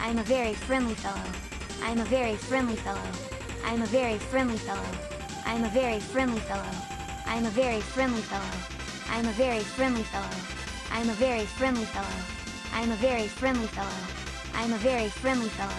I am a very friendly fellow. I am a very friendly fellow. I am a very friendly fellow. I am a very friendly fellow. I am a very friendly fellow. I am a very friendly fellow. I am a very friendly fellow. I am a very friendly fellow. I am a very friendly fellow.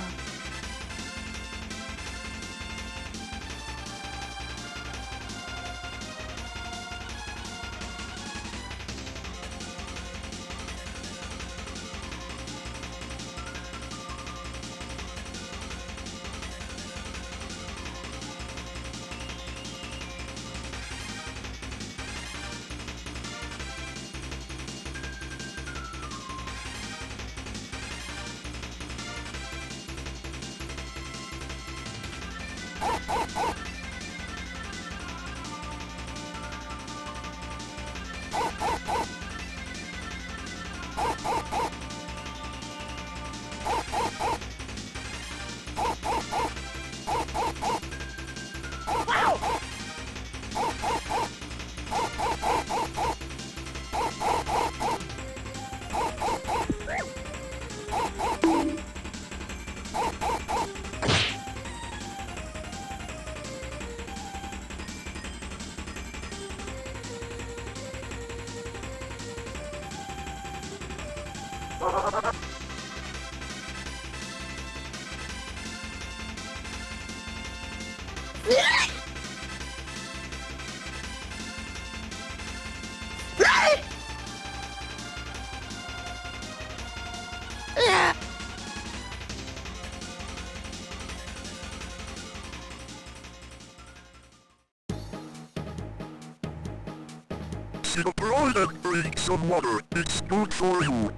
See the bro that drinks some water. It's good for you.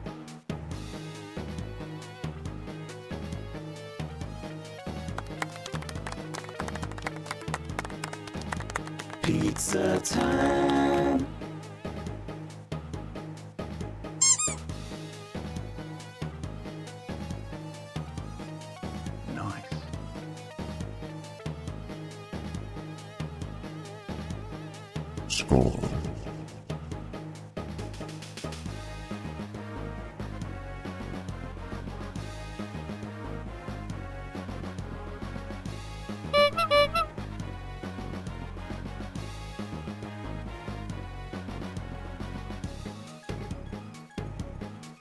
Pizza time. Nice. Skål.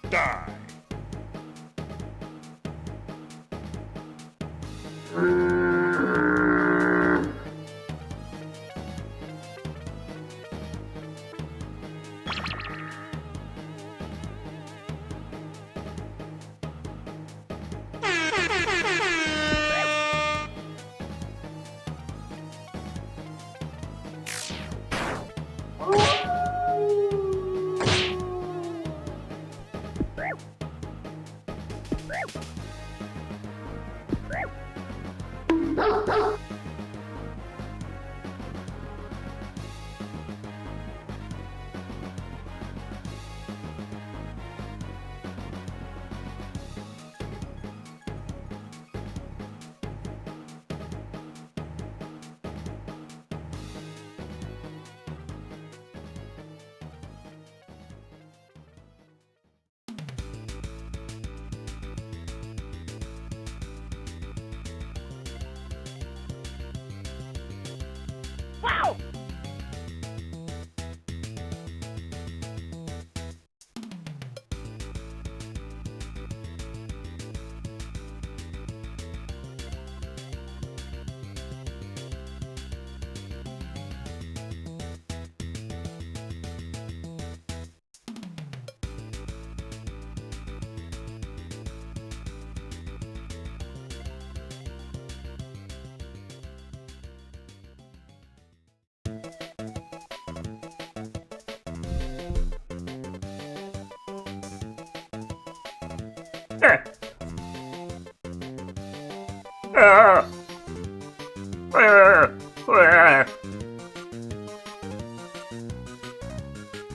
Die. Wow!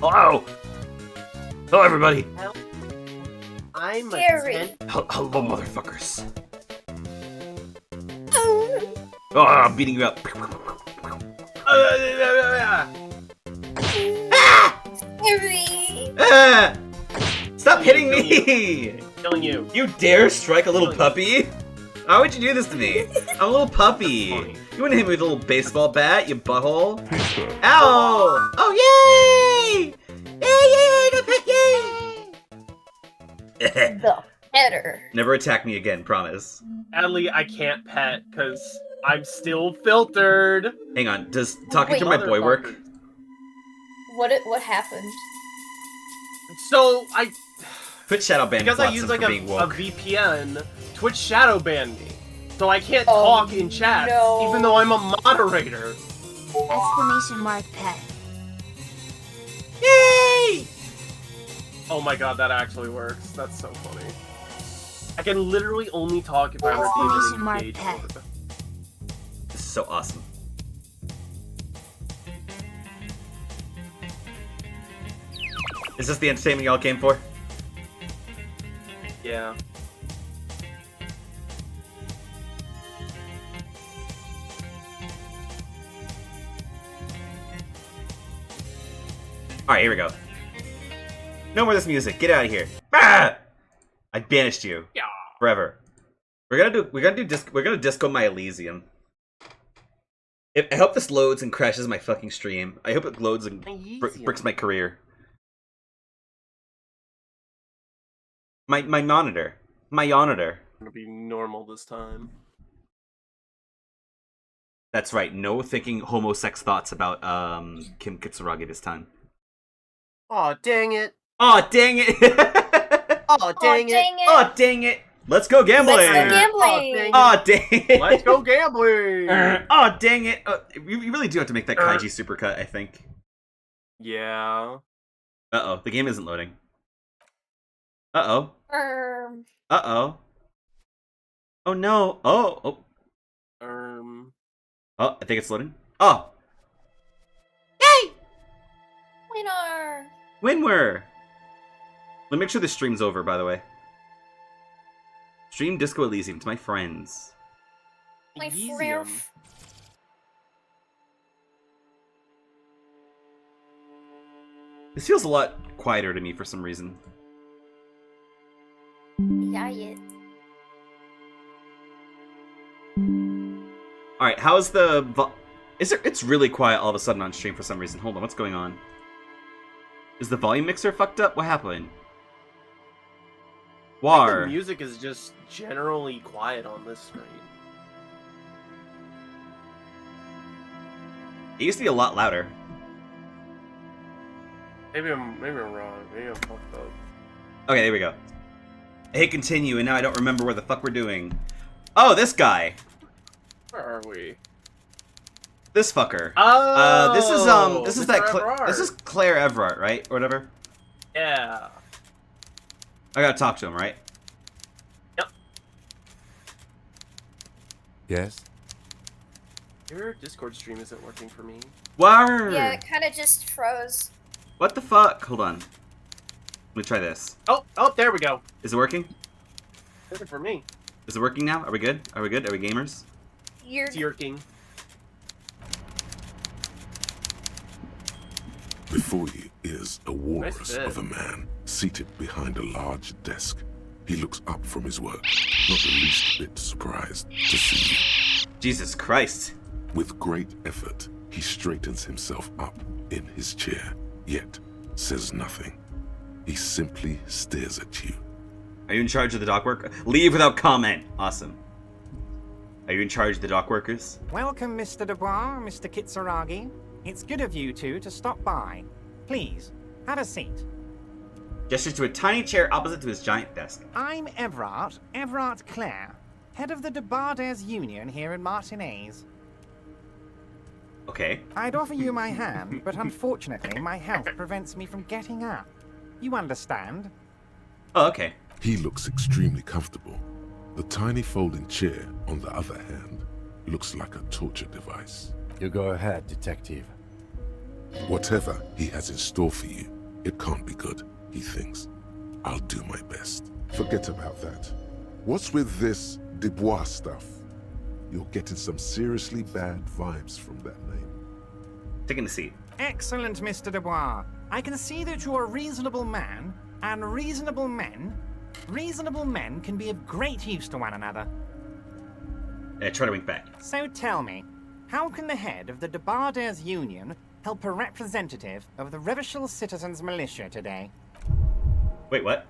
Hello! Hello, everybody! I'm Gary. Hello, motherfuckers! Oh, I'm beating you up. Gary. Stop hitting me! Killing you. You dare strike a little puppy? Why would you do this to me? I'm a little puppy. Funny. You wouldn't hit me with a little baseball bat, you butthole. Ow! Oh, yay! Yay, I got pet, yay! The header. Never attack me again, promise. Sadly, I can't pet because I'm still filtered. Hang on, does talking Wait. to my boy work? What happened? So I, Quit shadow banning because I Watson use for like a being woke. VPN, Twitch shadow banned me, so I can't Oh, talk in chat, no. even though I'm a moderator. Exclamation mark pet. Yay! Oh my god, that actually works. That's so funny. I can literally only talk if I Exclamation redeem an mark engage pet. orb. This is so awesome. Is this the entertainment y'all came for? Yeah. Alright, here we go. No more of this music. Get out of here. Ah! I banished you. Yeah. Forever. We're gonna disco my Elysium. I hope this loads and crashes my fucking stream. I hope it loads and bricks my career. My monitor. My monitor. Gonna be normal this time. That's right. No thinking homosex thoughts about Kim Kitsuragi this time. Aw, dang it. Oh dang it! Aw, dang it. Oh dang it! Let's go gambling! Let's go gambling. Oh dang it! Let's go gambling! Oh dang it! You really do have to make that Kaiji supercut, I think. Yeah. Uh-oh, the game isn't loading. Uh-oh. Uh-oh. Oh no. Oh. Oh, I think it's loading. Oh! Yay! Winner. Winner! Let me make sure the stream's over, by the way. Stream Disco Elysium to my friends. My Elysium. friend. This feels a lot quieter to me for some reason. Yeah, yeah. Alright, how's the it's really quiet all of a sudden on stream for some reason. Hold on, what's going on? Is the volume mixer fucked up? What happened? The War. music is just generally quiet on this screen. It used to be a lot louder. Maybe I'm wrong. Maybe I'm fucked up. Okay, there we go. I hit continue, and now I don't remember where the fuck we're doing. Oh, this guy. Where are we? This fucker. Oh, this is Mr. that Everard. this is Claire Everard, right? Or whatever. Yeah. I gotta talk to him, right? Yep. Yes? Your Discord stream isn't working for me. Word. Yeah, it kind of just froze. What the fuck? Hold on. Let me try this. Oh, there we go. Is it working? Working for me. Is it working now? Are we good? Are we good? Are we gamers? You're It's yerking. Before you is a walrus Nice bit. of a man seated behind a large desk. He looks up from his work, not the least bit surprised to see you. Jesus Christ. With great effort, he straightens himself up in his chair, yet says nothing. He simply stares at you. Are you in charge of the dock work? Leave without comment. Awesome. Are you in charge of the dock workers? Welcome, Mr. Dubois, Mr. Kitsuragi. It's good of you two to stop by. Please, have a seat. Gestures to a tiny chair opposite to his giant desk. I'm Everard Clare, head of the Debarders Union here in Martinez. Okay. I'd offer you my hand, but unfortunately my health prevents me from getting up. You understand? Oh, okay. He looks extremely comfortable. The tiny folding chair, on the other hand, looks like a torture device. You go ahead, detective. Whatever he has in store for you, it can't be good, he thinks. I'll do my best. Forget about that. What's with this Dubois stuff? You're getting some seriously bad vibes from that name. Taking a seat. Excellent, Mr. Dubois. I can see that you're a reasonable man, and reasonable men Reasonable men can be of great use to one another. Try to wink back. So tell me, how can the head of the Debarders Union help a representative of the Revachol Citizens Militia today? Wait, what?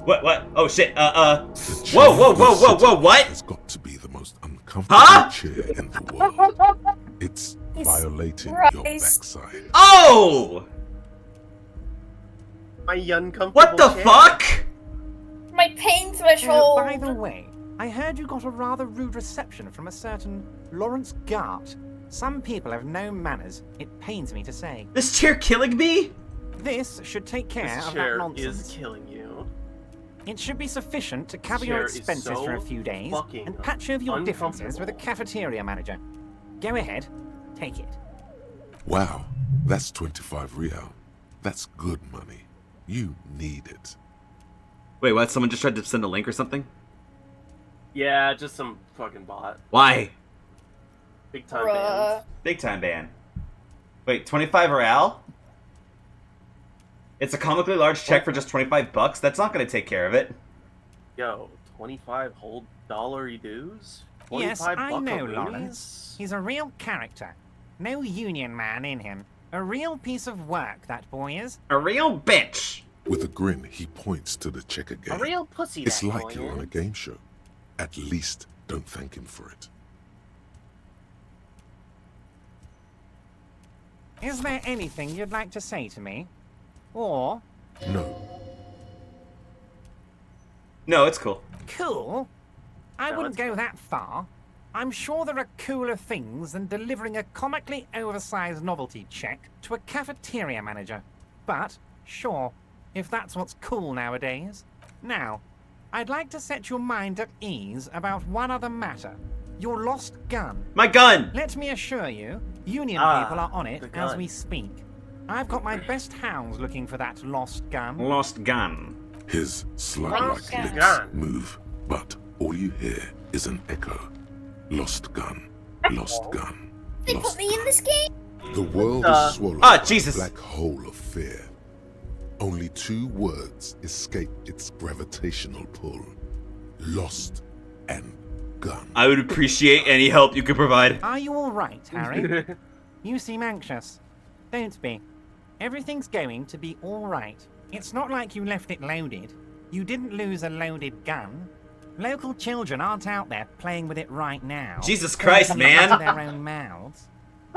What? Oh shit, The chair whoa, what? Has got to be the most uncomfortable chair in the world. It's violating your Christ. backside. Oh! My uncomfortable What the chair. fuck? My pain threshold. By the way, I heard you got a rather rude reception from a certain Lawrence Gart. Some people have no manners, it pains me to say. This chair killing me? This should take care This of that chair nonsense. is killing you. It should be sufficient to cover your chair is expenses so for a few days fucking and patch over your differences with a uncomfortable. cafeteria manager. Go ahead, take it. Wow, that's 25 real. That's good money. You need it. Wait, what? Someone just tried to send a link or something? Yeah, just some fucking bot. Why? Big time Bruh. bans. Big time ban. Wait, 25 real? It's a comically large check for just 25 bucks? That's not gonna take care of it. Yo, 25 whole $1 dues? Yes, 25 I know buckaroonies? Lawrence. He's a real character. No union man in him. A real piece of work, that boy is. A real bitch! With a grin, he points to the checker game. A real pussy. It's that like boy you're on a is. game show. At least don't thank him for it. Is there anything you'd like to say to me? Or, No, No, it's cool. cool? I No, wouldn't it's go that far. I'm sure there are cooler things than delivering a comically oversized novelty check to a cafeteria manager. But, sure, if that's what's cool nowadays. Now, I'd like to set your mind at ease about one other matter. Your lost gun. My gun! Let me assure you, Union Ah, people are on it the as gun. we speak. I've got my best hounds looking for that lost gun. Lost gun. his slug-like Lost lips gun. move, but all you hear is an echo. Lost gun, lost gun, They lost put me in this game? The world Uh, is swallowed Ah, by Jesus. a black hole of fear. Only 2 words escape its gravitational pull. Lost and gun. I would appreciate any help you could provide. Are you all right, Harry? You seem anxious. Don't be. Everything's going to be all right. It's not like you left it loaded. You didn't lose a loaded gun. Local children aren't out there playing with it right now. Jesus Christ, Putting it into man. their own mouths.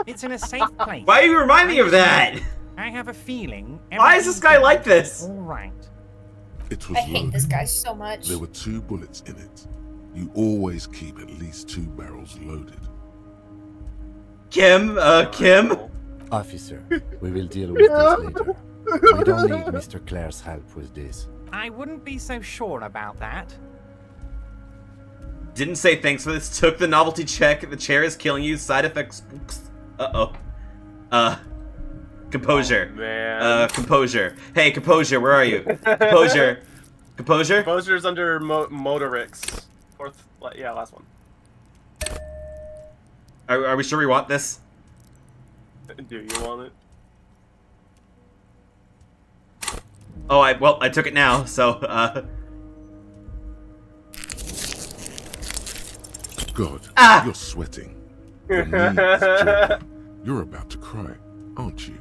It's in a safe place. Why do you remind me of that? I have a feeling. Why is this guy like this? All right. It was I hate loaded. this guy so much. There were 2 bullets in it. You always keep at least 2 barrels loaded. Kim? Officer, we will deal with this later. We don't need Mr. Clare's help with this. I wouldn't be so sure about that. Didn't say thanks for this. Took the novelty check. The chair is killing you. Side effects. Uh-oh. Composure. Oh, man. Composure. Hey, Composure, where are you? Composure. Composure? Composure's under Motorix. Yeah, last one. Are we sure we want this? Do you want it? Oh, I took it now, so, God, Ah! you're sweating. Your knee is jerking. You're about to cry, aren't you?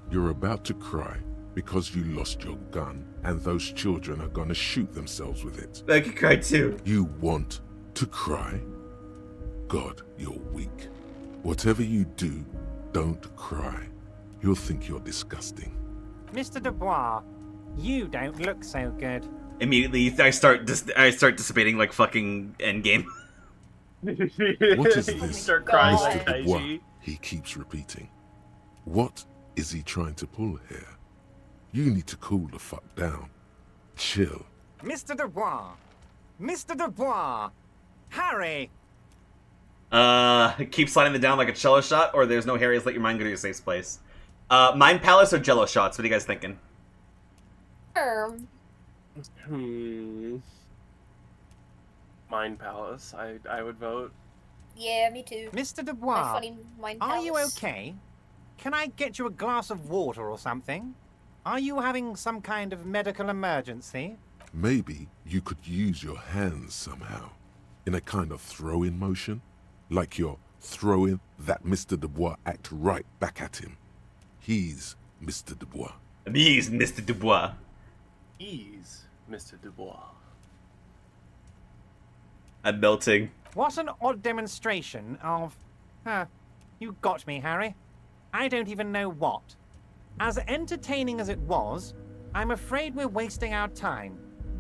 You're about to cry because you lost your gun and those children are gonna shoot themselves with it. I could cry too. You want to cry? God, you're weak. Whatever you do, don't cry. You'll think you're disgusting. Mr. Dubois, you don't look so good. Immediately, I start dissipating like fucking Endgame. What is You this? start crying God. like Mr. Dubois, Taiji. he keeps repeating. What is he trying to pull here? You need to cool the fuck down. Chill. Mr. Dubois! Mr. Dubois! Harry! Keep sliding them down like a cello shot, or there's no Harry's, let your mind go to your safe place. Mind Palace or Jello shots? What are you guys thinking? Mind Palace. I would vote. Yeah, me too. Mr. My Dubois, funny mind are you palace. okay? Can I get you a glass of water or something? Are you having some kind of medical emergency? Maybe you could use your hands somehow, in a kind of throw-in motion, like you're throwing that Mr. Dubois act right back at him. He's Mr. Dubois. He's Mr. Dubois. Ease, Mr. Dubois. I'm melting. What an odd demonstration of... you got me, Harry. I don't even know what. As entertaining as it was, I'm afraid we're wasting our time.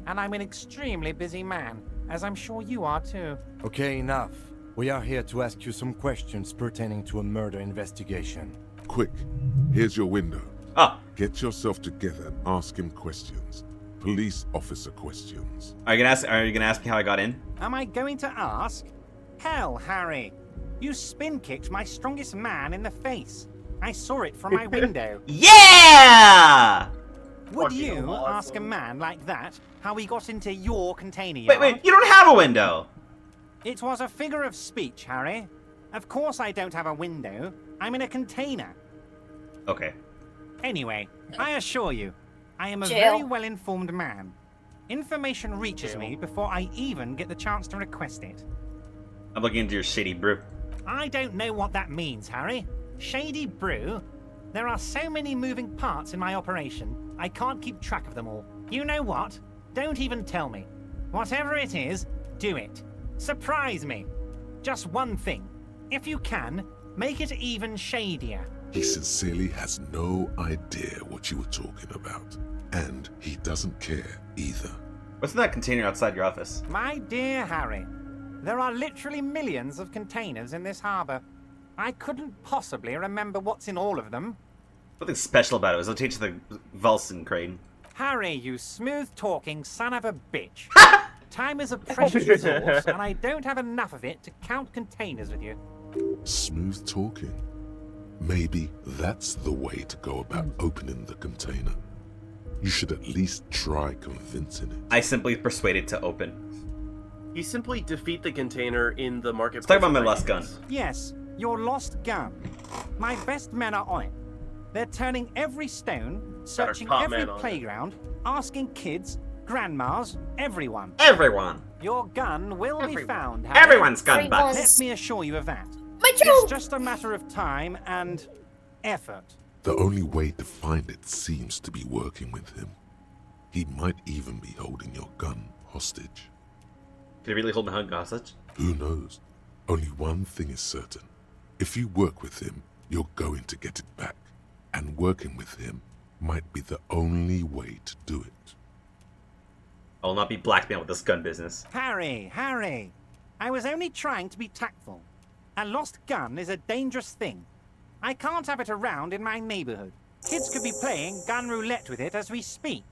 And I'm an extremely busy man, as I'm sure you are too. Okay, enough. We are here to ask you some questions pertaining to a murder investigation. Quick, here's your window. Oh, Get yourself together and ask him questions. Police officer questions. are you gonna ask me how I got in? Am I going to ask? Hell, Harry. You spin-kicked my strongest man in the face. I saw it from my window. Yeah! Would Fucking you awesome. ask a man like that how he got into your container yard? Wait, you don't have a window! It was a figure of speech, Harry. Of course I don't have a window. I'm in a container. Okay. Anyway, I assure you, I am a Jail. very well-informed man. Information reaches me before I even get the chance to request it. I'm looking into your shady brew. I don't know what that means, Harry. Shady brew? There are so many moving parts in my operation, I can't keep track of them all. You know what? Don't even tell me. Whatever it is, do it. Surprise me. Just one thing. If you can, make it even shadier. He sincerely has no idea what you were talking about. And he doesn't care either. What's in that container outside your office? My dear Harry, there are literally millions of containers in this harbor. I couldn't possibly remember what's in all of them. Nothing special about it. It was attached to the Vulcan crane. Harry, you smooth-talking son of a bitch. Time is a precious resource, and I don't have enough of it to count containers with you. Smooth talking. Maybe that's the way to go about opening the container. You should at least try convincing it. I simply persuaded to open. You simply defeat the container in the marketplace. Let's talk about my of lost gun. ideas. Yes, your lost gun. My best men are on it. They're turning every stone, searching top every man on it. playground, asking kids, grandmas, everyone. Everyone! Your gun will be Everyone. found, Harry. Everyone's gun Everyone. bucks! Let me assure you of that. My It's joke! just a matter of time and effort. The only way to find it seems to be working with him. He might even be holding your gun hostage. Did he really hold my hug hostage? Who knows? Only one thing is certain. If you work with him, you're going to get it back. And working with him might be the only way to do it. I will not be blackmailed with this gun business. Harry, Harry, I was only trying to be tactful. A lost gun is a dangerous thing. I can't have it around in my neighborhood. Kids could be playing gun roulette with it as we speak.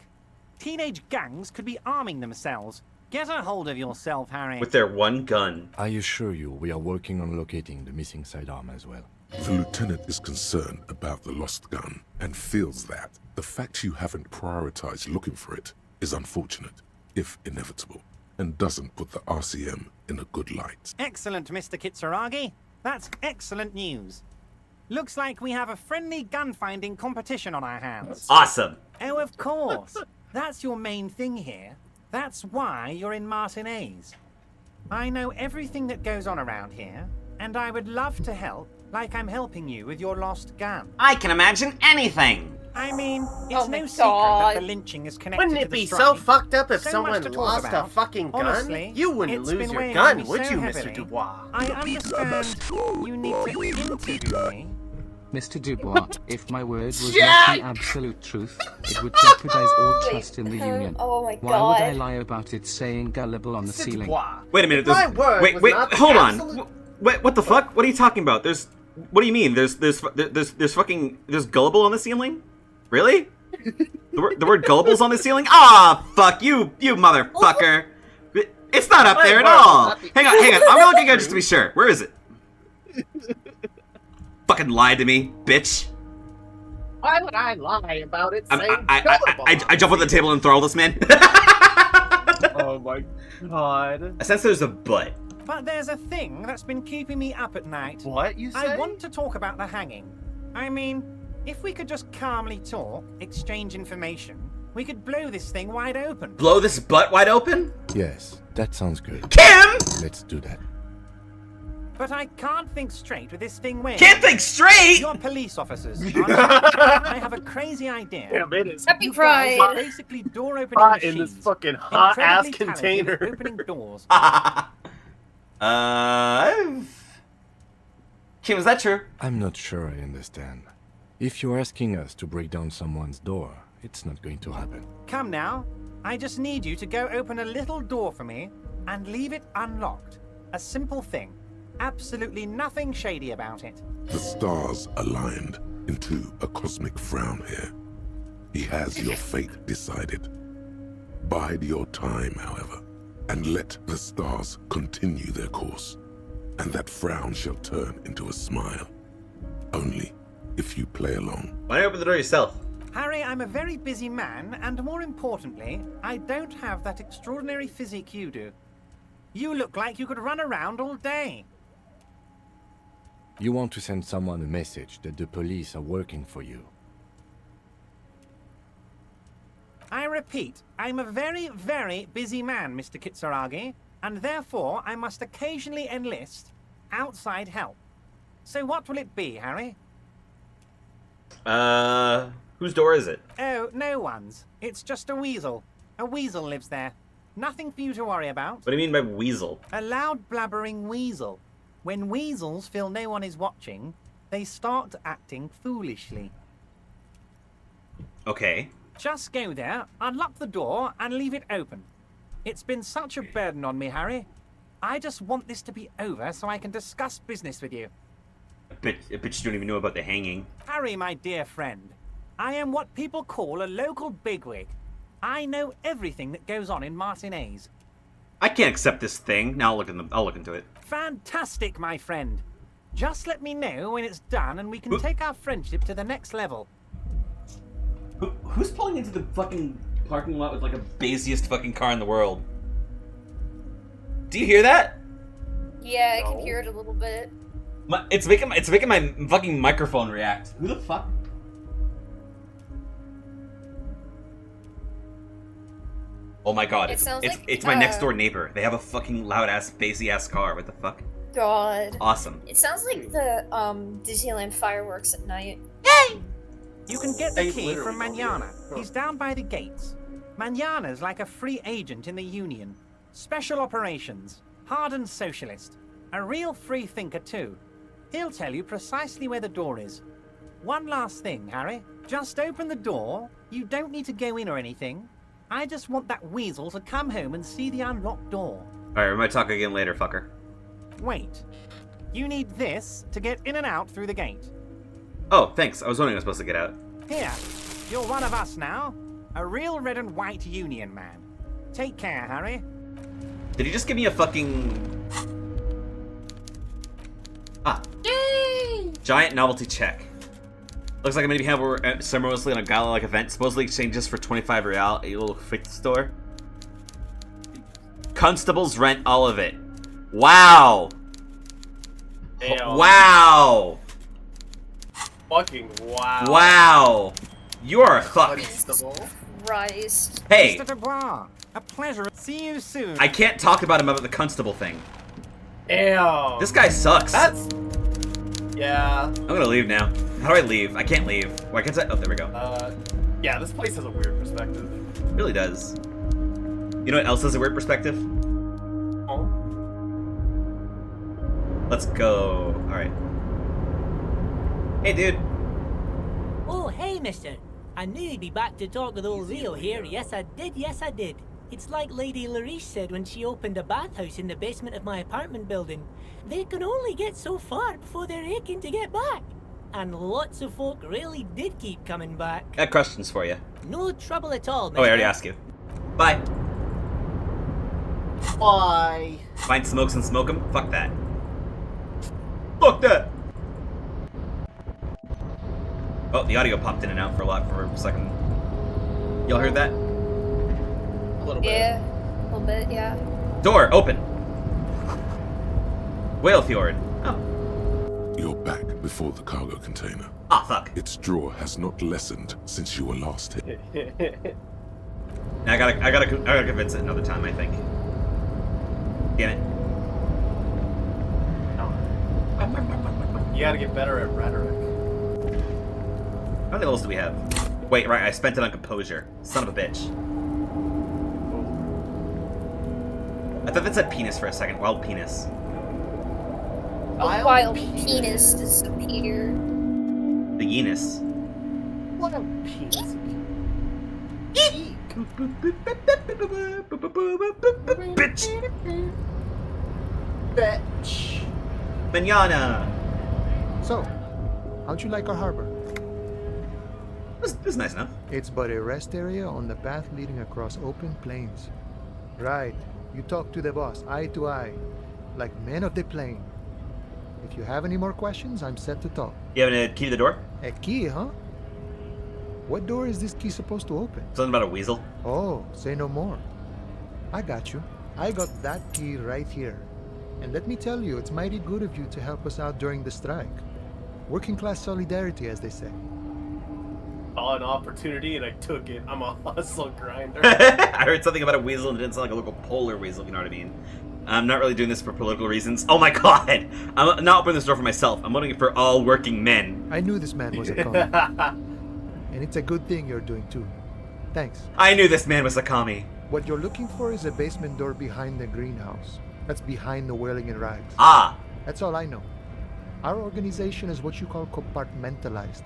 Teenage gangs could be arming themselves. Get a hold of yourself, Harry. With their one gun. I assure you, we are working on locating the missing sidearm as well. The lieutenant is concerned about the lost gun and feels that the fact you haven't prioritized looking for it is unfortunate, if inevitable, and doesn't put the RCM in a good light. Excellent, Mr. Kitsuragi. That's excellent news. Looks like we have a friendly gun-finding competition on our hands. Awesome! Oh, of course. That's your main thing here. That's why you're in Martinez. I know everything that goes on around here, and I would love to help, like I'm helping you with your lost gun. I can imagine anything! I mean, it's Oh no my secret God. that the lynching is connected Wouldn't to it the be so strike. fucked up if So much someone to talk lost about. a fucking gun? Honestly, You wouldn't it's lose been your weighing gun, on me would so you, heavily. Mr. Dubois? I understand you need to interview me. Mr. Dubois, if my word was not the absolute truth, it would jeopardize all trust in the union. Oh my Why would I god. lie about it saying gullible on the Mr. ceiling? Dubois. Wait a minute, My there's... word Wait, was wait, not the hold on! absolute- Wait, what the fuck? What are you talking about? What do you mean? There's gullible on the ceiling? Really? The word gullible's on the ceiling? Ah, fuck you motherfucker! It's not up My there at word was all! not the- Hang on, I'm looking at it just to be sure. Where is it? Fucking lied to me, bitch. Why would I lie about it saying gullible? I jump on the table and throw this man. Oh my god. I sense there's a butt. But there's a thing that's been keeping me up at night. What you say? I want to talk about the hanging. I mean, If we could just calmly talk, exchange information, we could blow this thing wide open. Blow this butt wide open? Yes, that sounds good. Kim! Let's do that. But I can't think straight with this thing weighing. Can't think straight! You're police officers, aren't you? I have a crazy idea. Damn, it is Happy You guys Pride! are basically door-opening hot in machines. this fucking hot-ass Incredibly talented at container. opening doors. Kim, is that true? I'm not sure I understand. If you're asking us to break down someone's door, it's not going to happen. Come now. I just need you to go open a little door for me and leave it unlocked. A simple thing. Absolutely nothing shady about it. The stars aligned into a cosmic frown here. He has your fate decided. Bide your time, however, and let the stars continue their course, and that frown shall turn into a smile. Only if you play along. Why don't you open the door yourself? Harry, I'm a very busy man, and more importantly, I don't have that extraordinary physique you do. You look like you could run around all day. You want to send someone a message that the police are working for you. I repeat, I'm a very, very busy man, Mr. Kitsuragi, and therefore I must occasionally enlist outside help. So what will it be, Harry? Whose door is it? Oh, no one's. It's just a weasel. A weasel lives there. Nothing for you to worry about. What do you mean by weasel? A loud blabbering weasel. When weasels feel no one is watching, they start acting foolishly. Okay. Just go there, unlock the door, and leave it open. It's been such a burden on me, Harry. I just want this to be over so I can discuss business with you. I bet you don't even know about the hanging. Harry, my dear friend, I am what people call a local bigwig. I know everything that goes on in Martinez. I can't accept this thing. Now I'll look into it. Fantastic, my friend. Just let me know when it's done and we can take our friendship to the next level. Who's pulling into the fucking parking lot with like a bassiest fucking car in the world? Do you hear that? Yeah, I can hear it a little bit. It's making my fucking microphone react. Who the fuck? Oh my god, It sounds like, it's my next door neighbor. They have a fucking loud ass, bassy ass car. What the fuck? God. Awesome. It sounds like the Disneyland fireworks at night. You can get the They key literally from don't do Manana. it. He's down by the gates. Manana's like a free agent in the Union. Special operations. Hardened socialist. A real free thinker too. He'll tell you precisely where the door is. One last thing, Harry. Just open the door. You don't need to go in or anything. I just want that weasel to come home and see the unlocked door. Alright, we might talk again later, fucker. Wait. You need this to get in and out through the gate. Oh, thanks. I was wondering I was supposed to get out. Here, you're one of us now. A real red and white Union man. Take care, Harry. Did he just give me a fucking... Ah. Giant novelty check. Looks like I'm gonna be having ceremoniously on a gala-like event. Supposedly exchanges for 25 real at a little fit store. Constables rent all of it. Wow. Damn. Wow. Fucking wow. Wow. You are a fuck. Constable. Christ. Hey, Mr. Dubois, a pleasure. See you soon. I can't talk about him about the constable thing. Damn. This guy sucks. That's... Yeah. I'm gonna leave now. How do I leave? I can't leave. Why can't I? Oh, there we go. Yeah, this place has a weird perspective. It really does. You know what else has a weird perspective? Oh. Let's go. Alright. Hey, dude. Oh, hey, mister. I knew you'd be back to talk with old Rio here. Yes, I did. Yes, I did. It's like Lady Larice said when she opened a bathhouse in the basement of my apartment building. They can only get so far before they're aching to get back. And lots of folk really did keep coming back. Got questions for you. No trouble at all, mister. Oh, I already asked you. Bye. Bye. Find smokes and smoke them? Fuck that. Fuck that! Oh, the audio popped in and out for a second. Y'all heard that? A little bit. Yeah. A little bit, yeah. Door, open! Whale Fjord. Oh. You're back before the cargo container. Ah, fuck. Its draw has not lessened since you were last hit. I gotta convince it another time, I think. Damn it. You gotta get better at rhetoric. How many levels do we have? Wait, right, I spent it on composure. Son of a bitch. I thought that said penis for a second. Wild penis. A wild penis disappeared. The Yenis. What a penis. Bitch! Bitch. Manana! So, how'd you like our harbor? This is nice enough. It's but a rest area on the path leading across open plains. Right. You talk to the boss, eye to eye, like men of the plain. If you have any more questions, I'm set to talk. You have a key to the door? A key, huh? What door is this key supposed to open? Something about a weasel? Oh, say no more. I got you. I got that key right here. And let me tell you, it's mighty good of you to help us out during the strike. Working class solidarity, as they say. Saw an opportunity and I took it. I'm a hustle grinder. I heard something about a weasel and it didn't sound like a local polar weasel, if you know what I mean. I'm not really doing this for political reasons. Oh my god! I'm not opening this door for myself. I'm opening it for all working men. I knew this man was a commie. And it's a good thing you're doing too. Thanks. I knew this man was a commie. What you're looking for is a basement door behind the greenhouse. That's behind the whaling and rags. Ah! That's all I know. Our organization is what you call compartmentalized.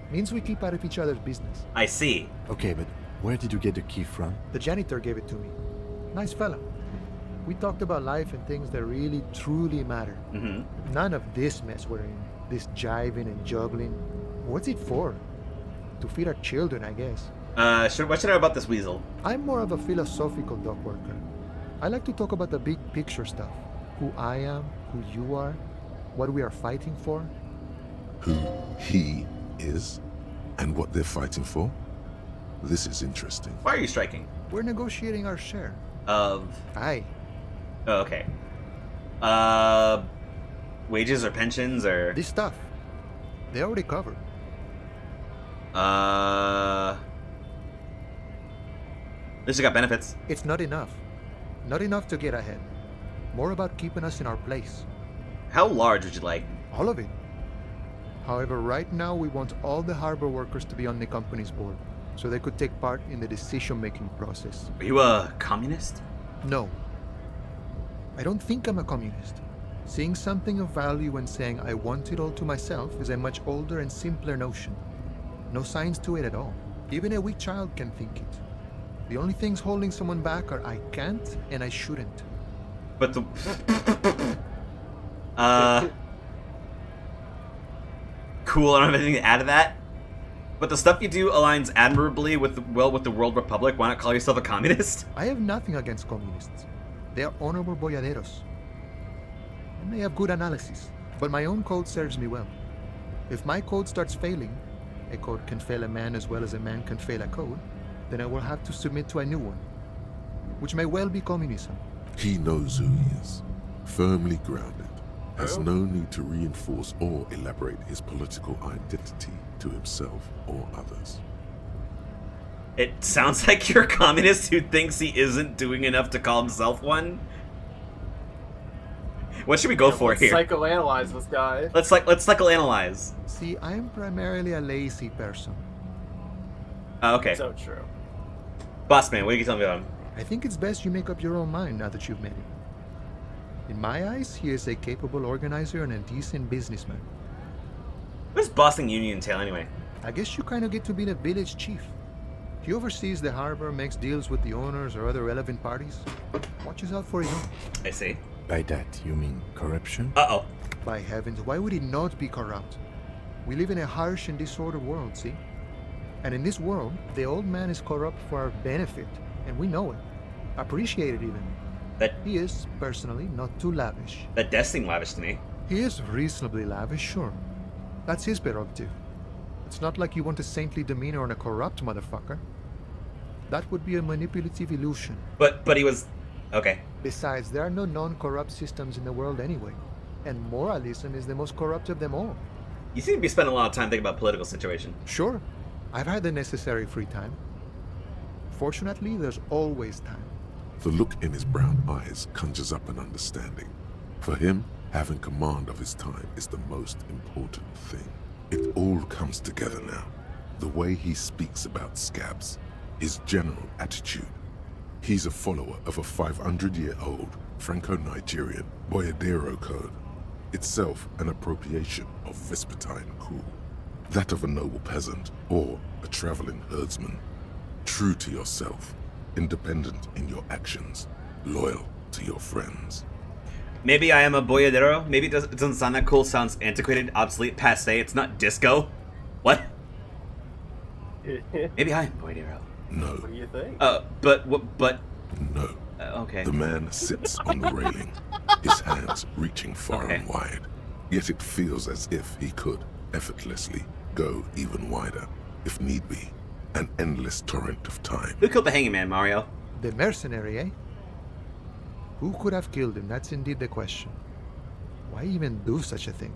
Means we keep out of each other's business. I see. Okay, but where did you get the key from? The janitor gave it to me. Nice fella. We talked about life and things that really, truly matter. Mm-hmm. None of this mess we're in. This jiving and juggling. What's it for? To feed our children, I guess. What should I know about this weasel? I'm more of a philosophical dock worker. I like to talk about the big picture stuff. Who I am, who you are, what we are fighting for. Who he is, and what they're fighting for? This is interesting. Why are you striking? We're negotiating our share. Of? Aye. Oh, okay. Wages or pensions or? This stuff. They already covered. At least you got benefits. It's not enough. Not enough to get ahead. More about keeping us in our place. How large would you like? All of it. However, right now we want all the harbor workers to be on the company's board, so they could take part in the decision-making process. Are you a communist? No. I don't think I'm a communist. Seeing something of value and saying I want it all to myself is a much older and simpler notion. No science to it at all. Even a weak child can think it. The only things holding someone back are I can't and I shouldn't. But the... Cool, I don't have anything to add to that. But the stuff you do aligns admirably with the World Republic. Why not call yourself a communist? I have nothing against communists. They are honorable boyaderos. And they have good analysis. But my own code serves me well. If my code starts failing, a code can fail a man as well as a man can fail a code, then I will have to submit to a new one, which may well be communism. He knows who he is, firmly grounded, has no need to reinforce or elaborate his political identity to himself or others. It sounds like you're a communist who thinks he isn't doing enough to call himself one. What should we go for here? Psychoanalyze this guy. Let's psychoanalyze. See, I'm primarily a lazy person. Okay. So true. Boss man, what can you tell me about him? I think it's best you make up your own mind now that you've met him. In my eyes, he is a capable organizer and a decent businessman. What does bossing union entail anyway? I guess you kind of get to be the village chief. He oversees the harbor, makes deals with the owners or other relevant parties. Watches out for his own. I see. By that, you mean corruption? Uh-oh. By heavens, why would he not be corrupt? We live in a harsh and disordered world, see? And in this world, the old man is corrupt for our benefit, and we know it. Appreciate it even. He is, personally, not too lavish. That does seem lavish to me. He is reasonably lavish, sure. That's his prerogative. It's not like you want a saintly demeanor on a corrupt motherfucker. That would be a manipulative illusion. But he was... Okay. Besides, there are no non-corrupt systems in the world anyway. And moralism is the most corrupt of them all. You seem to be spending a lot of time thinking about political situation. Sure, I've had the necessary free time. Fortunately, there's always time. The look in his brown eyes conjures up an understanding. For him, having command of his time is the most important thing. It all comes together now. The way he speaks about scabs, his general attitude. He's a follower of a 500-year-old Franco-Nigerian Boyadero code, itself an appropriation of Vespertine cool. That of a noble peasant or a traveling herdsman. True to yourself, independent in your actions, loyal to your friends. Maybe I am a boyadero. Maybe it doesn't sound that cool. Sounds antiquated, obsolete, passé. It's not disco. What? Maybe I am boyadero. No. What do you think? But. No. Okay. The man sits on the railing, his hands reaching far and wide. Yet it feels as if he could, effortlessly, go even wider, if need be. An endless torrent of time. Who killed the hanging man, Mario? The mercenary, eh? Who could have killed him? That's indeed the question. Why even do such a thing?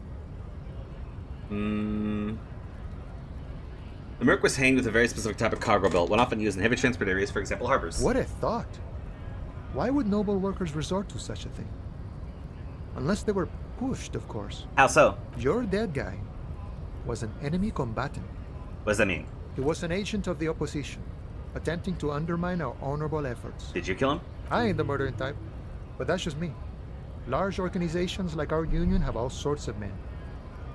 The Merc was hanged with a very specific type of cargo belt, one often used in heavy transport areas, for example, harbors. What a thought. Why would noble workers resort to such a thing? Unless they were pushed, of course. How so? Your dead guy was an enemy combatant. What does that mean? He was an agent of the opposition, attempting to undermine our honorable efforts. Did you kill him? I ain't the murdering type, but that's just me. Large organizations like our union have all sorts of men,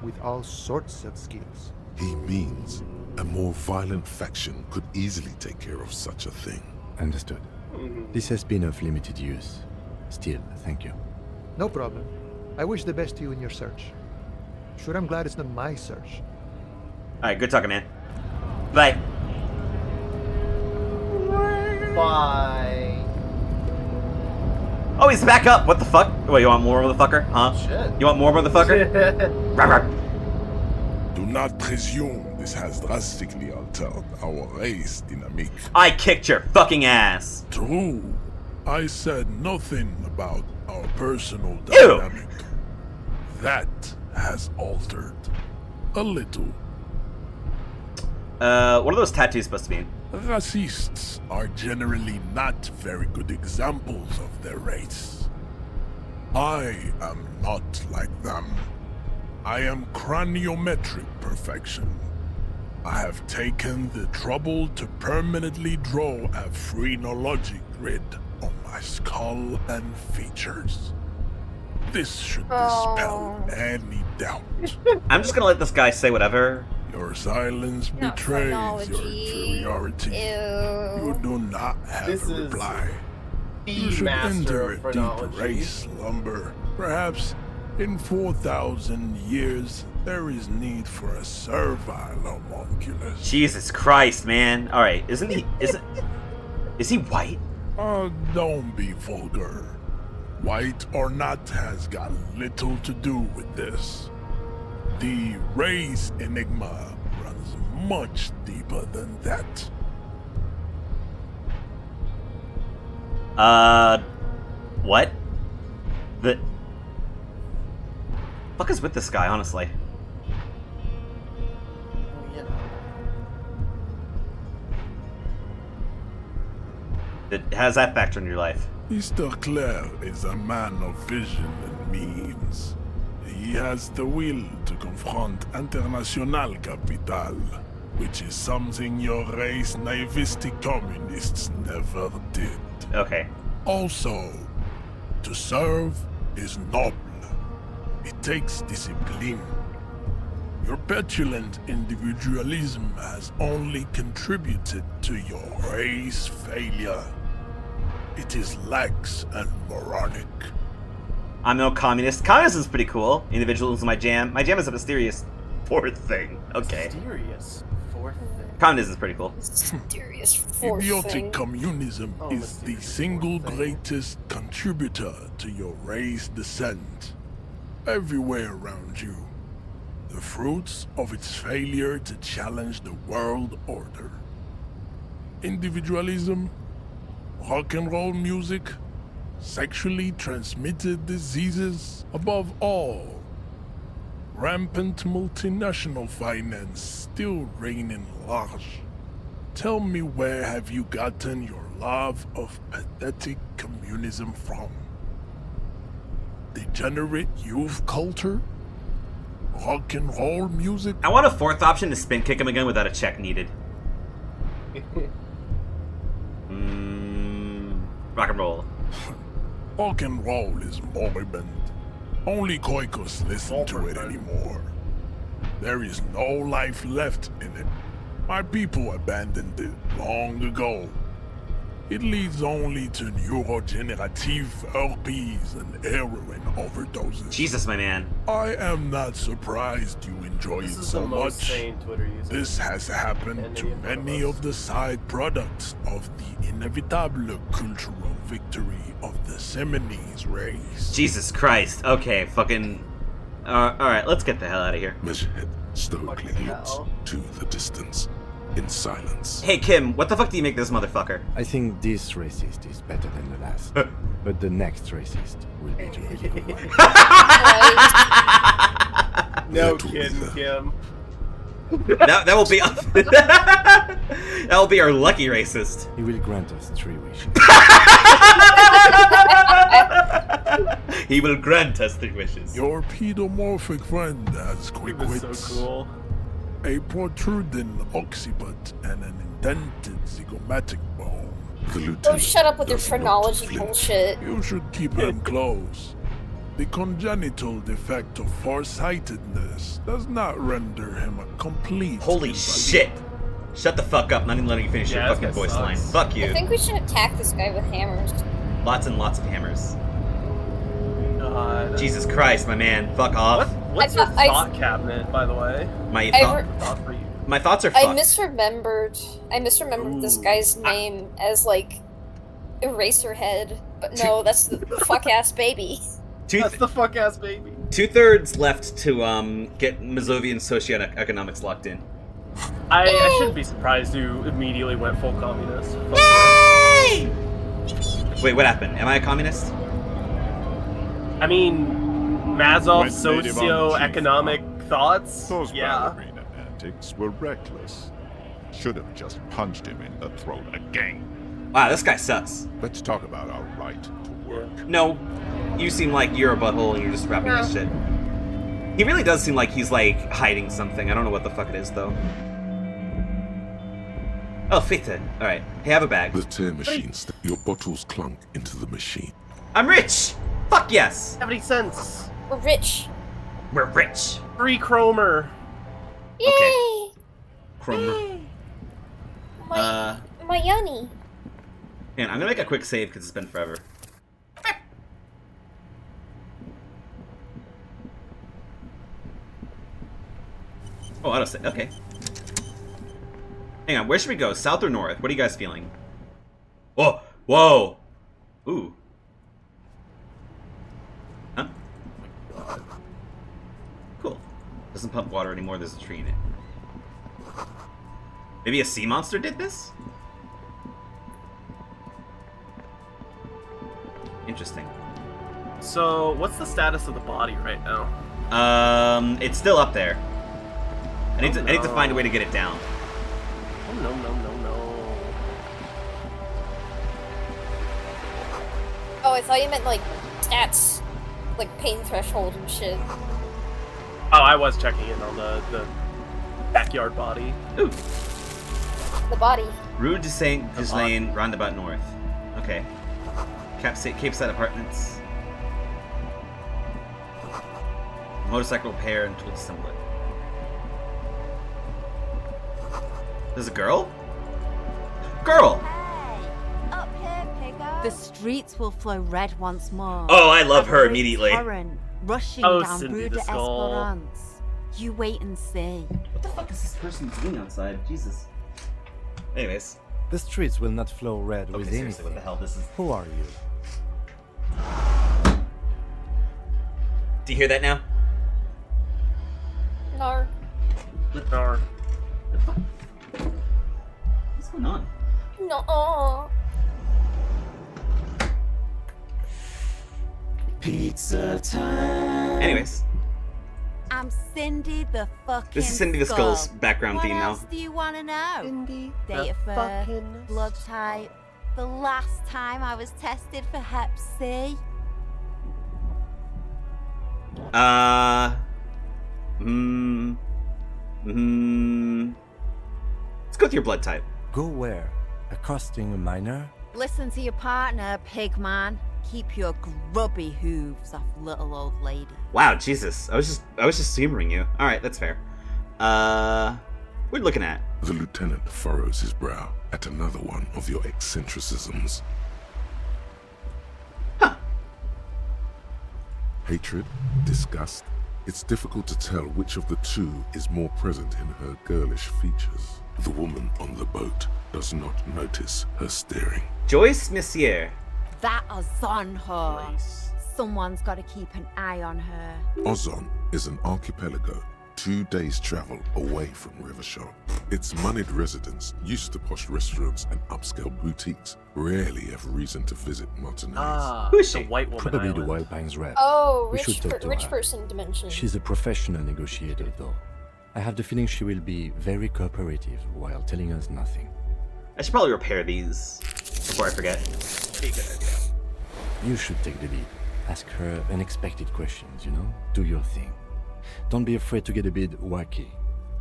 with all sorts of skills. He means a more violent faction could easily take care of such a thing. Understood. This has been of limited use. Still, thank you. No problem. I wish the best to you in your search. Sure, I'm glad it's not my search. Alright, good talking, man. Bye. Bye. Oh, he's back up! What the fuck? Wait, you want more, motherfucker? Huh? Shit. You want more, motherfucker? Do not presume this has drastically altered our race dynamic. I kicked your fucking ass! True. I said nothing about our personal Ew. dynamic. That has altered. A little. What are those tattoos supposed to mean? Racists are generally not very good examples of their race. I am not like them. I am craniometric perfection. I have taken the trouble to permanently draw a phrenologic grid on my skull and features. This should dispel any doubt. I'm just gonna let this guy say whatever. Your silence Not betrays your phrenology. inferiority. Ew. You do not have This a is reply. the You should master enter of a deep phrenology. race slumber. Perhaps in 4,000 years, there is need for a servile homunculus. Jesus Christ, man. Alright, is he white? Don't be vulgar. White or not has got little to do with this. The race enigma runs much deeper than that. What? The fuck is with this guy, honestly? You know. How does that factor in your life? Mr. Clare is a man of vision and means. He has the will to confront international capital, which is something your race naivistic communists never did. Okay. Also, to serve is noble. It takes discipline. Your petulant individualism has only contributed to your race failure. It is lax and moronic. I'm no communist. Communism is pretty cool. Individualism is my jam. My jam is a mysterious fourth thing. Okay. Mysterious fourth thing. Communism is pretty cool. Mysterious fourth Idiotic thing. communism Oh, is mysterious the fourth single thing. greatest contributor to your race descent. Everywhere around you. The fruits of its failure to challenge the world order. Individualism, rock and roll music, sexually transmitted diseases, above all, Rampant multinational finance still reigning large. Tell me, where have you gotten your love of pathetic communism from? Degenerate youth culture? Rock and roll music? I want a fourth option to spin kick him again without a check needed. Rock and roll. Rock and roll is moribund. Only Koikos listen to it anymore. There is no life left in it. My people abandoned it long ago. It leads only to neurodegenerative herpes and heroin overdoses. Jesus, my man. I am not surprised you enjoy it so much. This has happened to many of the side products of the inevitable cultural victory of the Seminoles race. Jesus Christ. Okay, fucking... Alright, let's get the hell out of here. Meshhead stoically looks to the distance, in silence. Hey, Kim, what the fuck do you make this motherfucker? I think this racist is better than the last. But the next racist will be the really good one. No kidding, Kim. that will be that will be our lucky racist. He will grant us 3 wishes. He will grant us 3 wishes. Your pedomorphic friend has quick wits. So cool. A protruding occiput and an indented zygomatic bone. The Oh, lieutenant shut up with your does not phrenology flinch. bullshit. You should keep them close. The congenital defect of farsightedness does not render him a complete Holy invalid. shit! Shut the fuck up, not even letting you finish your Yeah, fucking this voice guy line. sucks. Fuck you. I think we should attack this guy with hammers. Lots and lots of hammers. God. Jesus Christ, my man. Fuck off. What's your thought cabinet, by the way? My Thought for you. my thoughts are I fucked. misremembered this guy's name as like Eraserhead, but no, that's the fuck ass baby. That's the fuck ass baby. 2/3 left to get Mazovian socioeconomics locked in. I shouldn't be surprised you immediately went full communist. Fuck Yay! Wait, what happened? Am I a communist? I mean, Mazov's When native socio-economic thoughts? Those Yeah. ballerina antics were reckless. Should have just punched him in the throat again. Wow, this guy sucks. Let's talk about our right to work. No, you seem like you're a butthole and you're just rapping this shit. He really does seem like he's like hiding something. I don't know what the fuck it is though. Oh, Fete. Alright. Hey, have a bag. The tear machines, your bottles clunk into the machine. I'm rich! Fuck yes! Have any sense? We're rich. We're rich. Free Cromer. Yay! Cromer. My yummy. Man, I'm gonna make a quick save because it's been forever. Oh, autosave. Okay. Hang on, where should we go? South or north? What are you guys feeling? Whoa! Whoa! Ooh. Huh? Cool. Doesn't pump water anymore, there's a tree in it. Maybe a sea monster did this? Interesting. So, what's the status of the body right now? It's still up there. I need to find a way to get it down. Oh, no. Oh, I thought you meant like stats, like pain threshold and shit. Oh, I was checking in on the backyard body. Ooh. The body. Rue de Saint Ghislaine, roundabout north. Okay. Cape Side Apartments. Motorcycle repair and tool assembly. There's a girl? Girl! The streets will flow red once more. Oh, I love A her great immediately. Torrent rushing Oh, down Cindy Rue the de Skull. Esperance. You wait and see. What the fuck is this person doing outside? Jesus. Anyways. The streets will not flow red with seriously, anything. what the hell? This is. Who are you? Do you hear that now? Nar. Nar. What's going on? No. Pizza time. Anyways. I'm Cindy the fucking This is Cindy the Skull's background what theme now. else do you want to know? Cindy Date of the birth, fucking blood type, the last time I was tested for Hep C. Let's go with your blood type. Go where? Accosting a minor? Listen to your partner, pigman. Keep your grubby hooves off little old lady. Wow, Jesus. I was just humoring you. Alright, that's fair. What are you looking at? The lieutenant furrows his brow at another one of your eccentricisms. Huh. Hatred, disgust. It's difficult to tell which of the two is more present in her girlish features. The woman on the boat does not notice her staring. Joyce Messier. That is on her. Someone's got to keep an eye on her. Ozon is an archipelago 2 days' travel away from Rivershaw. Its moneyed residents, used to posh restaurants and upscale boutiques, rarely have reason to visit Martinez. Who is she? The white woman Probably island. the Wild Pines rep. Oh, We should talk to rich her. person dimension. She's a professional negotiator, though. I have the feeling she will be very cooperative while telling us nothing. I should probably repair these before I forget. Be a good idea. You should take the lead. Ask her unexpected questions, you know? Do your thing. Don't be afraid to get a bit wacky.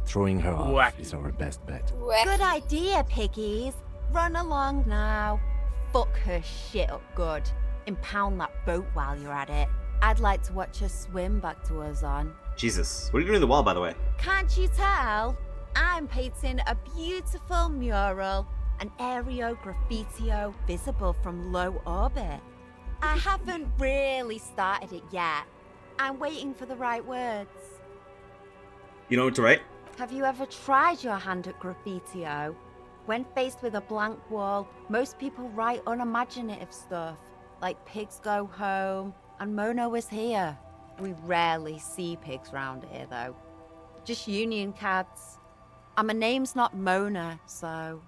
Throwing her off Wacky. is our best bet. Good idea, piggies. Run along now. Fuck her shit up good. Impound that boat while you're at it. I'd like to watch her swim back to Ozon. Jesus. What are you doing in the wall, by the way? Can't you tell? I'm painting a beautiful mural, an aereo graffitio visible from low orbit. I haven't really started it yet. I'm waiting for the right words. You know what to write? Have you ever tried your hand at graffitio? When faced with a blank wall, most people write unimaginative stuff, like pigs go home and Mono is here. We rarely see pigs round here, though. Just union cads. And my name's not Mona, so...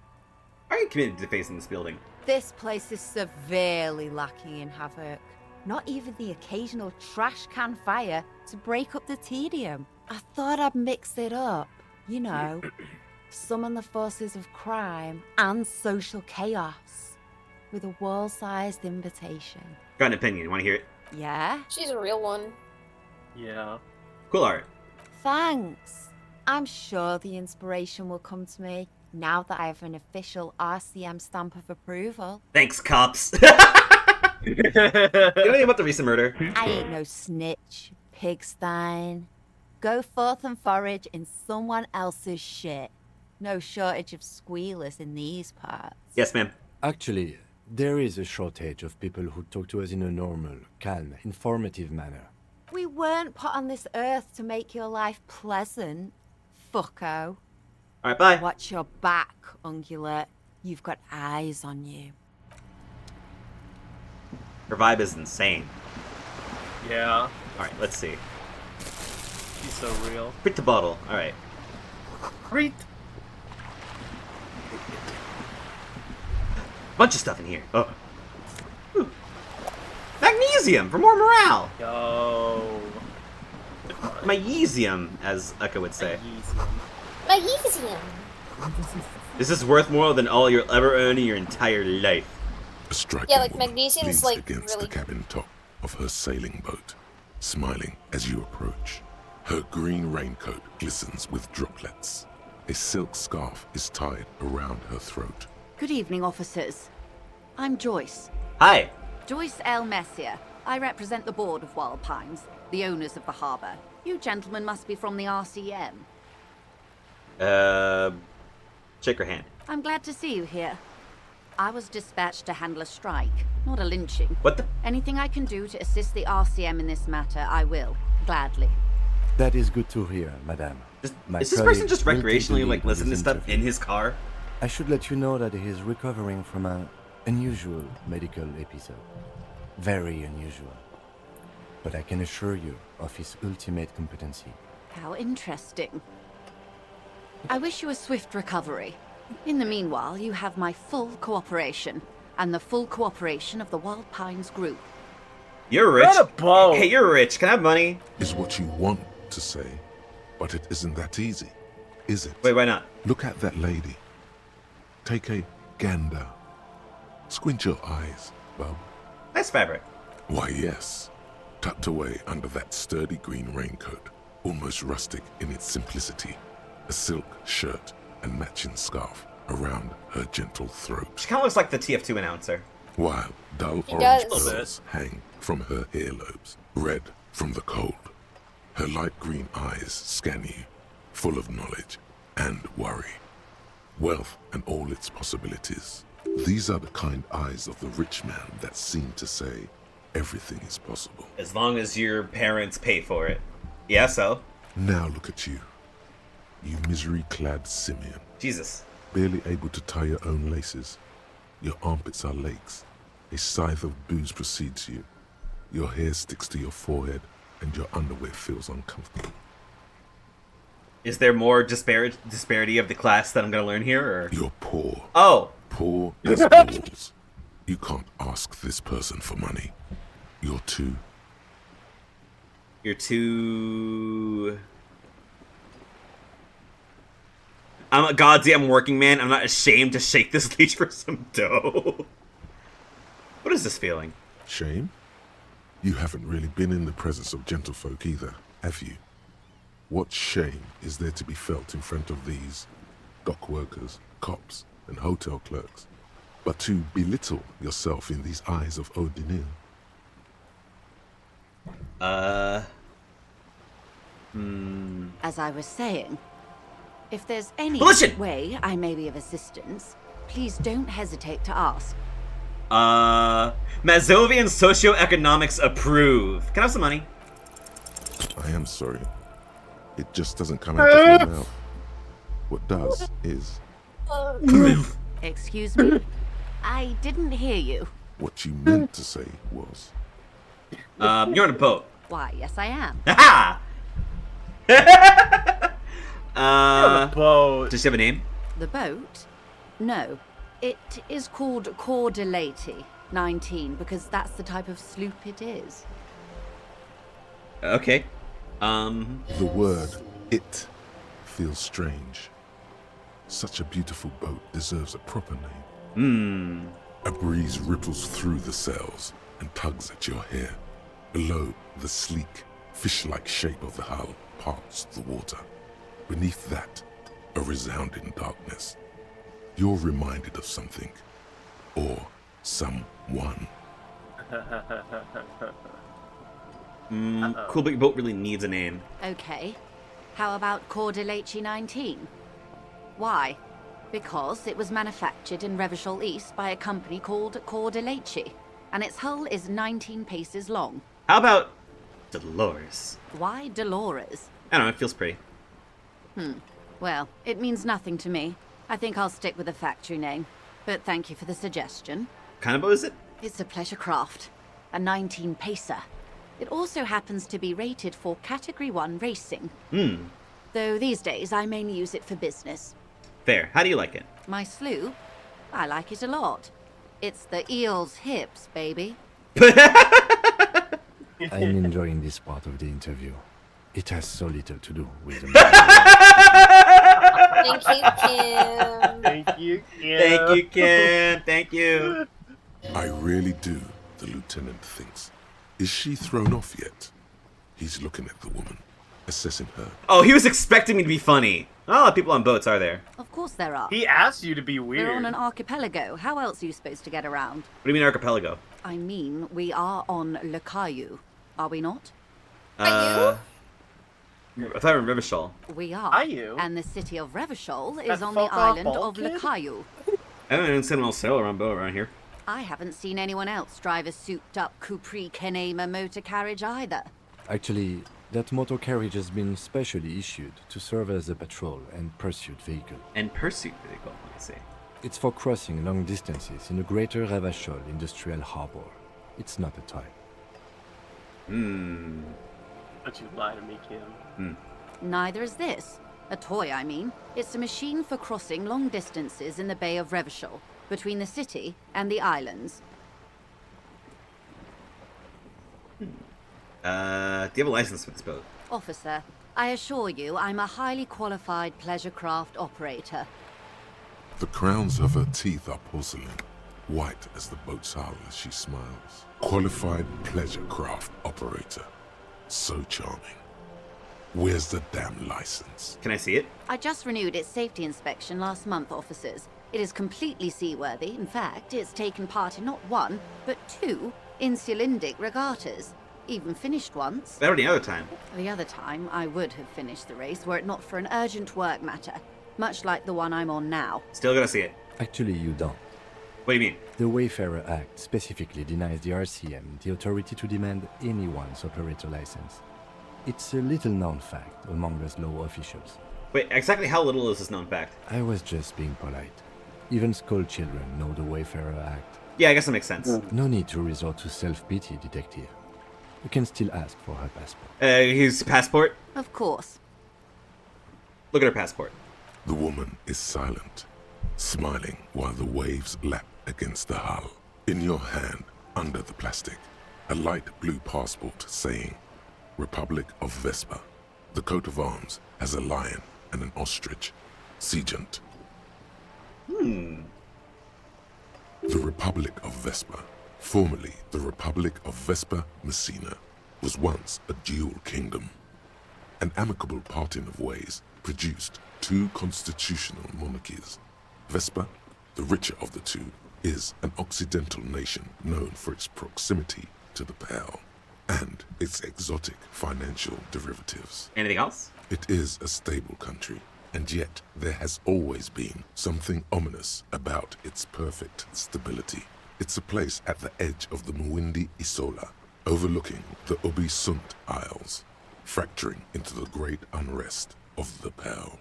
Are you committed to facing this building? This place is severely lacking in havoc. Not even the occasional trash can fire to break up the tedium. I thought I'd mix it up, you know. Summon the forces of crime and social chaos with a wall-sized invitation. Got an opinion. You want to hear it? Yeah? She's a real one. Yeah. Cool art. Thanks. I'm sure the inspiration will come to me now that I have an official RCM stamp of approval. Thanks, cops. You know anything about the recent murder? I ain't no snitch, pigstein. Go forth and forage in someone else's shit. No shortage of squealers in these parts. Yes, ma'am. Actually, there is a shortage of people who talk to us in a normal, calm, informative manner. We weren't put on this earth to make your life pleasant, fucko. Alright, bye. Watch your back, ungulate. You've got eyes on you. Her vibe is insane. Yeah. Alright, let's see. She's so real. Pick the bottle. Alright. Great. Bunch of stuff in here. Oh. Ooh. Magnesium for more morale. Yo. Magnesium, as Eka would say. Magnesium. This is worth more than all you'll ever earn in your entire life. A striking Yeah, like woman magnesium is leans like against really. the cabin top of her sailing boat, smiling as you approach. Her green raincoat glistens with droplets. A silk scarf is tied around her throat. Good evening, officers. I'm Joyce. Hi. Joyce L. Messier. I represent the board of Wild Pines, the owners of the harbour. You gentlemen must be from the RCM. Shake her hand. I'm glad to see you here. I was dispatched to handle a strike, not a lynching. What the? Anything I can do to assist the RCM in this matter, I will. Gladly. That is good to hear, madame. Is My this person colleague just will take the recreationally, lead like, in listening to this stuff interview. in his car? I should let you know that he is recovering from an unusual medical episode. Very unusual. But I can assure you of his ultimate competency. How interesting. I wish you a swift recovery. In the meanwhile, you have my full cooperation, and the full cooperation of the Wild Pines group. You're rich. Not a boat. Hey, you're rich. Can I have money? Is what you want want to say, but it isn't that easy, is it? Wait, why not? Look at that lady. Take a gander. Squint your eyes, bub. Nice fabric. Why, yes. Tucked away under that sturdy green raincoat, almost rustic in its simplicity, a silk shirt and matching scarf around her gentle throat. She kind of looks like the TF2 announcer. While dull He orange does. curls hang from her earlobes, red from the cold. Her light green eyes scan you, full of knowledge and worry. Wealth and all its possibilities. These are the kind eyes of the rich man that seem to say everything is possible. As long as your parents pay for it. Yeah, so? Now look at you. You misery-clad simian. Jesus. Barely able to tie your own laces. Your armpits are lakes. A scythe of booze precedes you. Your hair sticks to your forehead, and your underwear feels uncomfortable. Is there more disparity of the class that I'm gonna learn here, or? You're poor. Oh! Poor as balls. You can't ask this person for money. You're too... You're too... I'm a goddamn working man. I'm not ashamed to shake this leech for some dough. What is this feeling? Shame? You haven't really been in the presence of gentlefolk either, have you? What shame is there to be felt in front of these dock workers, cops, and hotel clerks, but to belittle yourself in these eyes of Odinil? As I was saying, if there's any Listen! way I may be of assistance, please don't hesitate to ask. Mazovian socioeconomics approve. Can I have some money? I am sorry. It just doesn't come out of your mouth. What does is... Excuse me? I didn't hear you. What you meant to say was... You're on a boat. Why, yes I am. Ha On a boat. Does she have a name? The boat? No. It is called Cordelati 19 because that's the type of sloop it is. Okay. The word, it, feels strange. Such a beautiful boat deserves a proper name. A breeze ripples through the sails and tugs at your hair. Below, the sleek, fish-like shape of the hull parts the water. Beneath that, a resounding darkness. You're reminded of something. Or someone. Cool Big Boat really needs a name. Okay. How about Cordelati 19? Why? Because it was manufactured in Revachol East by a company called Cordelati, and its hull is 19 paces long. How about Dolores? Why Dolores? I don't know, it feels pretty. Well, it means nothing to me. I think I'll stick with the factory name. But thank you for the suggestion. What kind of boat is it? It's a pleasure craft. A 19 pacer. It also happens to be rated for Category 1 racing. Though these days I mainly use it for business. Fair. How do you like it? My sloop? I like it a lot. It's the eel's hips, baby. I'm enjoying this part of the interview. It has so little to do with the Thank you, Kim. Thank you, Kim. Thank you, Kim. Thank you. I really do, the lieutenant thinks. Is she thrown off yet? He's looking at the woman, assessing her. Oh, he was expecting me to be funny. Not a lot of people on boats, are there? Of course there are. He asked you to be weird. We're on an archipelago. How else are you supposed to get around? What do you mean archipelago? I mean, we are on Le Caillou. Are we not? I thought we were in Revachol. We are. Are you? And the city of Revachol is That on the fuck off island bald of Le kid? Caillou. I haven't seen an sailor on boat around here. I haven't seen anyone else drive a souped-up Capri Kenema motor carriage either. Actually, that motor carriage has been specially issued to serve as a patrol and pursuit vehicle. And pursuit vehicle, I see. It's for crossing long distances in the greater Revachol industrial harbor. It's not a toy. Don't you lie to me, Kim. Neither is this. A toy, I mean. It's a machine for crossing long distances in the Bay of Revachol, between the city and the islands. Do you have a license for this boat? Officer, I assure you, I'm a highly qualified pleasure craft operator. The crowns of her teeth are porcelain, white as the boat's hull as she smiles. Qualified pleasure craft operator. So charming. Where's the damn license? Can I see it? I just renewed its safety inspection last month, officers. It is completely seaworthy. In fact, it's taken part in not one, but two insulindic regattas. Even finished once. Better than the other time. The other time, I would have finished the race were it not for an urgent work matter, much like the one I'm on now. Still gonna see it. Actually, you don't. What do you mean? The Wayfarer Act specifically denies the RCM the authority to demand anyone's operator license. It's a little-known fact among us law officials. Wait, exactly how little is this known fact? I was just being polite. Even school children know the Wayfarer Act. Yeah, I guess that makes sense. No need to resort to self-pity, detective. You can still ask for her passport. His passport? Of course. Look at her passport. The woman is silent, smiling while the waves lap against the hull. In your hand, under the plastic, a light blue passport saying, Republic of Vespa. The coat of arms has a lion and an ostrich. Seagent. The Republic of Vespa, formerly the Republic of Vespa Messina, was once a dual kingdom. An amicable parting of ways produced two constitutional monarchies. Vespa, the richer of the two, is an occidental nation known for its proximity to the Pale and its exotic financial derivatives. Anything else? It is a stable country, and yet there has always been something ominous about its perfect stability. It's a place at the edge of the Muindi Isola, overlooking the Obi-Sunt Isles, fracturing into the great unrest of the Pale.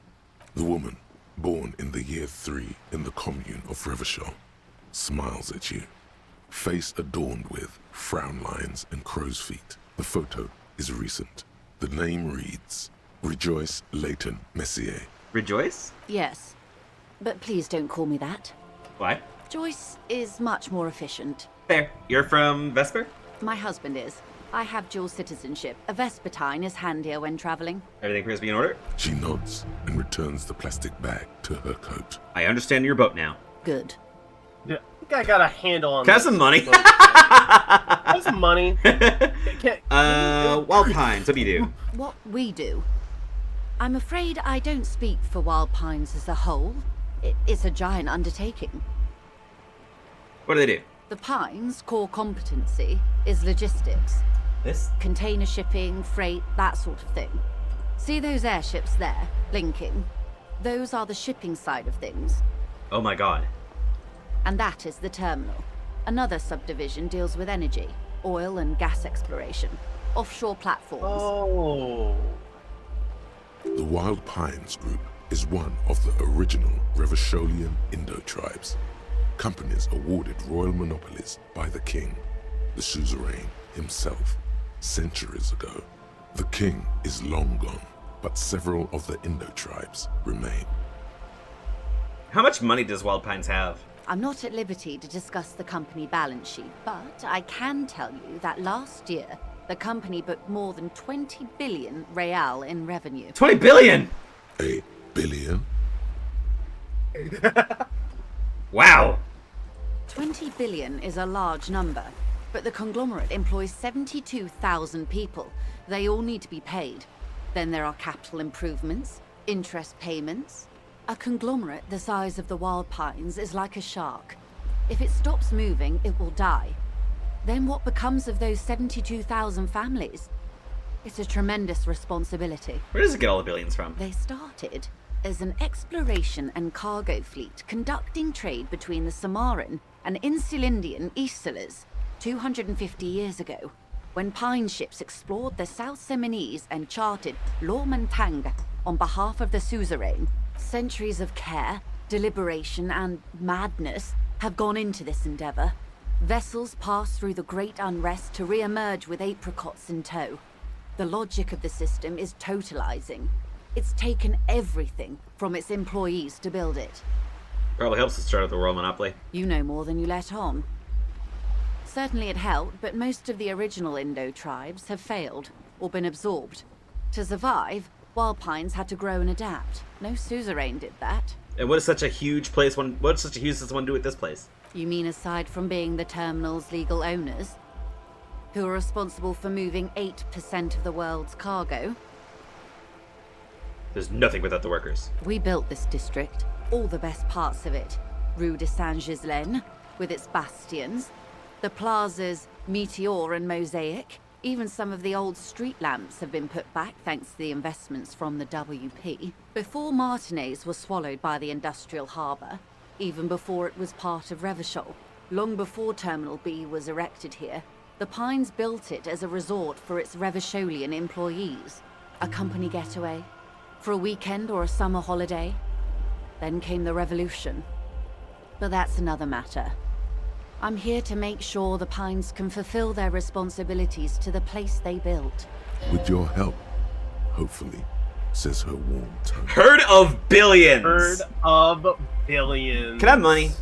The woman, born in the year 3 in the commune of Revachol, smiles at you, face adorned with frown lines and crow's feet. The photo is recent. The name reads, Rejoice Leighton Messier. Rejoice? Yes. But please don't call me that. Why? Joyce is much more efficient. Fair. You're from Vesper? My husband is. I have dual citizenship. A Vespertine is handier when traveling. Everything appears to be in order? She nods and returns the plastic bag to her coat. I understand your boat now. Good. Yeah, I think I got a handle on Can I have this. some money? Have some money. Wild Pines, what do you do? What we do? I'm afraid I don't speak for Wild Pines as a whole. It's a giant undertaking. What do they do? The Pines' core competency is logistics. This? Container shipping, freight, that sort of thing. See those airships there, blinking? Those are the shipping side of things. Oh my god. And that is the terminal. Another subdivision deals with energy, oil and gas exploration, offshore platforms. Oh. The Wild Pines Group is one of the original Revacholian Indo-tribes. Companies awarded royal monopolies by the king, the suzerain himself, centuries ago. The king is long gone, but several of the Indo-tribes remain. How much money does Wild Pines have? I'm not at liberty to discuss the company balance sheet, but I can tell you that last year, the company booked more than 20 billion real in revenue. 20 billion?! A billion? Wow! 20 billion is a large number, but the conglomerate employs 72,000 people. They all need to be paid. Then there are capital improvements, interest payments. A conglomerate the size of the Wild Pines is like a shark. If it stops moving, it will die. Then what becomes of those 72,000 families? It's a tremendous responsibility. Where does it get all the billions from? They started as an exploration and cargo fleet conducting trade between the Samaran and Insulindian Isolas 250 years ago, when Pine ships explored the South Seminese and charted Lomantanga on behalf of the suzerain. Centuries of care, deliberation, and madness have gone into this endeavor. Vessels pass through the great unrest to re-emerge with apricots in tow. The logic of the system is totalizing. It's taken everything from its employees to build it. Probably helps to start with the world monopoly. You know more than you let on. Certainly it helped, but most of the original Indo tribes have failed or been absorbed. To survive, Wild Pines had to grow and adapt. No suzerain did that. And what does such a huge place what does such a huge one do with this place? You mean aside from being the terminal's legal owners? Who are responsible for moving 8% of the world's cargo? There's nothing without the workers. We built this district, all the best parts of it. Rue de Saint-Ghislain, with its bastions, the plazas Meteor and Mosaic. Even some of the old street lamps have been put back thanks to the investments from the WP. Before Martinez was swallowed by the industrial harbour, even before it was part of Revachol, long before Terminal B was erected here, the Pines built it as a resort for its Revacholian employees. A company getaway, for a weekend or a summer holiday. Then came the revolution. But that's another matter. I'm here to make sure the Pines can fulfill their responsibilities to the place they built. With your help, hopefully, says her warm tongue. Herd of billions! Herd of billions. Can I have money?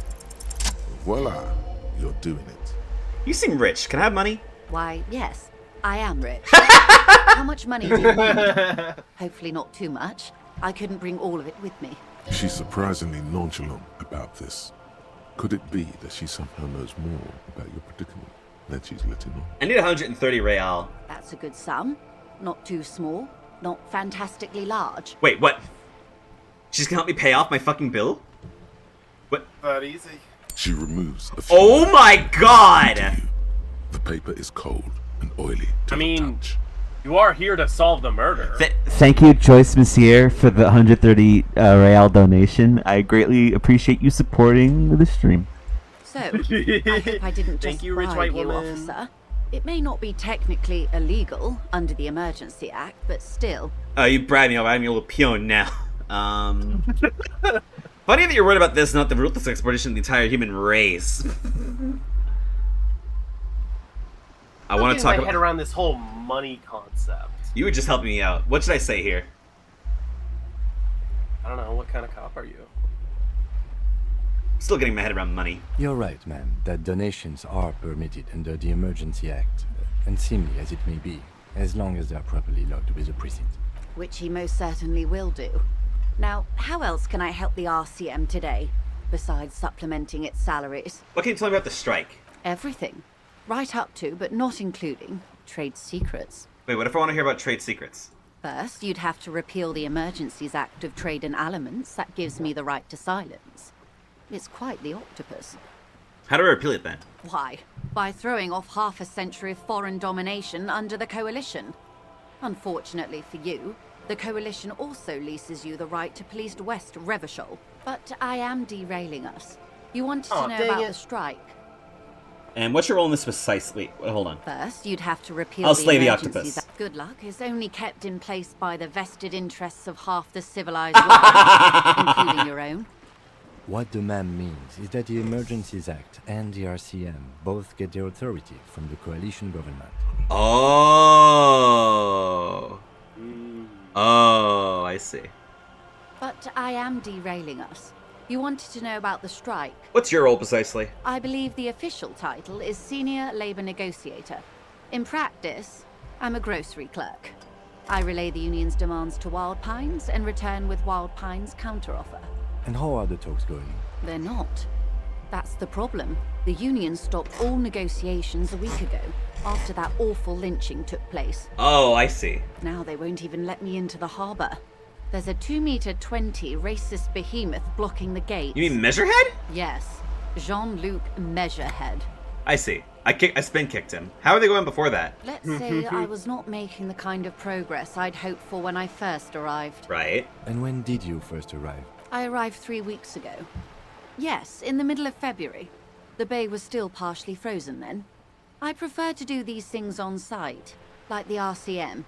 Voila, you're doing it. You seem rich. Can I have money? Why, yes, I am rich. How much money do you need? Hopefully not too much. I couldn't bring all of it with me. She's surprisingly nonchalant about this. Could it be that she somehow knows more about your predicament than she's letting on? I need 130 real. That's a good sum. Not too small, not fantastically large. Wait, what? She's gonna help me pay off my fucking bill? What? That easy. She removes a few. Oh my god! The paper is cold and oily to I the mean, touch. you are here to solve the murder. Thank you, Joyce Messier, for the 130 real donation. I greatly appreciate you supporting the stream. So, I hope I didn't Thank just you, rich bribe white you, woman. officer. It may not be technically illegal under the Emergency Act, but still. You bribed me. I'm your little peon now. Funny that you're worried about this, not the ruthless exploitation of the entire human race. I want to talk my about. head around this whole money concept. You were just helping me out. What should I say here? I don't know. What kind of cop are you? Still getting my head around money. You're right, ma'am, that donations are permitted under the Emergency Act, unseemly as it may be, as long as they're properly logged with the precinct. Which he most certainly will do. Now, how else can I help the RCM today, besides supplementing its salaries? What can you tell me about the strike? Everything. Right up to, but not including, trade secrets. Wait, what if I want to hear about trade secrets? First, you'd have to repeal the Emergencies Act of Trade in Elements. That gives me the right to silence. It's quite the octopus. How do I repeal it then? Why? By throwing off half a century of foreign domination under the Coalition. Unfortunately for you, the Coalition also leases you the right to police West Revachol. But I am derailing us. You wanted to know about the strike. And what's your role in this precisely? Wait, hold on. First, you'd have to repeal I'll slay the Emergencies octopus. Act. Good luck. It's only kept in place by the vested interests of half the civilized world, including your own. What the ma'am means is that the Emergencies Act and the RCM both get their authority from the coalition government. Oh. Oh, I see. But I am derailing us. You wanted to know about the strike. What's your role precisely? I believe the official title is Senior Labor Negotiator. In practice, I'm a grocery clerk. I relay the union's demands to Wild Pines and return with Wild Pines' counteroffer. And how are the talks going? They're not. That's the problem. The union stopped all negotiations a week ago, after that awful lynching took place. Oh, I see. Now they won't even let me into the harbour. There's a 2-meter-20 racist behemoth blocking the gate. You mean Measurehead? Yes. Jean-Luc Measurehead. I see. I spin kicked him. How are they going before that? Let's say I was not making the kind of progress I'd hoped for when I first arrived. Right. And when did you first arrive? I arrived 3 weeks ago. Yes, in the middle of February. The bay was still partially frozen then. I prefer to do these things on site, like the RCM.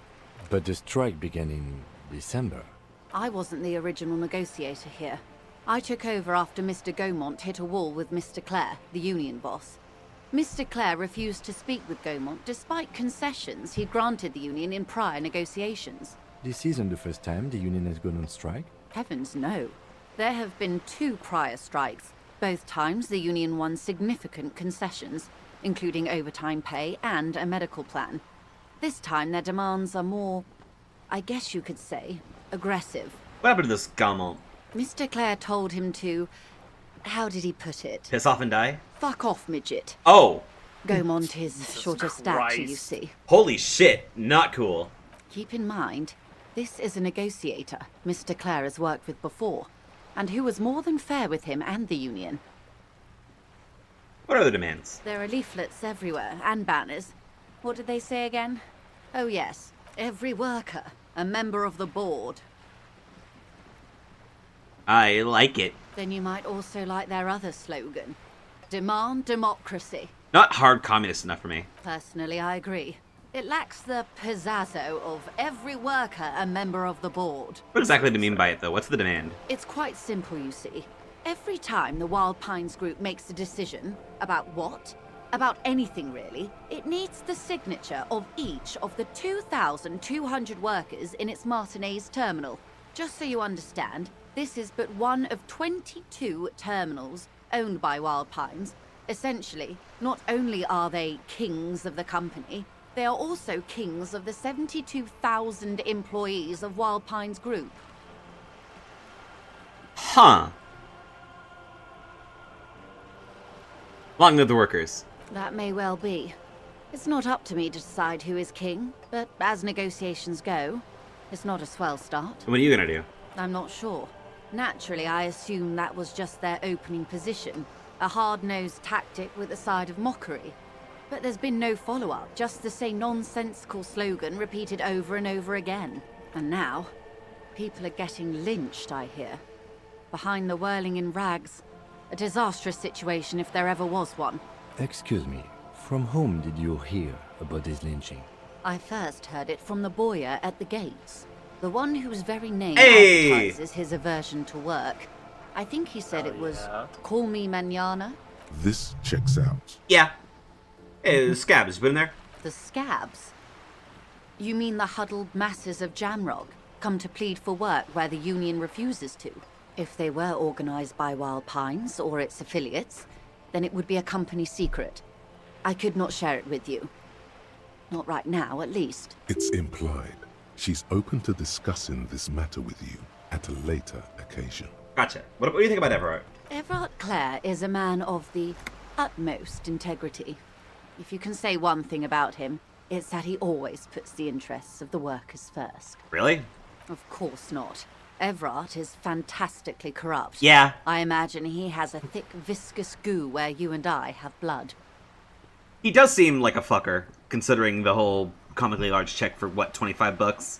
But the strike began in December. I wasn't the original negotiator here. I took over after Mr. Gaumont hit a wall with Mr. Clare, the union boss. Mr. Clare refused to speak with Gaumont despite concessions he'd granted the union in prior negotiations. This isn't the first time the union has gone on strike? Heavens no. There have been 2 prior strikes. Both times the union won significant concessions, including overtime pay and a medical plan. This time their demands are more I guess you could say, aggressive. What happened to this Gaumont? Mr. Clare told him to... How did he put it? Piss off and die? Fuck off, midget. Oh! Gaumont is short of stature, you see. Holy shit, not cool. Keep in mind, this is a negotiator Mr. Clare has worked with before, and who was more than fair with him and the union. What are the demands? There are leaflets everywhere, and banners. What did they say again? Oh yes, every worker, a member of the board. I like it. Then you might also like their other slogan. Demand democracy. Not hard communist enough for me. Personally, I agree. It lacks the pizzazzo of every worker a member of the board. What exactly do you mean by it, though? What's the demand? It's quite simple, you see. Every time the Wild Pines group makes a decision, about what? About anything, really, it needs the signature of each of the 2,200 workers in its Martinez terminal. Just so you understand, this is but one of 22 terminals owned by Wild Pines. Essentially, not only are they kings of the company, they are also kings of the 72,000 employees of Wild Pines Group. Huh. Long live the workers. That may well be. It's not up to me to decide who is king, but as negotiations go, it's not a swell start. What are you gonna do? I'm not sure. Naturally, I assume that was just their opening position, a hard-nosed tactic with a side of mockery. But there's been no follow-up, just the same nonsensical slogan repeated over and over again. And now, people are getting lynched, I hear. Behind the whirling in rags. A disastrous situation if there ever was one. Excuse me, from whom did you hear about this lynching? I first heard it from the boyer at the gates. The one whose very name Hey! advertises his aversion to work. I think he said it was, call me mañana. This checks out. Yeah. Hey, the scabs been there? The scabs? You mean the huddled masses of Jamrog, come to plead for work where the union refuses to? If they were organized by Wild Pines or its affiliates, then it would be a company secret. I could not share it with you. Not right now, at least. It's implied. She's open to discussing this matter with you at a later occasion. Gotcha. What do you think about Everard? Everard Clare is a man of the utmost integrity. If you can say one thing about him, it's that he always puts the interests of the workers first. Really? Of course not. Everard is fantastically corrupt. Yeah. I imagine he has a thick, viscous goo where you and I have blood. He does seem like a fucker, considering the whole comically large check for, what, 25 bucks?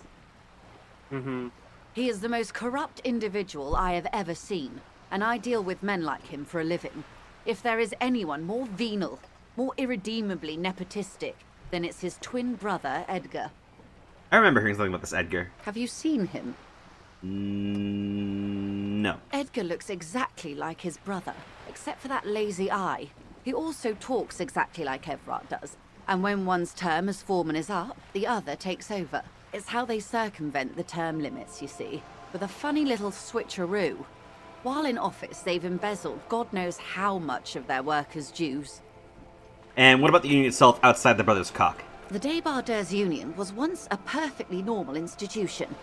Mm-hmm. He is the most corrupt individual I have ever seen, and I deal with men like him for a living. If there is anyone more venal, more irredeemably nepotistic, then it's his twin brother, Edgar. I remember hearing something about this Edgar. Have you seen him? No. Edgar looks exactly like his brother, except for that lazy eye. He also talks exactly like Everard does, and when one's term as foreman is up, the other takes over. It's how they circumvent the term limits, you see, with a funny little switcheroo. While in office, they've embezzled God knows how much of their workers' dues. And what about the union itself outside the brothers' cock? The Débardeurs Union was once a perfectly normal institution.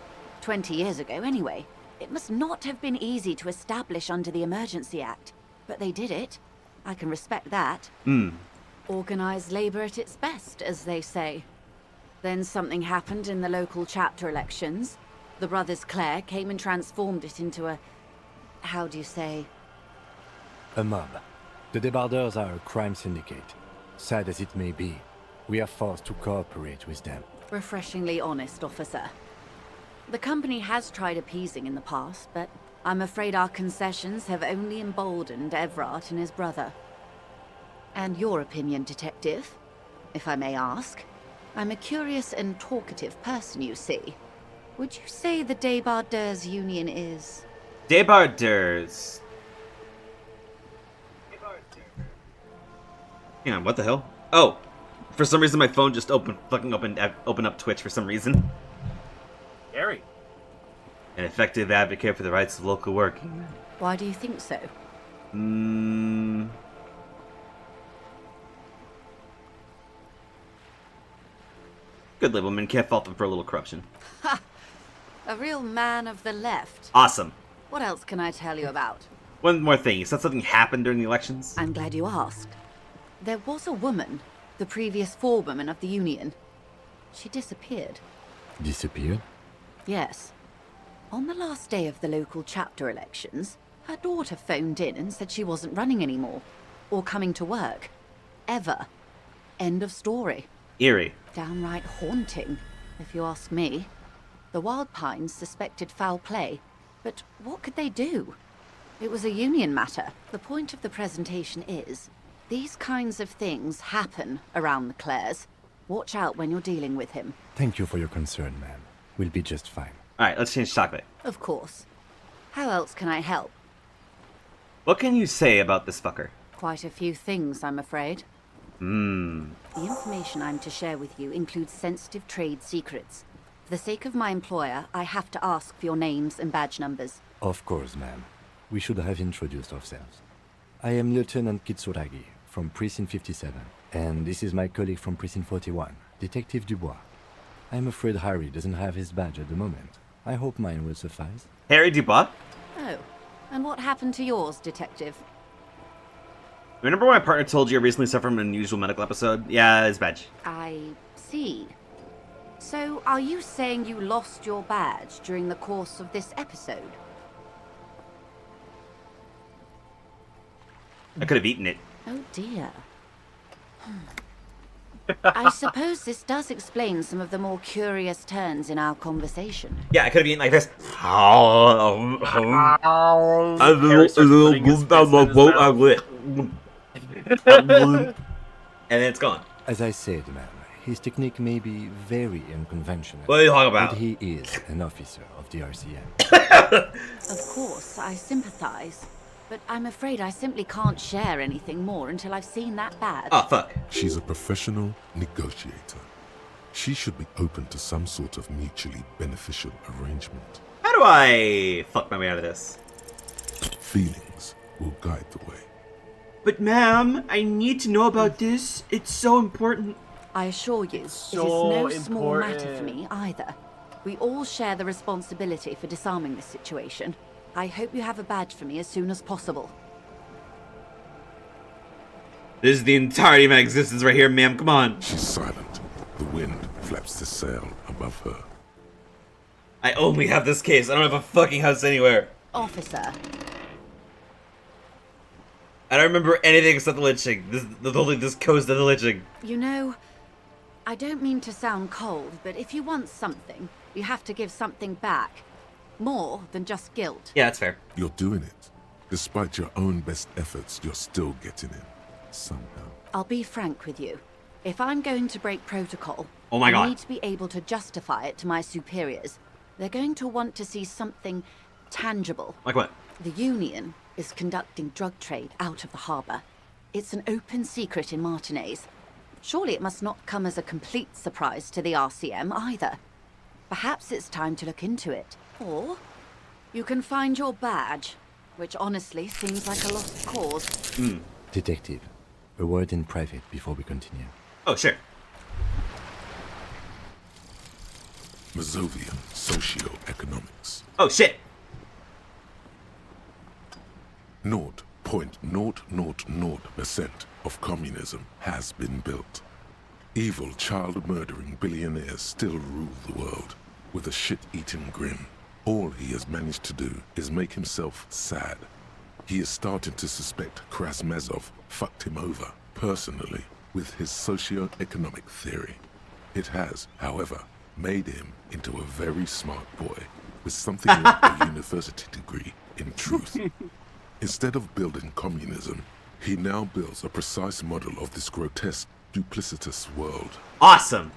20 years ago, anyway. It must not have been easy to establish under the Emergency Act, but they did it. I can respect that. Organized labor at its best, as they say. Then something happened in the local chapter elections. The brothers Clare came and transformed it into a... how do you say? A mob. The Débardeurs are a crime syndicate. Sad as it may be, we are forced to cooperate with them. Refreshingly honest, officer. The company has tried appeasing in the past, but I'm afraid our concessions have only emboldened Everard and his brother. And your opinion, detective, if I may ask? I'm a curious and talkative person, you see. Would you say the Débardeurs Union is... Débardeurs. Hang on, what the hell? Oh! For some reason my phone just opened up Twitch for some reason. Gary. An effective advocate for the rights of local working. Why do you think so? Good labelman, can't fault them for a little corruption. Ha! A real man of the left. Awesome. What else can I tell you about? One more thing. You said something happened during the elections? I'm glad you asked. There was a woman, the previous forewoman of the union. She disappeared. Disappeared? Yes. On the last day of the local chapter elections, her daughter phoned in and said she wasn't running anymore. Or coming to work. Ever. End of story. Eerie. Downright haunting, if you ask me. The Wild Pines suspected foul play, but what could they do? It was a union matter. The point of the presentation is, these kinds of things happen around the Clares. Watch out when you're dealing with him. Thank you for your concern, ma'am. We'll be just fine. Alright, let's change topic. Of course. How else can I help? What can you say about this fucker? Quite a few things, I'm afraid. The information I'm to share with you includes sensitive trade secrets. For the sake of my employer, I have to ask for your names and badge numbers. Of course, ma'am. We should have introduced ourselves. I am Lieutenant Kitsuragi from Precinct 57, and this is my colleague from Precinct 41, Detective Dubois. I'm afraid Harry doesn't have his badge at the moment. I hope mine will suffice. Harry Dubois? Oh, and what happened to yours, Detective? Remember when my partner told you I recently suffered from an unusual medical episode? Yeah, his badge. I see. So, are you saying you lost your badge during the course of this episode? I could have eaten it. Oh dear. I suppose this does explain some of the more curious turns in our conversation. Yeah, I could have eaten like this. And then it's gone. As I said, ma'am, his technique may be very unconventional. What are you talking about? But he is an officer of the RCM. Of course, I sympathize. But I'm afraid I simply can't share anything more until I've seen that badge. Oh, fuck. She's a professional negotiator. She should be open to some sort of mutually beneficial arrangement. How do I fuck my way out of this? Feelings will guide the way. But ma'am, I need to know about this. It's so important. I assure you, it is no small matter for me either. We all share the responsibility for disarming this situation. I hope you have a badge for me as soon as possible. This is the entirety of my existence right here, ma'am. Come on. She's silent. The wind flaps the sail above her. I only have this case. I don't have a fucking house anywhere. Officer. I don't remember anything except the lynching. This coast of the lynching. You know, I don't mean to sound cold, but if you want something, you have to give something back. More than just guilt. Yeah, that's fair. You're doing it. Despite your own best efforts, you're still getting in. Somehow. I'll be frank with you. If I'm going to break protocol, oh my God, I need to be able to justify it to my superiors. They're going to want to see something tangible. Like what? The Union is conducting drug trade out of the harbour. It's an open secret in Martinez. Surely it must not come as a complete surprise to the RCM either. Perhaps it's time to look into it. Or you can find your badge, which honestly seems like a lost cause. Detective, a word in private before we continue. Oh, sure. Mazovian socio-economics. Oh, shit. 0.000% of communism has been built. Evil, child-murdering billionaires still rule the world with a shit-eating grin. All he has managed to do is make himself sad. He is starting to suspect Krasmazov fucked him over, personally, with his socio-economic theory. It has, however, made him into a very smart boy with something like a university degree in truth. Instead of building communism, he now builds a precise model of this grotesque, duplicitous world. Awesome.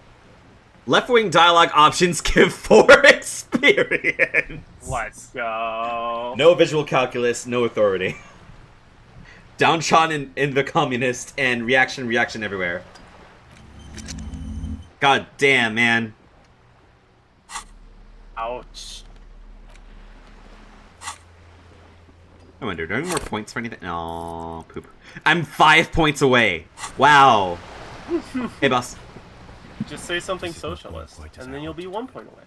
Left-wing dialogue options give 4 experience. Let's go. No visual calculus, no authority. Downtrodden in the communist and reaction everywhere. God damn, man. Ouch. I wonder, do I have more points for anything? No, poop. I'm 5 points away. Wow. Hey, boss. Just say something socialist, and then you'll be 1 point away.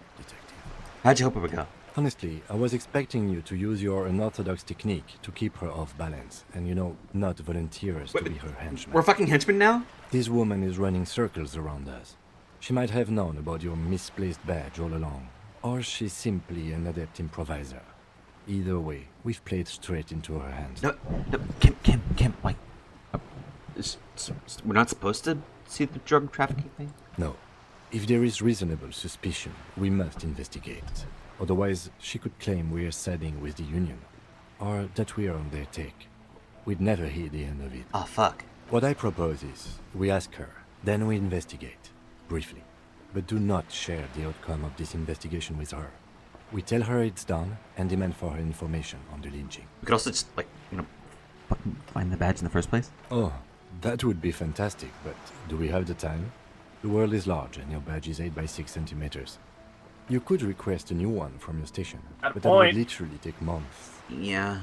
How'd you hope it would go? Honestly, I was expecting you to use your unorthodox technique to keep her off balance, and not volunteer us to be her henchman. We're fucking henchmen now? This woman is running circles around us. She might have known about your misplaced badge all along, or she's simply an adept improviser. Either way, we've played straight into her hands. No, Kim, like... we're not supposed to see the drug trafficking thing? No. If there is reasonable suspicion, we must investigate. Otherwise, she could claim we're siding with the Union, or that we're on their take. We'd never hear the end of it. Oh, fuck. What I propose is, we ask her, then we investigate, briefly. But do not share the outcome of this investigation with her. We tell her it's done, and demand for her information on the lynching. We could also just, fucking find the badge in the first place? Oh, that would be fantastic, but do we have the time? The world is large, and your badge is 8 by 6 centimeters. You could request a new one from your station, but that would literally take months. Yeah.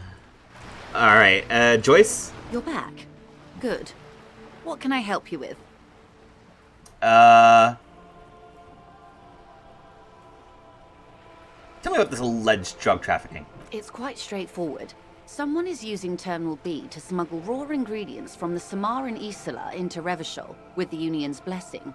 Alright, Joyce? You're back. Good. What can I help you with? Tell me about this alleged drug trafficking. It's quite straightforward. Someone is using Terminal B to smuggle raw ingredients from the Samar and Isola into Revachol with the Union's blessing.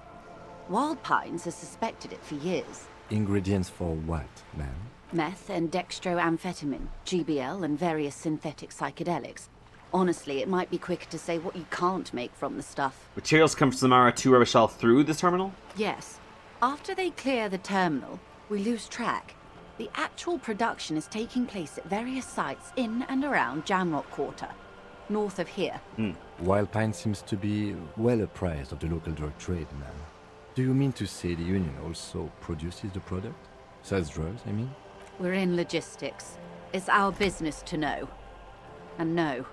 Wild Pines has suspected it for years. Ingredients for what, ma'am? Meth and dextroamphetamine, GBL, and various synthetic psychedelics. Honestly, it might be quicker to say what you can't make from the stuff. Materials come from Samara to Revachol through this terminal? Yes. After they clear the terminal, we lose track. The actual production is taking place at various sites in and around Jamrock Quarter, north of here. Wild Pine seems to be well apprised of the local drug trade, ma'am. Do you mean to say the Union also produces the product? Sells drugs, I mean? We're in logistics. It's our business to know. And no.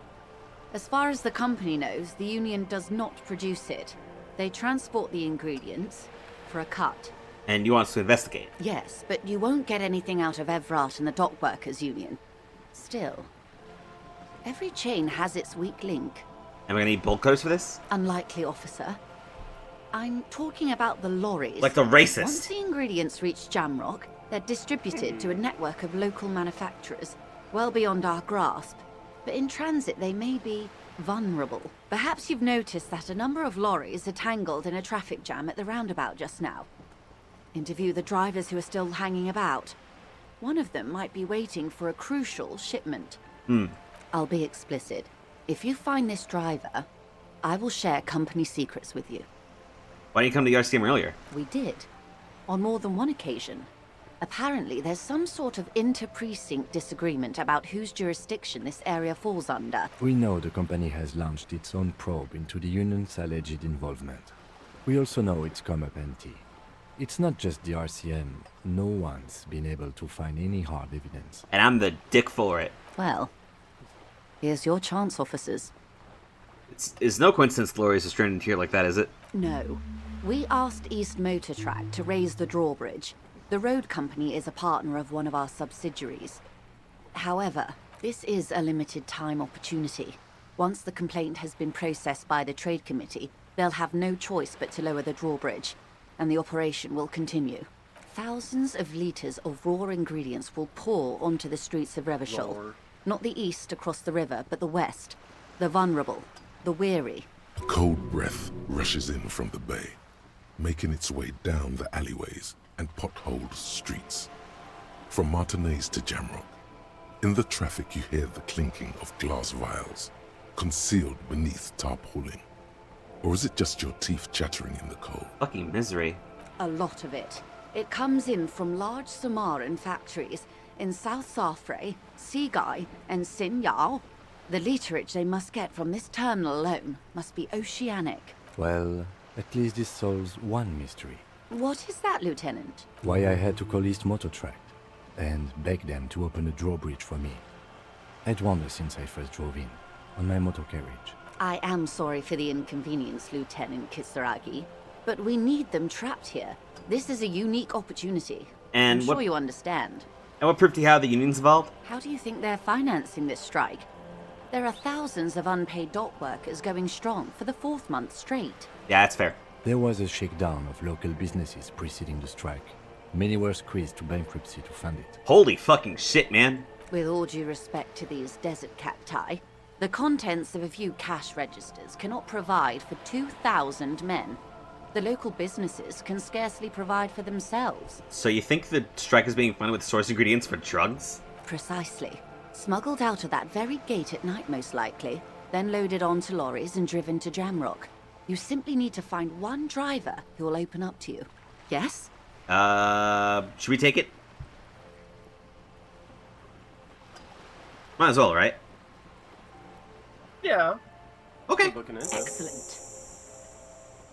As far as the company knows, the Union does not produce it. They transport the ingredients for a cut. And you want us to investigate? Yes, but you won't get anything out of Evrat and the Dock Workers Union. Still, every chain has its weak link. Am I gonna need bulk codes for this? Unlikely, officer. I'm talking about the lorries. Like the racist. Once the ingredients reach Jamrock, they're distributed to a network of local manufacturers, well beyond our grasp. But in transit, they may be vulnerable. Perhaps you've noticed that a number of lorries are tangled in a traffic jam at the roundabout just now. Interview the drivers who are still hanging about. One of them might be waiting for a crucial shipment. I'll be explicit. If you find this driver, I will share company secrets with you. Why didn't you come to the RCM earlier? We did. On more than one occasion. Apparently, there's some sort of inter-precinct disagreement about whose jurisdiction this area falls under. We know the company has launched its own probe into the Union's alleged involvement. We also know it's come up empty. It's not just the RCM. No one's been able to find any hard evidence. And I'm the dick for it. Well, here's your chance, officers. It's no coincidence Glorious is stranded here like that, is it? No. We asked East Motor Track to raise the drawbridge. The road company is a partner of one of our subsidiaries. However, this is a limited time opportunity. Once the complaint has been processed by the Trade Committee, they'll have no choice but to lower the drawbridge, and the operation will continue. Thousands of litres of raw ingredients will pour onto the streets of Revachol. Not the east across the river, but the west. The vulnerable, the weary. Cold breath rushes in from the bay, making its way down the alleyways and potholed streets. From Martinez to Jamrock, in the traffic you hear the clinking of glass vials, concealed beneath tarpaulin. Or is it just your teeth chattering in the cold? Fucking misery. A lot of it. It comes in from large Samaran factories in South Safre, Sigai, and Sinyao. The literage they must get from this terminal alone must be oceanic. Well, at least this solves one mystery. What is that, Lieutenant? Why I had to call East Motor Track and beg them to open a drawbridge for me. I'd wondered since I first drove in, on my motor carriage. I am sorry for the inconvenience, Lieutenant Kisaragi, but we need them trapped here. This is a unique opportunity. And I'm sure you understand. And what proof do you have the Union's involved? How do you think they're financing this strike? There are thousands of unpaid dock workers going strong for the 4th month straight. Yeah, that's fair. There was a shakedown of local businesses preceding the strike. Many were squeezed to bankruptcy to fund it. Holy fucking shit, man. With all due respect to these desert cacti, the contents of a few cash registers cannot provide for 2,000 men. The local businesses can scarcely provide for themselves. So you think the strike is being funded with source ingredients for drugs? Precisely. Smuggled out of that very gate at night, most likely, then loaded onto lorries and driven to Jamrock. You simply need to find one driver who will open up to you. Yes? Should we take it? Might as well, right? Yeah. Okay. Excellent.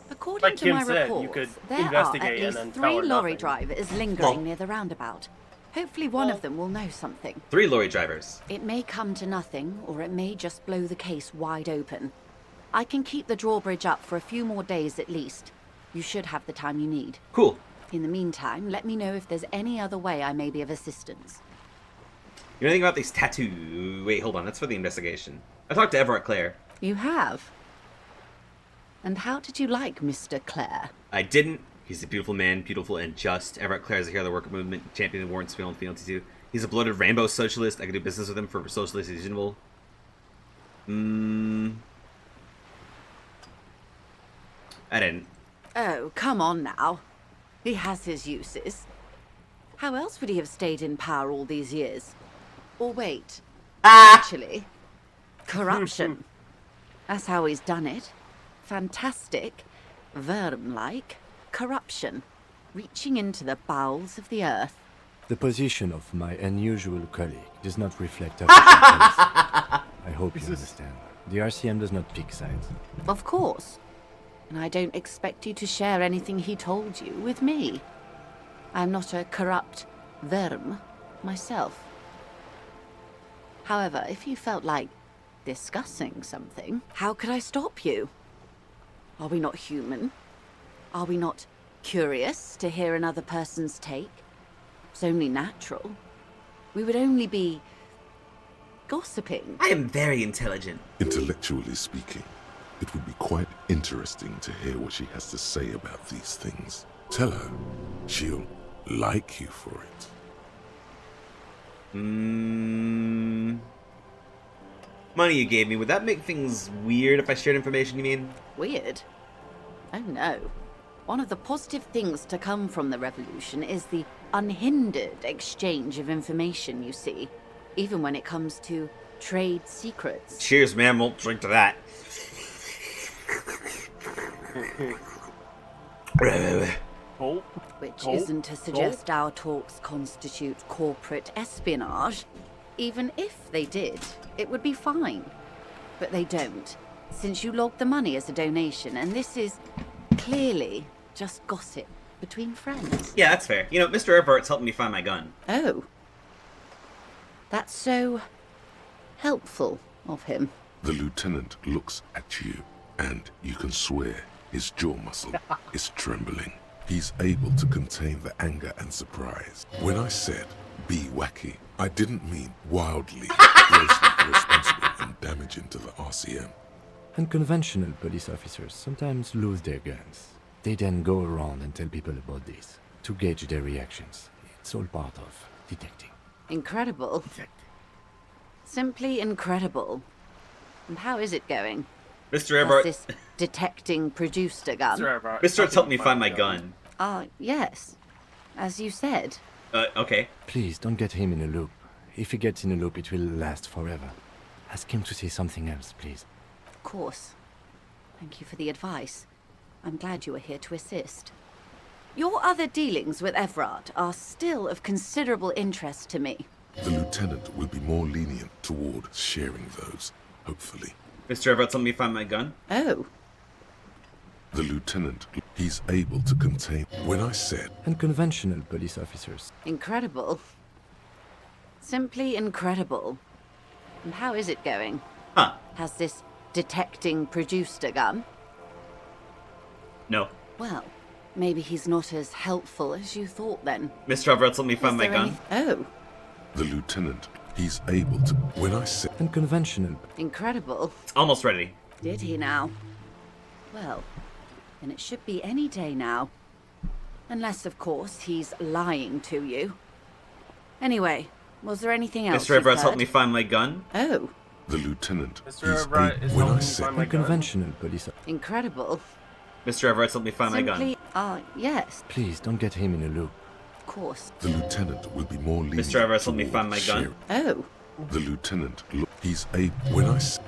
According Like to Kim my said, you reports, could there are investigate at and least then tell 3 her lorry nothing. drivers lingering near the roundabout. Hopefully one of them will know something. 3 lorry drivers. It may come to nothing, or it may just blow the case wide open. I can keep the drawbridge up for a few more days at least. You should have the time you need. Cool. In the meantime, let me know if there's any other way I may be of assistance. You know anything about these tattoos? Wait, hold on. That's for the investigation. I talked to Everett Clare. You have? And how did you like Mr. Clare? I didn't. He's a beautiful man, beautiful and just. Everett Clare is a hero of the worker movement, champion of the war in Spain and Field 2. He's a bloated rainbow socialist. I could do business with him for socialist reasonable. I didn't. Oh, come on now. He has his uses. How else would he have stayed in power all these years? Or wait. Actually, corruption. That's how he's done it. Fantastic, Verm-like corruption, reaching into the bowels of the earth. The position of my unusual colleague does not reflect official policy. I hope you understand. The RCM does not pick sides. Of course. And I don't expect you to share anything he told you with me. I'm not a corrupt Verm myself. However, if you felt like discussing something, how could I stop you? Are we not human? Are we not curious to hear another person's take? It's only natural. We would only be gossiping. I am very intelligent. Intellectually speaking, it would be quite interesting to hear what she has to say about these things. Tell her she'll like you for it. Money you gave me, would that make things weird if I shared information, you mean? Weird? Oh no. One of the positive things to come from the revolution is the unhindered exchange of information, you see. Even when it comes to trade secrets. Cheers, man. Won't drink to that. Which isn't to suggest our talks constitute corporate espionage. Even if they did, it would be fine. But they don't, since you logged the money as a donation, and this is clearly just gossip between friends. Yeah, that's fair. You know, Mr. Everett's helping me find my gun. Oh. That's so helpful of him. The lieutenant looks at you, and you can swear his jaw muscle is trembling. He's able to contain the anger and surprise. When I said be wacky, I didn't mean wildly, grossly irresponsible and damaging to the RCM. Unconventional police officers sometimes lose their guns. They then go around and tell people about this, to gauge their reactions. It's all part of detecting. Incredible. Simply incredible. And how is it going? Mr. Everett. Has this detecting produced a gun? Mr. Everett's helping me find my gun. Yes. As you said. Okay. Please, don't get him in a loop. If he gets in a loop, it will last forever. Ask him to say something else, please. Of course. Thank you for the advice. I'm glad you were here to assist. Your other dealings with Everard are still of considerable interest to me. The lieutenant will be more lenient toward sharing those, hopefully. Mr. Everett's helping me find my gun. Oh. The lieutenant, he's able to contain. When I said unconventional police officers. Incredible. Simply incredible. And how is it going? Huh. Has this detecting produced a gun? No. Well, maybe he's not as helpful as you thought then. Mr. Everett's helping me find my gun. Oh. The lieutenant, he's able to. When I said unconventional. Incredible. Almost ready. Did he now? Well, then it should be any day now. Unless, of course, he's lying to you. Anyway, was there anything else Mr. Everett's you've helped me heard? find my gun. Oh, The lieutenant. Mr. He's Everett is when I helping me said find my gun. Unconventional police. incredible. Mr. Everett's helped me find my gun. Simply, yes, Please don't get him in a loop. of course. the lieutenant will be more lenient. Mr. Everett's helped me toward find my gun. Sheriff. Oh, The lieutenant. Look, he's a when I said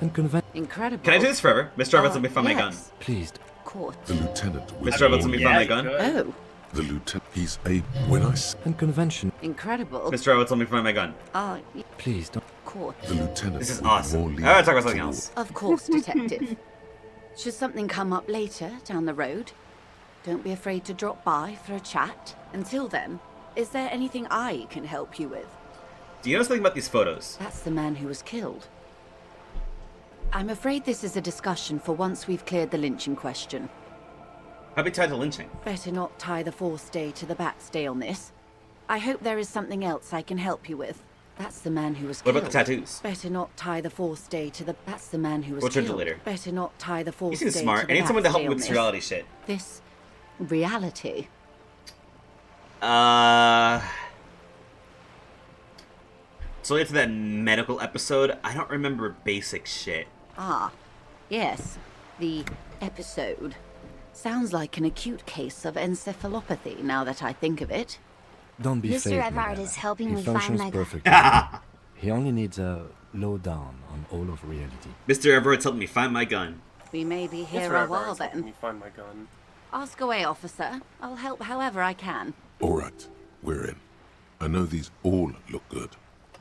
incredible. Can I do this forever? Mr. Everett's helped me find my gun. yes, Please. of course. the lieutenant will Mr. be Everett's more helped me find my gun. Oh, The lieutenant. He's a when I said Unconventional. incredible. Mr. Everett's helped me find my gun. Please don't. Of course. the lieutenant. This is will be awesome. more I lenient want to talk about something toward- else. Of course, detective. Should something come up later down the road, don't be afraid to drop by for a chat. Until then, is there anything I can help you with? Do you know something about these photos? That's the man who was killed. I'm afraid this is a discussion for once we've cleared the lynching question. How big tied to lynching? Better not tie the fourth day to the bat stay on this. I hope there is something else I can help you with. That's the man who was What killed. about the tattoos? Better not tie the fourth day to the... That's the man who was We'll change it killed. later. Better not tie the fourth You day seem to smart. the I need bat someone to help stay me on with this this. reality shit. This reality. So into that medical episode, I don't remember basic shit. Ah, yes. The episode. Sounds like an acute case of encephalopathy, now that I think of it. Don't be Mr. fake, Everard Mariana. is helping He me find functions my gun. perfectly. He only needs a lowdown on all of reality. Mr. Everett's helped me find my gun. We may be here Mr. a while Everett's helping then. me find my gun. Ask away, officer. I'll help however I can. All right, we're in. I know these all look good,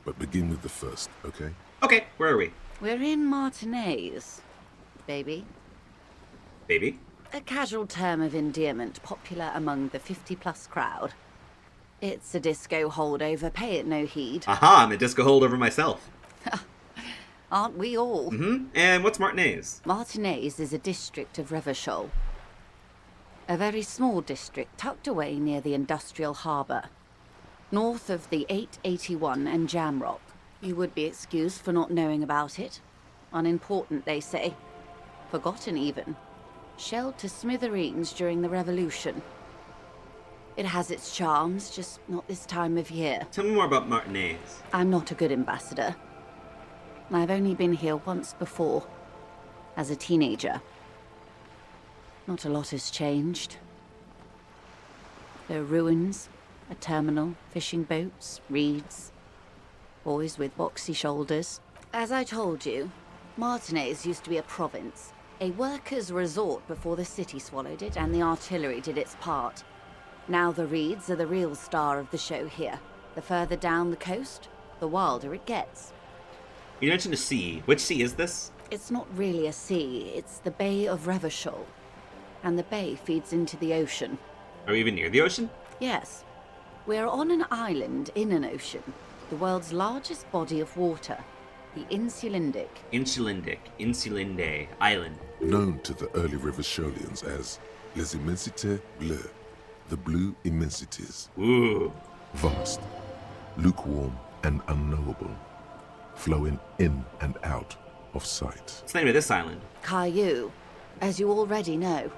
but begin with the first, okay? Okay, where are we? We're in Martinez, baby. Baby? A casual term of endearment popular among the 50-plus crowd. It's a disco holdover, pay it no heed. Aha, I'm a disco holdover myself. Aren't we all? Mm-hmm. And what's Martinez? Martinez is a district of Revachol. A very small district tucked away near the industrial harbour. North of the 881 and Jamrock. You would be excused for not knowing about it. Unimportant, they say. Forgotten, even. Shelled to smithereens during the Revolution. It has its charms, just not this time of year. Tell me more about Martinez. I'm not a good ambassador. I've only been here once before, as a teenager. Not a lot has changed. There are ruins, a terminal, fishing boats, reeds, boys with boxy shoulders. As I told you, Martinez used to be a province, a workers' resort before the city swallowed it and the artillery did its part. Now the reeds are the real star of the show here. The further down the coast, the wilder it gets. You mentioned a sea. Which sea is this? It's not really a sea, it's the Bay of Revachol. And the bay feeds into the ocean. Are we even near the ocean? Yes. We're on an island in an ocean. The world's largest body of water. The Insulindic. Insulinde Island. Known to the early Revacholians as Les Immensités Bleues, the Blue Immensities. Ooh. Vast, lukewarm, and unknowable, flowing in and out of sight. What's the name of this island? Caillou, as you already know.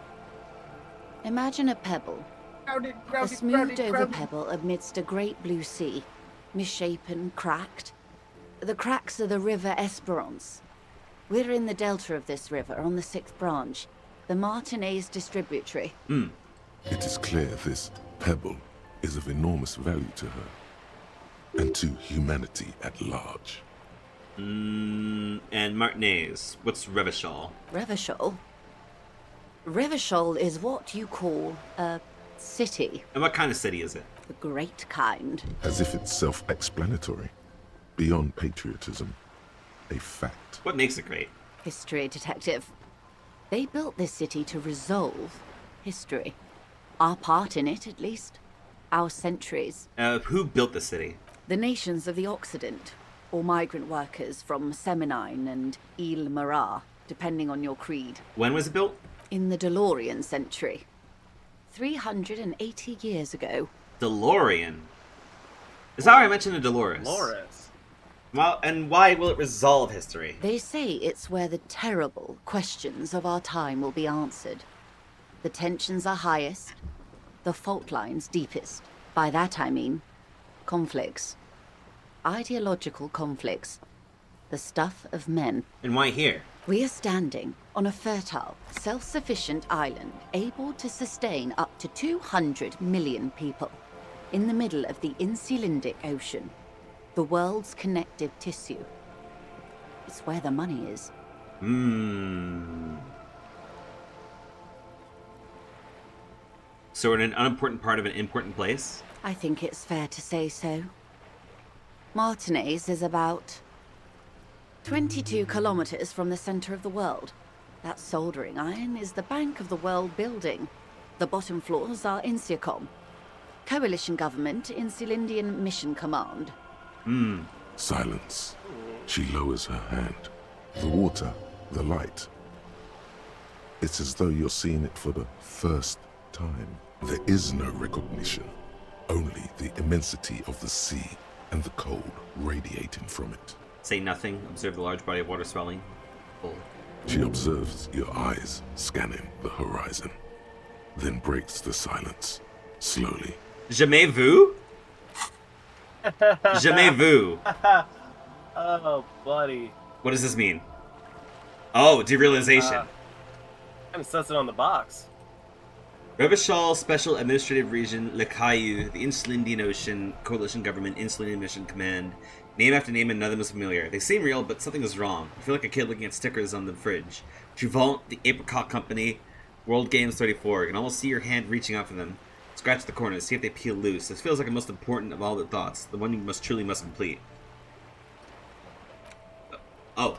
Imagine a pebble. A smoothed-over pebble amidst a great blue sea. Misshapen, cracked. The cracks are the River Esperance. We're in the delta of this river, on the 6th branch. The Martinez distributary. It is clear this pebble is of enormous value to her, and to humanity at large. And Martinez. What's Revachol? Revachol? Revachol is what you call a city. And what kind of city is it? The great kind. As if it's self-explanatory, beyond patriotism, a fact. What makes it great? History, detective. They built this city to resolve history. Our part in it, at least. Our centuries. Who built the city? The nations of the Occident, or migrant workers from Seminine and Ile Marat, depending on your creed. When was it built? In the DeLorean century. 380 years ago. DeLorean? Is that how I mentioned a Dolores? Dolores. Well, and why will it resolve history? They say it's where the terrible questions of our time will be answered. The tensions are highest, the fault lines deepest. By that I mean conflicts. Ideological conflicts. The stuff of men. And why here? We are standing on a fertile, self-sufficient island able to sustain up to 200 million people in the middle of the Insulindic Ocean, the world's connective tissue. It's where the money is. So we're in an unimportant part of an important place? I think it's fair to say so. Martinez is about 22 kilometers from the center of the world. That soldering iron is the bank of the world building. The bottom floors are Insiacom. Coalition government, Insulindian Mission Command. Silence. She lowers her hand. The water, the light. It's as though you're seeing it for the first time. There is no recognition. Only the immensity of the sea and the cold radiating from it. Say nothing. Observe the large body of water swelling. Full. She observes your eyes scanning the horizon, then breaks the silence, slowly. Jamais vu? Jamais vu. Oh, buddy. What does this mean? Oh, derealization. Kind of says it on the box. Revachol Special Administrative Region, Le Caillou, the Insulindian Ocean, Coalition Government, Insulindian Mission Command. Name after name and none of them is familiar. They seem real, but something is wrong. I feel like a kid looking at stickers on the fridge. Truvant, the Apricot Company, World Games 34. You can almost see your hand reaching out for them. Scratch the corners, see if they peel loose. This feels like the most important of all the thoughts. The one you truly must complete. Oh.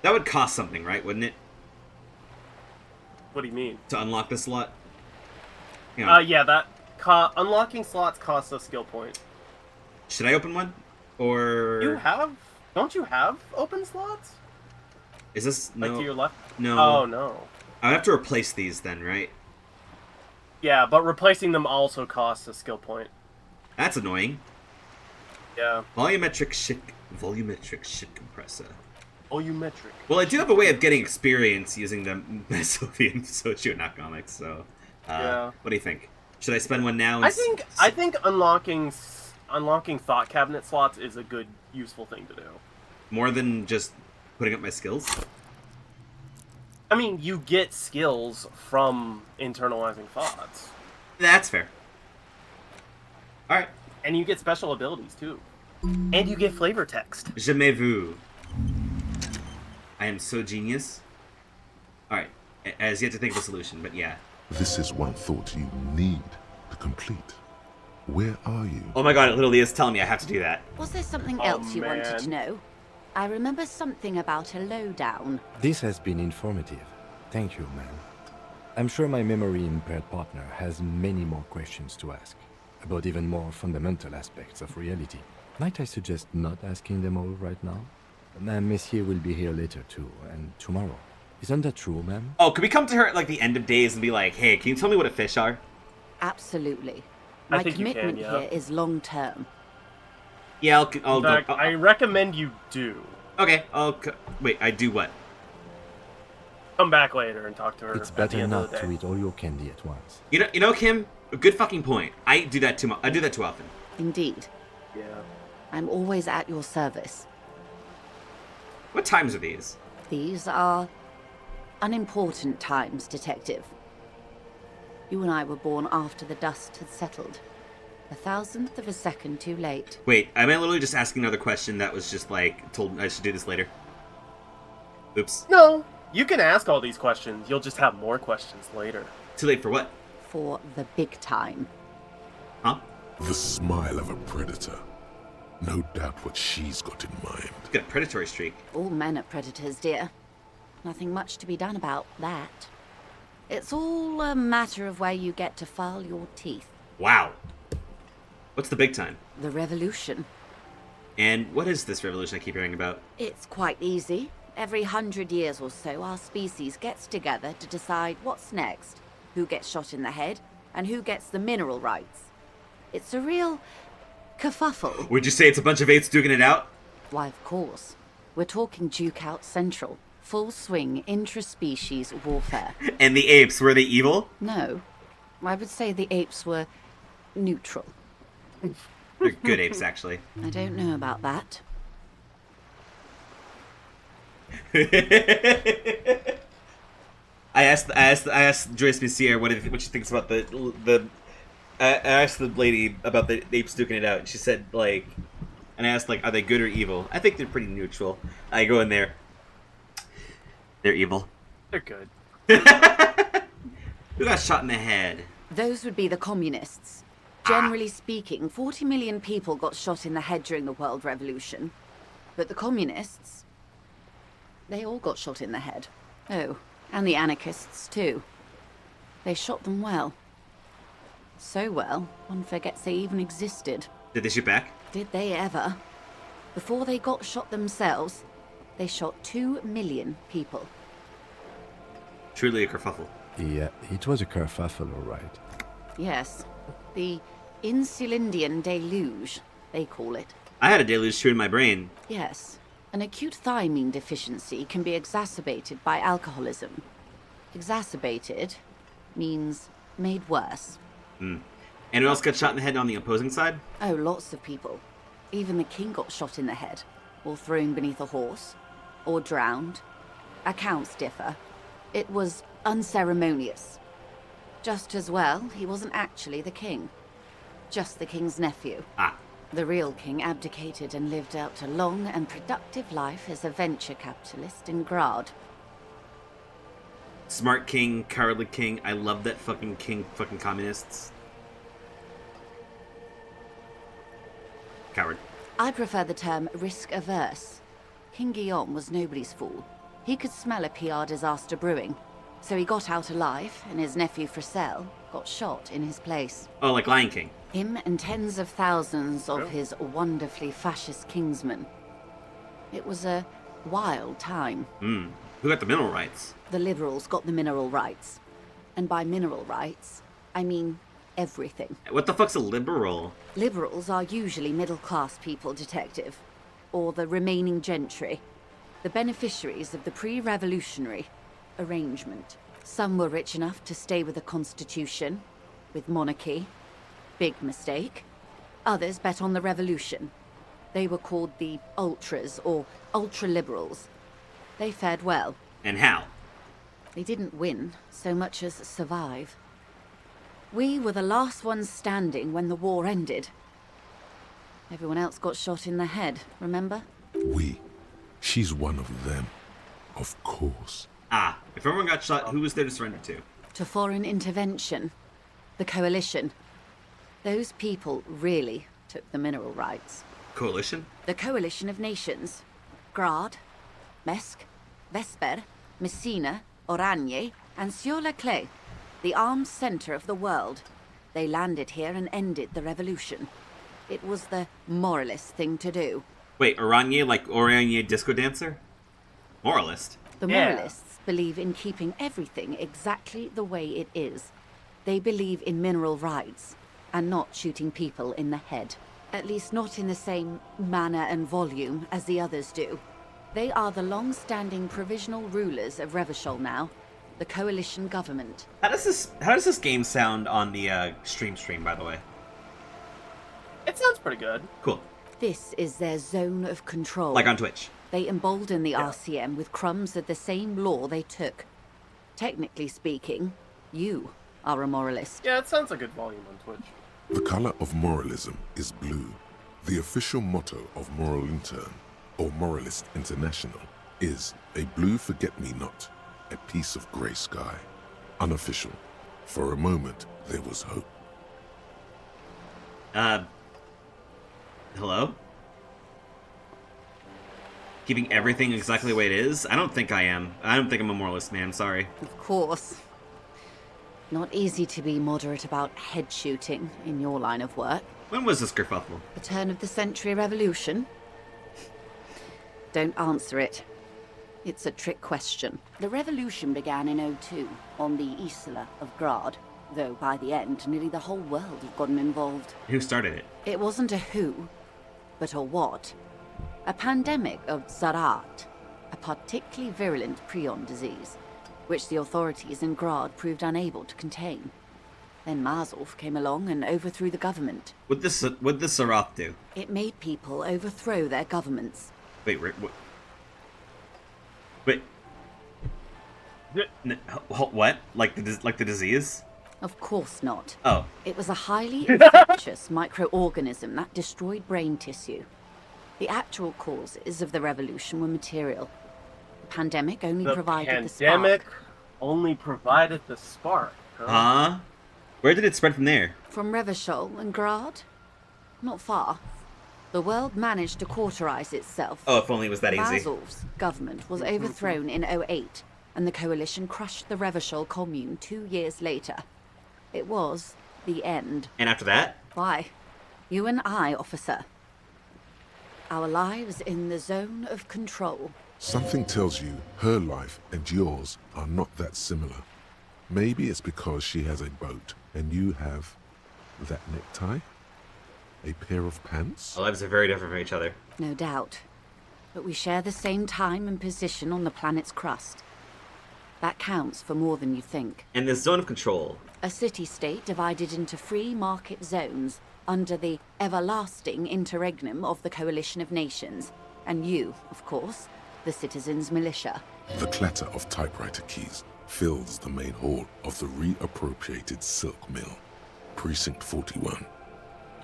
That would cost something, right? Wouldn't it? What do you mean? To unlock this slot? Yeah, that unlocking slots costs a skill point. Should I open one? Or... Don't you have open slots? Is this... No. Like to your left? No. Oh, no. I would have to replace these then, right? Yeah, but replacing them also costs a skill point. That's annoying. Yeah. Volumetric ship compressor. Volumetric. Well, I do have a way of getting experience using the Soviet socioeconomics, so... yeah. What do you think? Should I spend one now? I think unlocking thought cabinet slots is a good, useful thing to do. More than just putting up my skills? I mean, you get skills from internalizing thoughts. That's fair. Alright. And you get special abilities, too. And you get flavor text. Jamais vu. I am so genius. Alright. As yet to think of a solution, but yeah. This is one thought you need to complete. Where are you? Oh my god, it literally is telling me I have to do that. Was there something else you wanted to know? I remember something about a lowdown. This has been informative. Thank you, ma'am. I'm sure my memory-impaired partner has many more questions to ask, about even more fundamental aspects of reality. Might I suggest not asking them all right now? Messier will be here later too, and tomorrow. Isn't that true, ma'am? Oh, could we come to her at like the end of days and be like, hey, can you tell me what a fish are? Absolutely. My commitment here is long-term. Yeah, I'll In fact, I recommend you do. Okay, wait, I do what? Come back later and talk to her. It's better not to eat all your candy at once. You know, Kim? A good fucking point. I do that too often. Indeed. Yeah. I'm always at your service. What times are these? These are unimportant times, Detective. You and I were born after the dust had settled. 1,000th of a second too late. Wait, am I literally just asking another question that was just like, told I should do this later? Oops. No, you can ask all these questions. You'll just have more questions later. Too late for what? For the big time. Huh? The smile of a predator. No doubt what she's got in mind. She's got a predatory streak. All men are predators, dear. Nothing much to be done about that. It's all a matter of where you get to file your teeth. Wow. What's the big time? The revolution. And what is this revolution I keep hearing about? It's quite easy. Every 100 years or so, our species gets together to decide what's next, who gets shot in the head, and who gets the mineral rights. It's a real kerfuffle. Would you say it's a bunch of apes duking it out? Why, of course. We're talking Duke Out Central. Full swing intraspecies warfare. And the apes, were they evil? No. I would say the apes were neutral. They're good apes, actually. I don't know about that. I asked Joyce Messier what she thinks about I asked the lady about the apes duking it out, and she said, like, and I asked, like, are they good or evil? I think they're pretty neutral. I go in there. They're evil. They're good. Who got shot in the head? Those would be the communists. Generally speaking, 40 million people got shot in the head during the World Revolution. But the communists, they all got shot in the head. Oh, and the anarchists too. They shot them well. So well, one forgets they even existed. Did they shoot back? Did they ever? Before they got shot themselves, they shot 2 million people. Truly a kerfuffle. Yeah, it was a kerfuffle, all right. Yes, the Insulindian deluge, they call it. I had a deluge too in my brain. Yes, an acute thiamine deficiency can be exacerbated by alcoholism. Exacerbated means made worse. Hmm. And who else got shot in the head on the opposing side? Oh, lots of people. Even the king got shot in the head, or thrown beneath a horse, or drowned. Accounts differ. It was unceremonious. Just as well, he wasn't actually the king. Just the king's nephew. Ah. The real king abdicated and lived out a long and productive life as a venture capitalist in Grad. Smart king, cowardly king. I love that fucking king, fucking communists. Coward. I prefer the term risk-averse. King Guillaume was nobody's fool. He could smell a PR disaster brewing. So he got out alive, and his nephew Fricelle got shot in his place. Oh, like Lion King. Him and tens of thousands of his wonderfully fascist kingsmen. It was a wild time. Hmm. Who got the mineral rights? The liberals got the mineral rights. And by mineral rights, I mean everything. What the fuck's a liberal? Liberals are usually middle-class people, Detective. Or the remaining gentry. The beneficiaries of the pre-revolutionary arrangement. Some were rich enough to stay with the Constitution, with monarchy. Big mistake. Others bet on the revolution. They were called the ultras, or ultra-liberals. They fared well. And how? They didn't win so much as survive. We were the last ones standing when the war ended. Everyone else got shot in the head, remember? We. She's one of them. Of course. Ah, if everyone got shot, who was there to surrender to? To foreign intervention. The coalition. Those people really took the mineral rights. Coalition? The coalition of nations. Grad, Mesk, Vesper, Messina, Oranje, and Sur-la-Clay. The armed center of the world. They landed here and ended the revolution. It was the moralist thing to do. Wait, Oranje like Oranje disco dancer? Moralist? The moralists believe in keeping everything exactly the way it is. They believe in mineral rights, and not shooting people in the head. At least not in the same manner and volume as the others do. They are the long-standing provisional rulers of Revachol now, the coalition government. How does this game sound on the stream, by the way? It sounds pretty good. Cool. This is their zone of control. Like on Twitch. They embolden the RCM with crumbs of the same law they took. Technically speaking, you are a moralist. Yeah, it sounds like good volume on Twitch. The color of moralism is blue. The official motto of Moral Intern, or Moralist International, is a blue forget-me-not, a piece of grey sky. Unofficial. For a moment, there was hope. Hello? Keeping everything exactly the way it is? I don't think I am. I don't think I'm a moralist, man. Sorry. Of course. Not easy to be moderate about head shooting in your line of work. When was this kerfuffle? The turn of the century revolution? Don't answer it. It's a trick question. The revolution began in '02 on the Isla of Grad, though by the end, nearly the whole world had gotten involved. Who started it? It wasn't a who, but a what. A pandemic of Zarat, a particularly virulent prion disease, which the authorities in Grad proved unable to contain. Then Marzolf came along and overthrew the government. What'd the Sarath do? It made people overthrow their governments. Wait, what? Wait. What? Like the disease? Of course not. Oh. It was a highly infectious microorganism that destroyed brain tissue. The actual causes of the revolution were material. The pandemic only provided the spark. Pandemic only provided the spark. Huh? Where did it spread from there? From Revachol and Grad? Not far. The world managed to cauterize itself. Oh, if only it was that easy. Marzolf's government was overthrown in 08, and the coalition crushed the Revachol commune 2 years later. It was the end. And after that? Why? You and I, officer. Our lives in the zone of control. Something tells you her life and yours are not that similar. Maybe it's because she has a boat and you have that necktie? A pair of pants? Our lives are very different from each other. No doubt. But we share the same time and position on the planet's crust. That counts for more than you think. And this zone of control. A city-state divided into free market zones under the everlasting interregnum of the Coalition of Nations. And you, of course, the citizens' militia. The clatter of typewriter keys fills the main hall of the reappropriated silk mill. Precinct 41.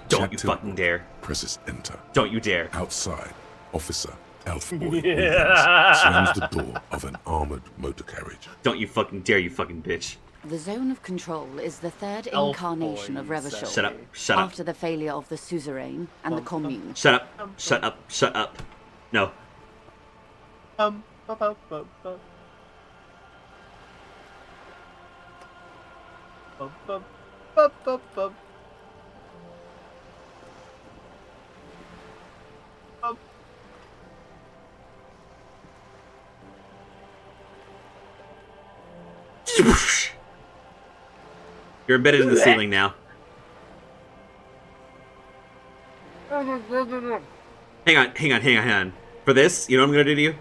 Don't you fucking dare. Presses enter. Don't you dare. Outside, Officer Elfboy Williams slams the door of an armored motor carriage. Don't you fucking dare, you fucking bitch. The zone of control is the third Elf incarnation of boy, Revachol. Shut up. Shut up. After the failure of the suzerain and the commune. Shut up. Shut up. Shut up. No. You're embedded in the ceiling now. Hang on. For this, you know what I'm gonna do to you?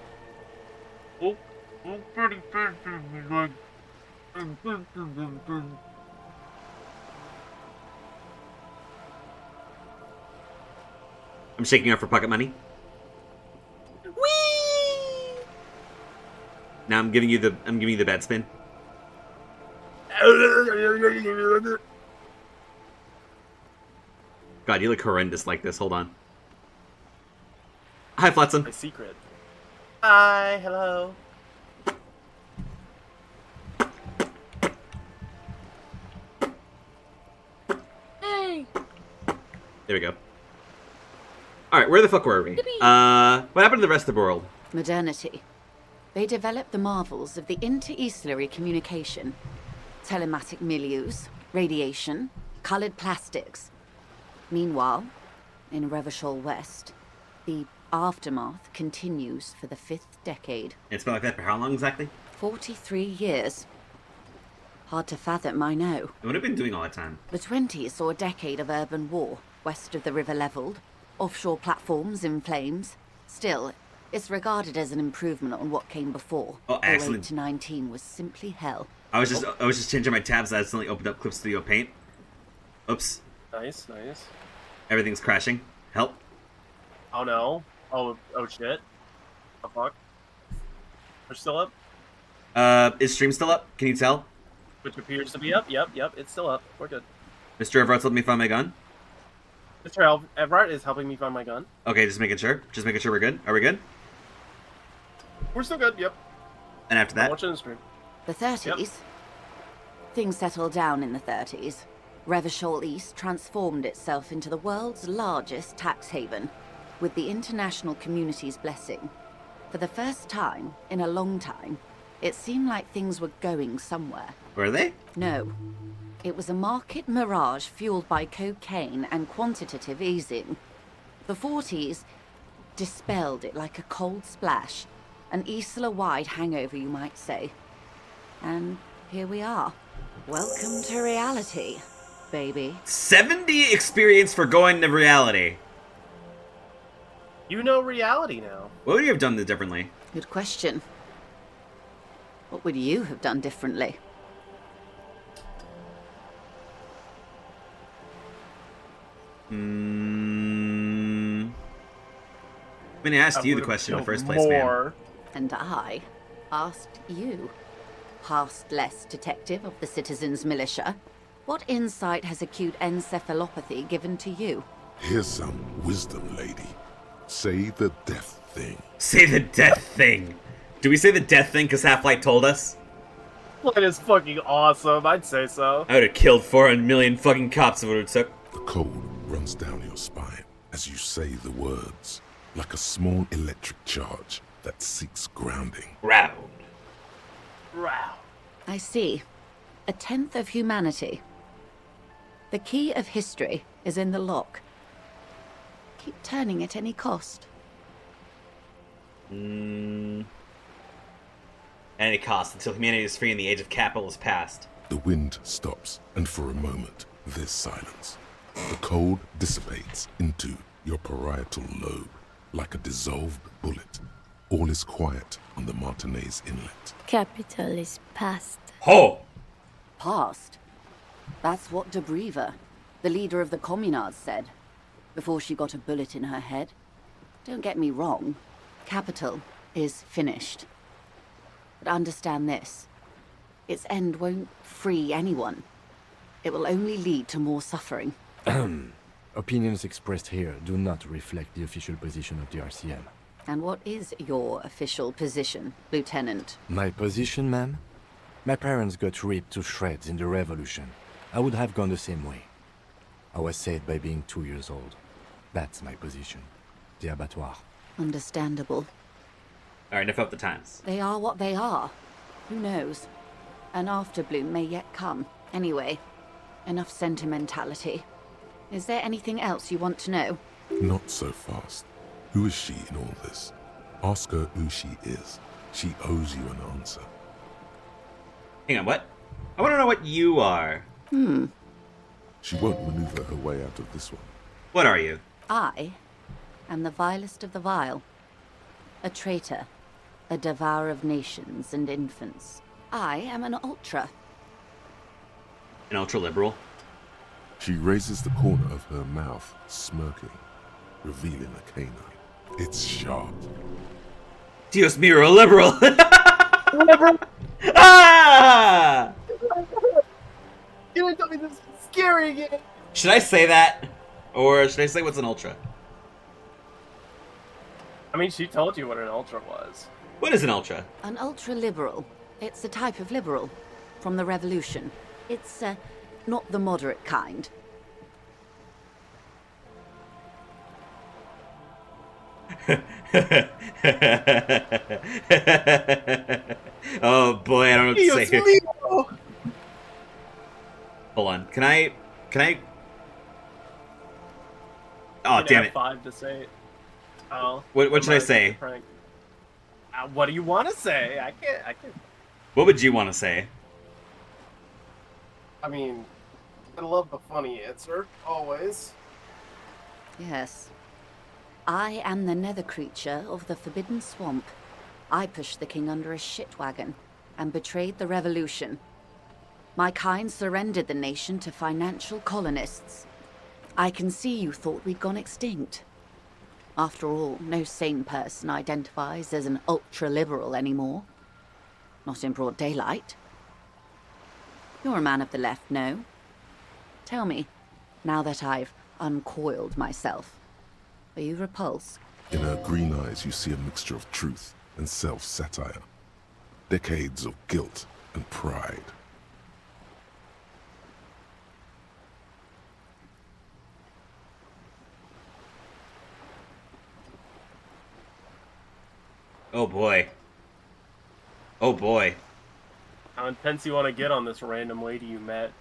I'm shaking up for pocket money. Whee! Now I'm giving you the bad spin. God, you look horrendous like this. Hold on. Hi, Flotsam. My secret. Hi, hello. Hey. There we go. Alright, where the fuck were we? What happened to the rest of the world? Modernity. They developed the marvels of the inter-eastlery communication. Telematic milieus, radiation, colored plastics. Meanwhile, in Revachol West, the aftermath continues for the 5th decade. It's been like that for how long exactly? 43 years. Hard to fathom, I know. What have you been doing all that time? The 20s saw a decade of urban war, west of the river leveled, offshore platforms in flames. Still, it's regarded as an improvement on what came before. Oh, excellent. 08 to 19 was simply hell. I was just changing my tabs. I accidentally opened up Clip Studio Paint. Oops. Nice. Everything's crashing. Help. Oh no. Oh shit. The fuck? We're still up? Is stream still up? Can you tell? Which appears to be up. Yep, it's still up. We're good. Mr. Everart's helping me find my gun. Mr. Everard is helping me find my gun. Okay, just making sure. Just making sure we're good. Are we good? We're still good, yep. And after that? I'm watching the stream. The 30s? Yep. Things settled down in the 30s. Revachol East transformed itself into the world's largest tax haven, with the international community's blessing. For the first time in a long time, it seemed like things were going somewhere. Were they? No. It was a market mirage fueled by cocaine and quantitative easing. The 40s dispelled it like a cold splash, an Isla-wide hangover, you might say. And here we are. Welcome to reality, baby. 70 experience for going to reality. You know reality now. What would you have done differently? Good question. What would you have done differently? I mean, I asked you the question in the first place, man. And I asked you, past-less detective of the Citizens Militia, what insight has acute encephalopathy given to you? Here's some wisdom, lady. Say the death thing. Say the death thing. Do we say the death thing because Half-Light told us? That is fucking awesome. I'd say so. I would have killed 400 million fucking cops if it would have took. The cold runs down your spine as you say the words, like a small electric charge that seeks grounding. Round. I see. A tenth of humanity. The key of history is in the lock. Keep turning at any cost. At any cost, until humanity is free and the age of capital is past. The wind stops, and for a moment, there's silence. The cold dissipates into your parietal lobe, like a dissolved bullet. All is quiet on the Martinez Inlet. Capital is past. Ho! Past? That's what Paledriver, the leader of the Communards, said, before she got a bullet in her head. Don't get me wrong, capital is finished. But understand this, its end won't free anyone. It will only lead to more suffering. Opinions expressed here do not reflect the official position of the RCM. And what is your official position, Lieutenant? My position, ma'am? My parents got ripped to shreds in the revolution. I would have gone the same way. I was saved by being 2 years old. That's my position. The abattoir. Understandable. Alright, enough of the times. They are what they are. Who knows? An afterbloom may yet come. Anyway, enough sentimentality. Is there anything else you want to know? Not so fast. Who is she in all this? Ask her who she is. She owes you an answer. Hang on, what? I want to know what you are. She won't maneuver her way out of this one. What are you? I am the vilest of the vile. A traitor. A devourer of nations and infants. I am an ultra. An ultra-liberal? She raises the corner of her mouth, smirking, revealing a canine. It's sharp. Dios mío, a liberal! Ah! You didn't tell me this is scary again. Should I say that? Or should I say what's an ultra? I mean, she told you what an ultra was. What is an ultra? An ultra-liberal. It's a type of liberal. From the revolution. It's, not the moderate kind. Oh boy, I don't know what to say here. Hold on. Can I? Oh, damn it. 5 to say. Oh. What should I say? What do you want to say? I can't. What would you want to say? I mean, I love the funny answer, always. Yes. I am the nether creature of the Forbidden Swamp. I pushed the king under a shit wagon and betrayed the revolution. My kind surrendered the nation to financial colonists. I can see you thought we'd gone extinct. After all, no sane person identifies as an ultra-liberal anymore. Not in broad daylight. You're a man of the left, no? Tell me, now that I've uncoiled myself, are you repulsed? In her green eyes, you see a mixture of truth and self-satire. Decades of guilt and pride. Oh boy. Oh boy. How intense you want to get on this random lady you met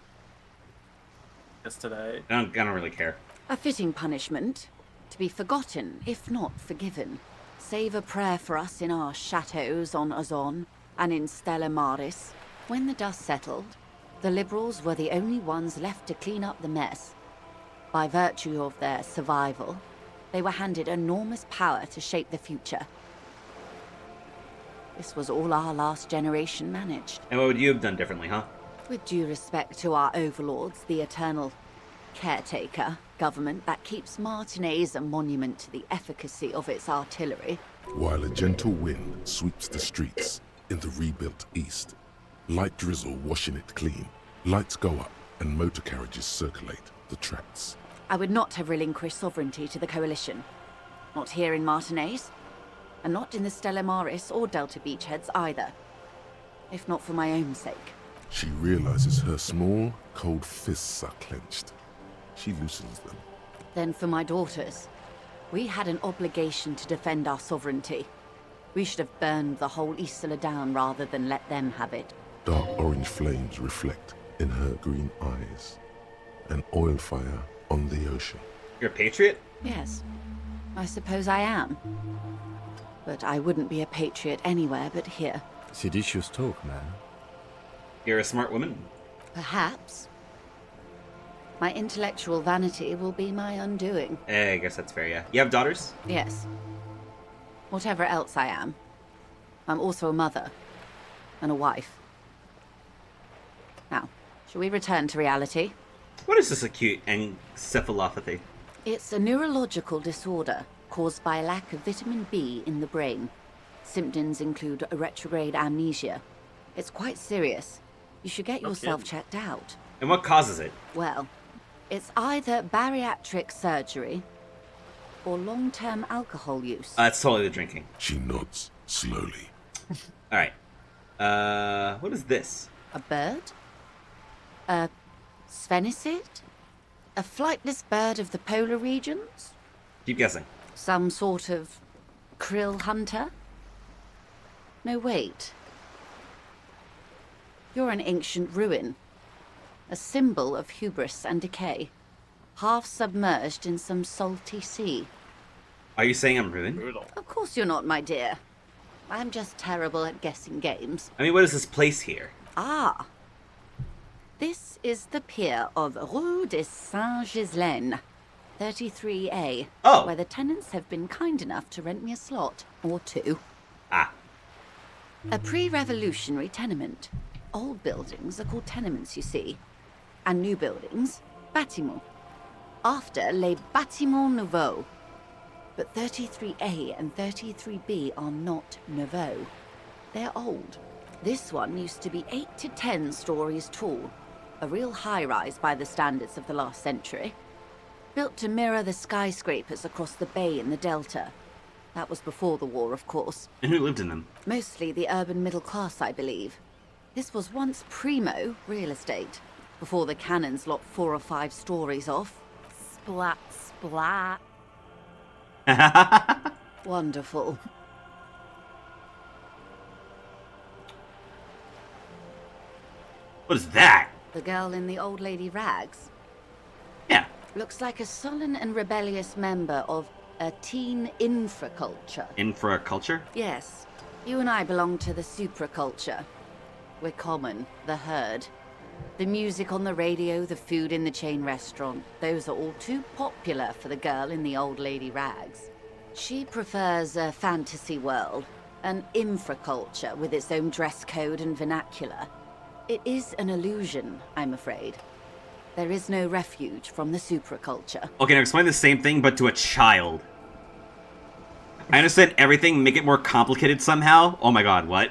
just today? I don't really care. A fitting punishment. To be forgotten, if not forgiven. Save a prayer for us in our chateaus on Ozon and in Stella Maris. When the dust settled, the liberals were the only ones left to clean up the mess. By virtue of their survival, they were handed enormous power to shape the future. This was all our last generation managed. And what would you have done differently, huh? With due respect to our overlords, the eternal caretaker government that keeps Martinez a monument to the efficacy of its artillery. While a gentle wind sweeps the streets in the rebuilt east, light drizzle washing it clean, lights go up and motor carriages circulate the tracks. I would not have relinquished sovereignty to the Coalition. Not here in Martinez, and not in the Stella Maris or Delta Beachheads either. If not for my own sake. She realizes her small, cold fists are clenched. She loosens them. Then for my daughters. We had an obligation to defend our sovereignty. We should have burned the whole Isla down rather than let them have it. Dark orange flames reflect in her green eyes. An oil fire on the ocean. You're a patriot? Yes, I suppose I am. But I wouldn't be a patriot anywhere but here. Seditious talk, man. You're a smart woman. Perhaps. My intellectual vanity will be my undoing. I guess that's fair, yeah. You have daughters? Yes. Whatever else I am, I'm also a mother. And a wife. Now, shall we return to reality? What is this acute encephalopathy? It's a neurological disorder caused by a lack of vitamin B in the brain. Symptoms include a retrograde amnesia. It's quite serious. You should get yourself checked out. And what causes it? Well, it's either bariatric surgery or long-term alcohol use. It's totally the drinking. She nods slowly. Alright. What is this? A bird? A sphenicid? A flightless bird of the polar regions? Keep guessing. Some sort of krill hunter? No, wait. You're an ancient ruin. A symbol of hubris and decay. Half submerged in some salty sea. Are you saying I'm ruined? Of course you're not, my dear. I'm just terrible at guessing games. I mean, what is this place here? Ah. This is the pier of Rue de Saint-Ghislaine, 33A. Oh. Where the tenants have been kind enough to rent me a slot. Or two. Ah. A pre-revolutionary tenement. Old buildings are called tenements, you see. And new buildings, bâtiments. After les bâtiments nouveaux. But 33A and 33B are not nouveaux. They're old. This one used to be 8 to 10 stories tall. A real high-rise by the standards of the last century. Built to mirror the skyscrapers across the bay in the Delta. That was before the war, of course. And who lived in them? Mostly the urban middle class, I believe. This was once primo real estate, before the cannons lopped 4 or 5 stories off. Splat, splat. Wonderful. What is that? The girl in the old lady rags? Yeah. Looks like a sullen and rebellious member of a teen infraculture. Infraculture? Yes. You and I belong to the supraculture. We're common, the herd. The music on the radio, the food in the chain restaurant, those are all too popular for the girl in the old lady rags. She prefers a fantasy world, an infraculture with its own dress code and vernacular. It is an illusion, I'm afraid. There is no refuge from the supraculture. Okay, now explain the same thing, but to a child. I understand everything, make it more complicated somehow. Oh my god, what?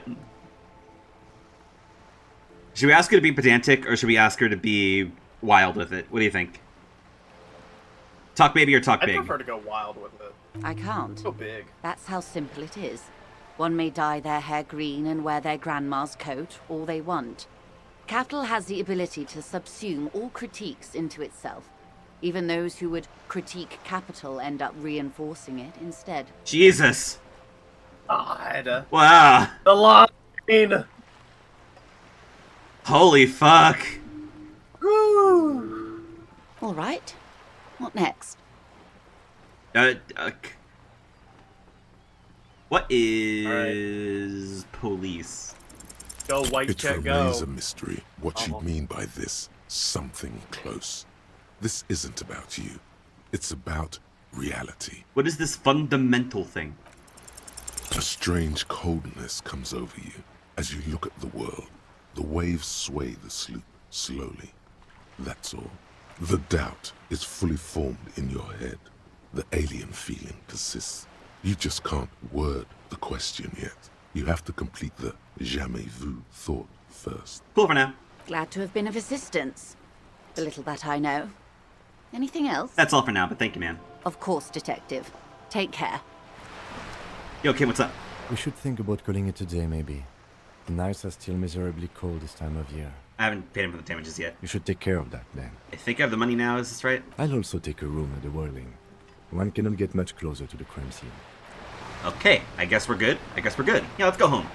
Should we ask her to be pedantic, or should we ask her to be wild with it? What do you think? Talk baby or talk big? I prefer to go wild with it. I can't. So big. That's how simple it is. One may dye their hair green and wear their grandma's coat all they want. Capital has the ability to subsume all critiques into itself. Even those who would critique capital end up reinforcing it instead. Jesus. God. Wow. The line. Holy fuck. Woo. All right. What next? What is police? Go white It check, go. remains a mystery what she'd mean by this something close. This isn't about you. It's about reality. What is this fundamental thing? A strange coldness comes over you as you look at the world. The waves sway the sloop slowly. That's all. The doubt is fully formed in your head. The alien feeling persists. You just can't word the question yet. You have to complete the jamais vu thought first. Cool for now. Glad to have been of assistance. The little that I know. Anything else? That's all for now, but thank you, man. Of course, Detective. Take care. Yo, Kim, what's up? We should think about calling it a day, maybe. The nights are still miserably cold this time of year. I haven't paid him for the damages yet. You should take care of that, then. I think I have the money now, is this right? I'll also take a room at the Whirling. One cannot get much closer to the crime scene. Okay, I guess we're good. Yeah, let's go home.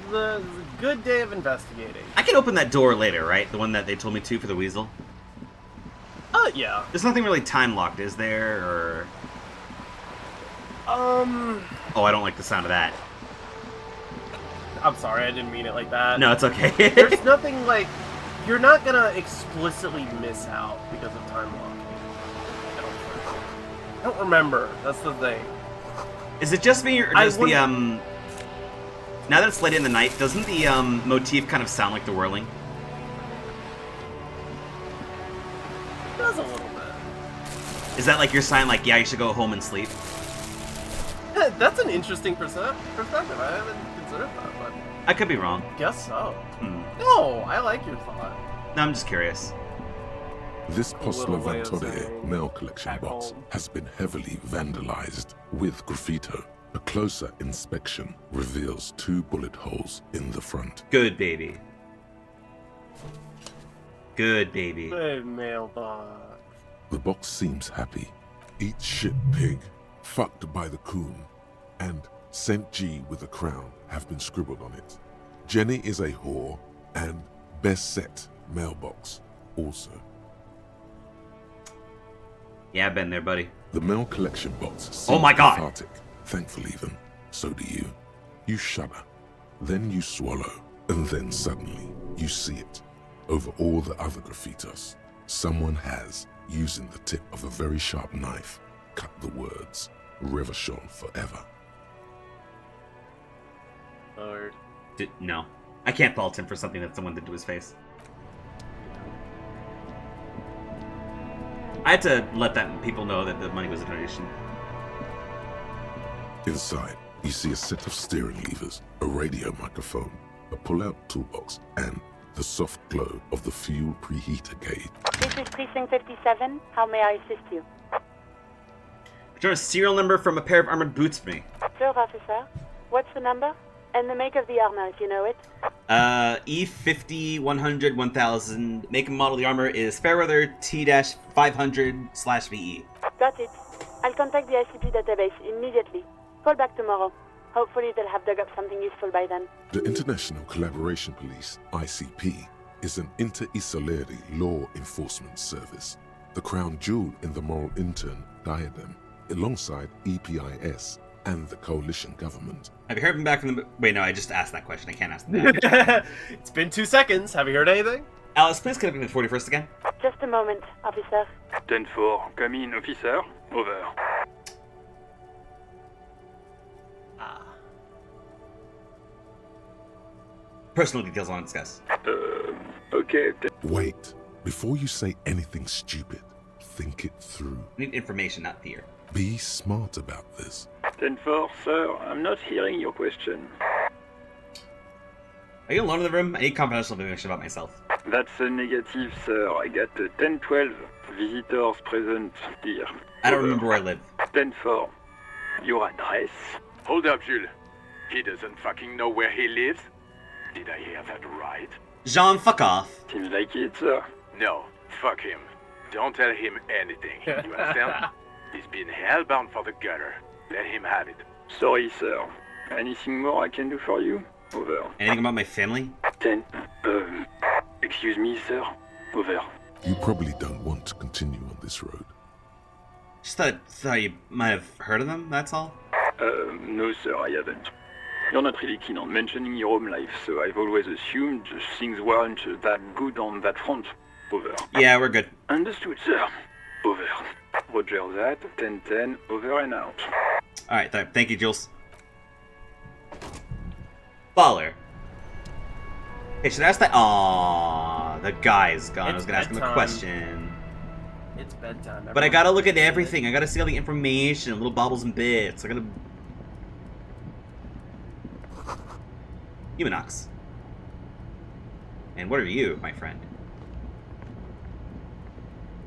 The good day of investigating. I can open that door later, right? The one that they told me to for the weasel? Yeah. There's nothing really time-locked, is there, or... Oh, I don't like the sound of that. I'm sorry, I didn't mean it like that. No, it's okay. There's nothing like... You're not gonna explicitly miss out because of time locking. I don't remember. That's the thing. Is it just me, or does the, now that it's late in the night, doesn't the, motif kind of sound like the Whirling? It does a little bit. Is that like your sign, like, yeah, you should go home and sleep? That's an interesting perspective. I haven't considered that, but... I could be wrong. Guess so. No, I like your thought. No, I'm just curious. This Postlevatore mail collection box has been heavily vandalized with graffito. A closer inspection reveals 2 bullet holes in the front. Good baby. Good baby. Good mailbox. The box seems happy. Eat shit, pig. Fucked by the coon. And St. G with a crown have been scribbled on it. Jenny is a whore, and best set mailbox also. Yeah, I've been there, buddy. The mail collection box seems oh my god! cathartic. Thankful even. So do you. You shudder. Then you swallow. And then suddenly, you see it. Over all the other graffitos, someone has, using the tip of a very sharp knife, cut the words, Revachon forever. Lord. No. I can't fault him for something that someone did to his face. I had to let people know that the money was a donation. Inside, you see a set of steering levers, a radio microphone, a pull-out toolbox, and the soft glow of the fuel preheater gauge. This is Precinct 57. How may I assist you? Return a serial number from a pair of armored boots for me. Sure, officer. What's the number? And the make of the armor, if you know it. E50 100 1000. Make and model of the armor is Fairweather T-500/VE. Got it. I'll contact the ICP database immediately. Call back tomorrow. Hopefully they'll have dug up something useful by then. The International Collaboration Police, ICP, is an inter-Isoleri law enforcement service. The crown jewel in the moral intern diadem, alongside EPIS and the coalition government. Have you heard him back from the... Wait, no, I just asked that question. I can't ask that. It's been 2 seconds. Have you heard anything? Alice, please connect me to the 41st again. Just a moment, officer. 10-4, come in, officer. Over. Personal details I want to discuss. Okay. Wait. Before you say anything stupid, think it through. I need information, not fear. Be smart about this. 10-4, sir. I'm not hearing your question. Are you alone in the room? I need confidential information about myself. That's a negative, sir. I got 10-12 visitors present here. I don't remember where I live. 10-4. Your address? Hold up, Jules. He doesn't fucking know where he lives? Did I hear that right? Jean, fuck off. Seems like it, sir. No, fuck him. Don't tell him anything. You understand? He's been hellbound for the gutter. Let him have it. Sorry, sir. Anything more I can do for you? Over. Anything about my family? 10. Excuse me, sir. Over. You probably don't want to continue on this road. Just thought you might have heard of them, that's all? No, sir, I haven't. You're not really keen on mentioning your home life, so I've always assumed things weren't that good on that front. Over. Yeah, we're good. Understood, sir. Over. Roger that. 10-10. Over and out. Alright, thank you, Jules. Baller. Hey, should I ask that? Aww, the guy's gone. I was gonna ask him a question. It's bedtime. But I gotta look at everything. I gotta see all the information, little baubles and bits. I gotta... Humanox. And what are you, my friend?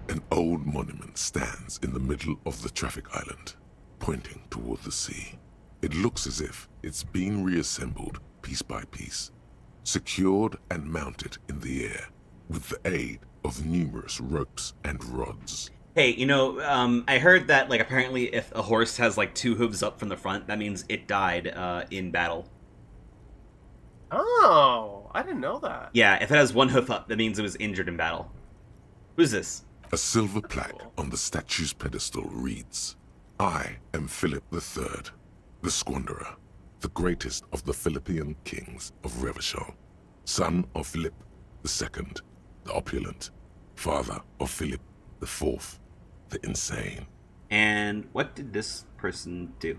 An old monument stands in the middle of the traffic island, pointing toward the sea. It looks as if it's been reassembled piece by piece, secured and mounted in the air with the aid of numerous ropes and rods. Hey, you know, I heard that, like, apparently if a horse has, like, 2 hooves up from the front, that means it died in battle. Oh, I didn't know that. Yeah, if it has 1 hoof up, that means it was injured in battle. Who's this? A silver plaque on the statue's pedestal reads, "I am Philip III, the Squanderer, the greatest of the Philippian kings of Revachol, son of Philip II, the opulent, father of Philip IV, the insane." And what did this person do?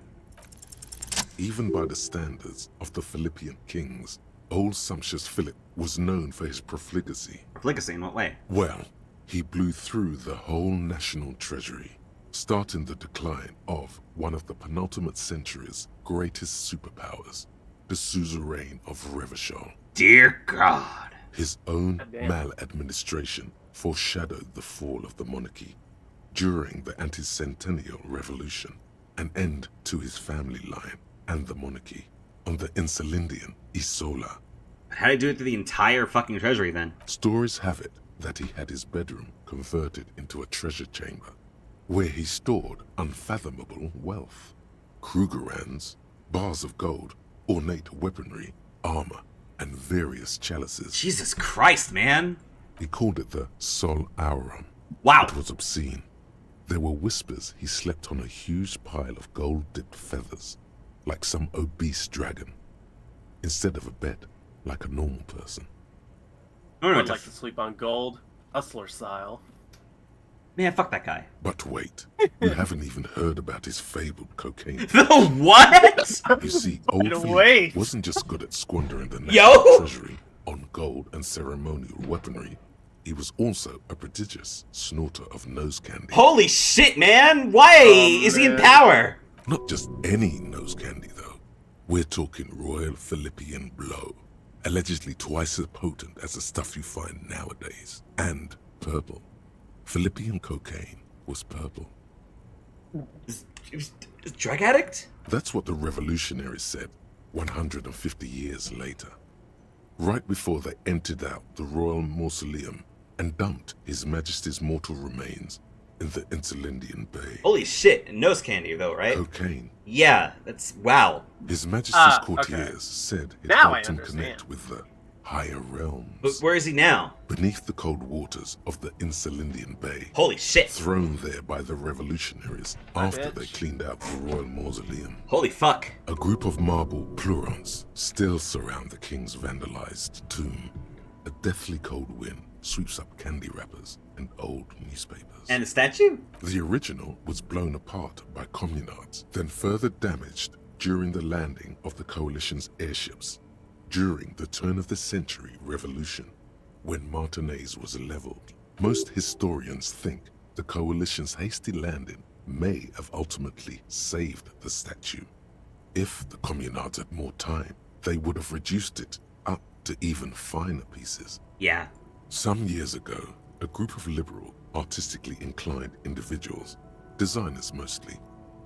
Even by the standards of the Philippian kings, old sumptuous Philip was known for his profligacy. Profligacy in what way? Well, he blew through the whole national treasury, starting the decline of one of the penultimate century's greatest superpowers, the suzerain of Revachol. Dear God. His own maladministration foreshadowed the fall of the monarchy during the anti-centennial revolution, an end to his family line and the monarchy on the Insulindian Isola. How did he do it through the entire fucking treasury then? Stories have it that he had his bedroom converted into a treasure chamber, where he stored unfathomable wealth. Krugerrands, bars of gold, ornate weaponry, armor, and various chalices. Jesus Christ, man! He called it the Sol Aurum. Wow! It was obscene. There were whispers he slept on a huge pile of gold-dipped feathers, like some obese dragon, instead of a bed, like a normal person. I'd like to sleep on gold, hustler style. Man, fuck that guy. But wait, you haven't even heard about his fabled cocaine. The what? You see, old Philip wait. wasn't just good at squandering the national treasury on gold and ceremonial weaponry. He was also a prodigious snorter of nose candy. Holy shit, man! Why is he in power? Not just any nose candy, though. We're talking Royal Philippian Blow, allegedly twice as potent as the stuff you find nowadays, and purple. Philippian cocaine was purple. He was a drug addict? That's what the revolutionaries said 150 years later. Right before they emptied out the royal mausoleum and dumped His Majesty's mortal remains in the Insulindian Bay. Holy shit, nose candy though, right? Cocaine. Yeah, that's wow. His Majesty's courtiers said it helped him connect with the higher realms. But where is he now? Beneath the cold waters of the Insulindian Bay. Holy shit. Thrown there by the revolutionaries after they cleaned out the royal mausoleum. Holy fuck. A group of marble pleurons still surround the king's vandalized tomb. A deathly cold wind sweeps up candy wrappers and old newspapers. And the statue? The original was blown apart by communards, then further damaged during the landing of the coalition's airships during the turn-of-the-century revolution, when Martinez was leveled. Most historians think the coalition's hasty landing may have ultimately saved the statue. If the communards had more time, they would have reduced it up to even finer pieces. Yeah. Some years ago, a group of liberal, artistically inclined individuals, designers mostly,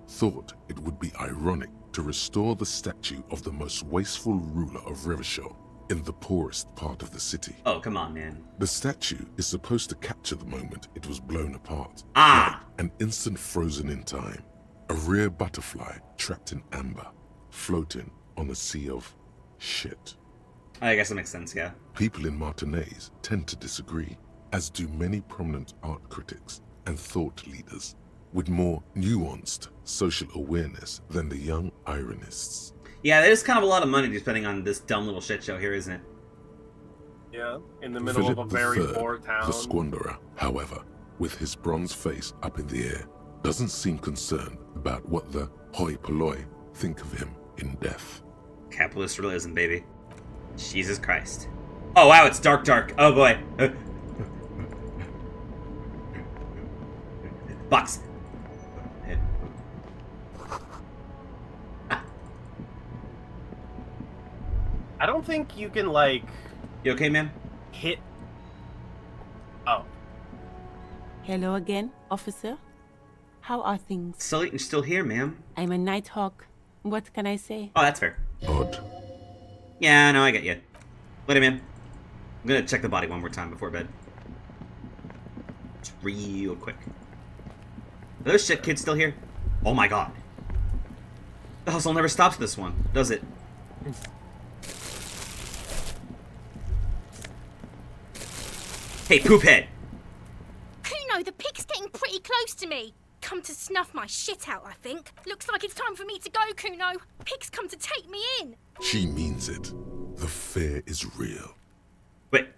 thought it would be ironic to restore the statue of the most wasteful ruler of Revachol in the poorest part of the city. Oh, come on, man. The statue is supposed to capture the moment it was blown apart. Ah! Like an instant frozen in time. A rare butterfly trapped in amber, floating on a sea of shit. I guess that makes sense, yeah. People in Martinez tend to disagree, as do many prominent art critics and thought leaders with more nuanced social awareness than the young ironists. Yeah, there's kind of a lot of money to be spending on this dumb little shit show here, isn't it? Yeah, in the middle Philip of a very III, poor town. the Squanderer, however, with his bronze face up in the air, doesn't seem concerned about what the hoi polloi think of him in death. Capitalist realism, baby. Jesus Christ. Oh wow, it's dark. Oh boy. Box. Head. I don't think you can, like... You okay, man? Hit... Oh. Hello again, officer. How are things? Sullyton's still here, ma'am. I'm a Nighthawk. What can I say? Oh, that's fair. Odd. Yeah, no, I get you. Let him in. I'm gonna check the body one more time before bed. Just real quick. Are those shit kids still here? Oh my god. The hustle never stops this one, does it? Hey, poophead! Kuno, the pig's getting pretty close to me. Come to snuff my shit out, I think. Looks like it's time for me to go, Kuno. Pig's come to take me in. She means it. The fear is real. Wait.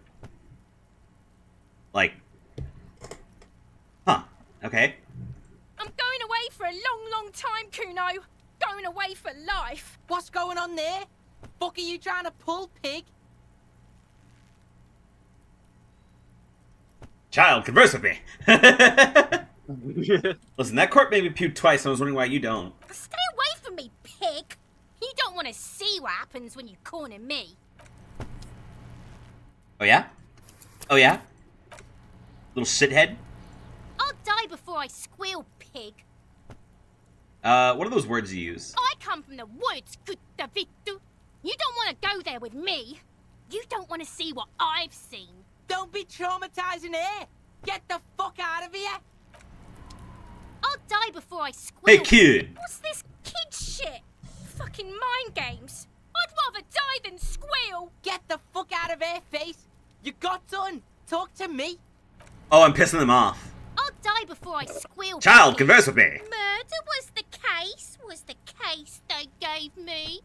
Like... Huh. Okay. I'm going away for a long, long time, Kuno. Going away for life. What's going on there? Fuck are you trying to pull, pig? Child, converse with me! Listen, that corpse made me puke twice, and I was wondering why you don't. Stay away from me, pig. You don't want to see what happens when you corner me. Oh yeah? Oh yeah? Little shithead? I'll die before I squeal, pig. What are those words you use? I come from the woods, Guttavitu. You don't want to go there with me. You don't want to see what I've seen. Don't be traumatizing here. Get the fuck out of here. I'll die before I squeal. Hey, kid! What's this kid shit? Fucking mind games. I'd rather die than squeal. Get the fuck out of here, face. You got done. Talk to me. Oh, I'm pissing them off. I'll die before I squeal. Child, converse with me. Murder was the case they gave me.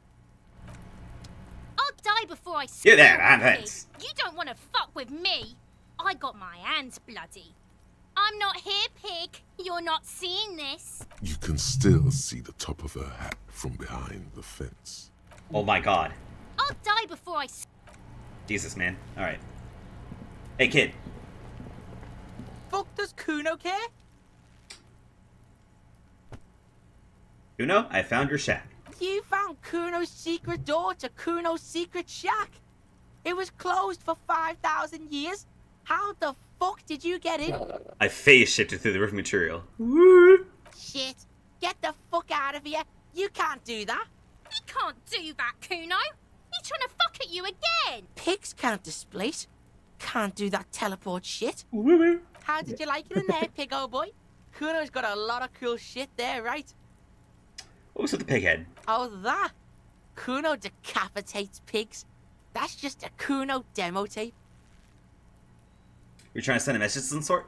I'll die before I squeal. You there, man, pig. thanks. You don't want to fuck with me. I got my hands bloody. I'm not here, pig. You're not seeing this. You can still see the top of her hat from behind the fence. Oh my god. I'll die before I... Jesus, man. Alright. Hey, kid. Fuck does Kuno care? Kuno, I found your shack. You found Kuno's secret door to Kuno's secret shack. It was closed for 5,000 years. How the fuck did you get in? I phase shifted through the roof material. Shit. Get the fuck out of here. You can't do that. He can't do that, Kuno. He's trying to fuck at you again. Pigs can't displace. Can't do that teleport shit. How did you like it in there, pig old boy? Kuno's got a lot of cool shit there, right? What was with the pig head? Oh, that? Kuno decapitates pigs. That's just a Kuno demo tape. You're trying to send a message of some sort?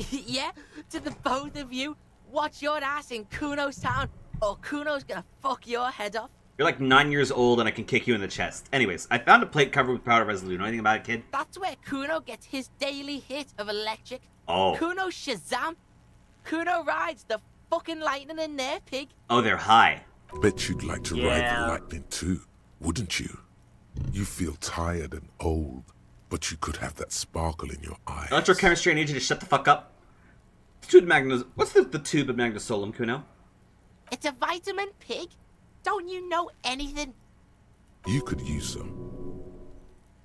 Yeah, to the both of you. Watch your ass in Kuno's town, or Kuno's gonna fuck your head off. You're like 9 years old and I can kick you in the chest. Anyways, I found a plate covered with powder residue. Know anything about it, kid? That's where Kuno gets his daily hit of electric. Oh. Kuno Shazam. Kuno rides the fucking lightning in there, pig. Oh, they're high. Bet you'd like to ride the lightning too, wouldn't you? You feel tired and old, but you could have that sparkle in your eyes. Electrochemistry, I need you to shut the fuck up. What's the tube of magnesolum, Kuno? It's a vitamin, pig. Don't you know anything? You could use some.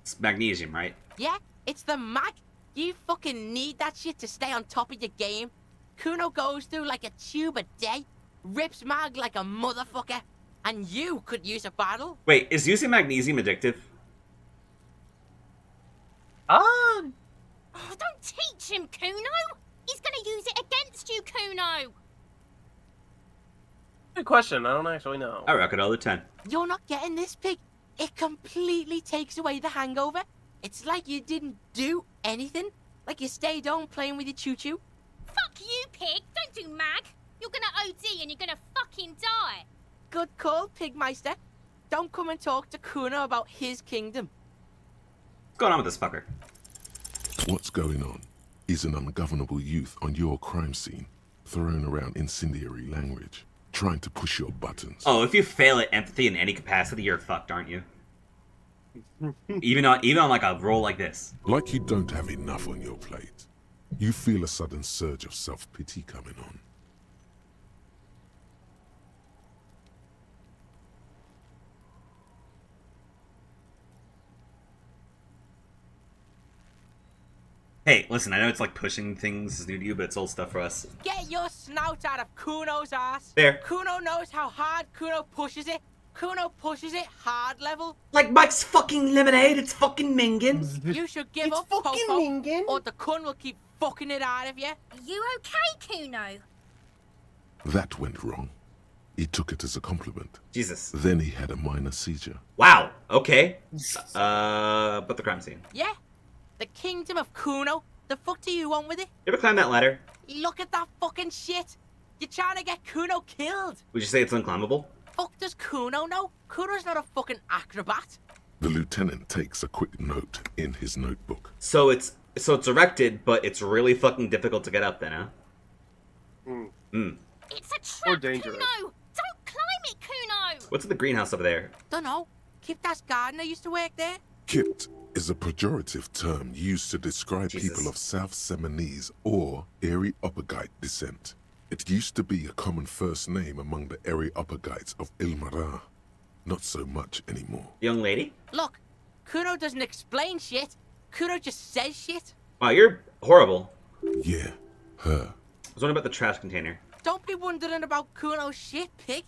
It's magnesium, right? Yeah, it's the mag. You fucking need that shit to stay on top of your game. Kuno goes through like a tube a day, rips mag like a motherfucker, and you could use a bottle. Wait, is using magnesium addictive? Oh, don't teach him, Kuno. He's gonna use it against you, Kuno. Good question. I don't actually know. I rock it all the time. You're not getting this, pig. It completely takes away the hangover. It's like you didn't do anything. Like you stayed home playing with your choo-choo. Fuck you, pig. Don't do mag. You're gonna OD and you're gonna fucking die. Good call, Pigmeister. Don't come and talk to Kuno about his kingdom. What's going on with this fucker? What's going on is an ungovernable youth on your crime scene, throwing around incendiary language, trying to push your buttons. Oh, if you fail at empathy in any capacity, you're fucked, aren't you? even on like a role like this. Like you don't have enough on your plate. You feel a sudden surge of self-pity coming on. Hey, listen, I know it's like pushing things is new to you, but it's old stuff for us. Get your snout out of Kuno's ass. There. Kuno knows how hard Kuno pushes it. Kuno pushes it hard level. Like Mike's fucking lemonade, it's fucking mingin. You should give up, Popo, or the Kun will keep fucking it out of you. You okay, Kuno? That went wrong. He took it as a compliment. Jesus. Then he had a minor seizure. Wow, okay. But the crime scene. Yeah? The kingdom of Kuno? The fuck do you want with it? You ever climb that ladder? Look at that fucking shit. You're trying to get Kuno killed. Would you say it's unclimbable? Fuck does Kuno know? Kuno's not a fucking acrobat. The lieutenant takes a quick note in his notebook. So it's erected, but it's really fucking difficult to get up then, huh? It's a trap, Kuno! Don't climb it, Kuno! What's in the greenhouse over there? Dunno. Kiptas gardener used to work there. Kipt is a pejorative term used to describe Jesus. people of South Seminese or Areopagite descent. It used to be a common first name among the Areopagites of Ilmara. Not so much anymore. Young lady? Look, Kuno doesn't explain shit. Kuno just says shit. Wow, you're horrible. Yeah, her. I was wondering about the trash container. Don't be wondering about Kuno's shit, pig.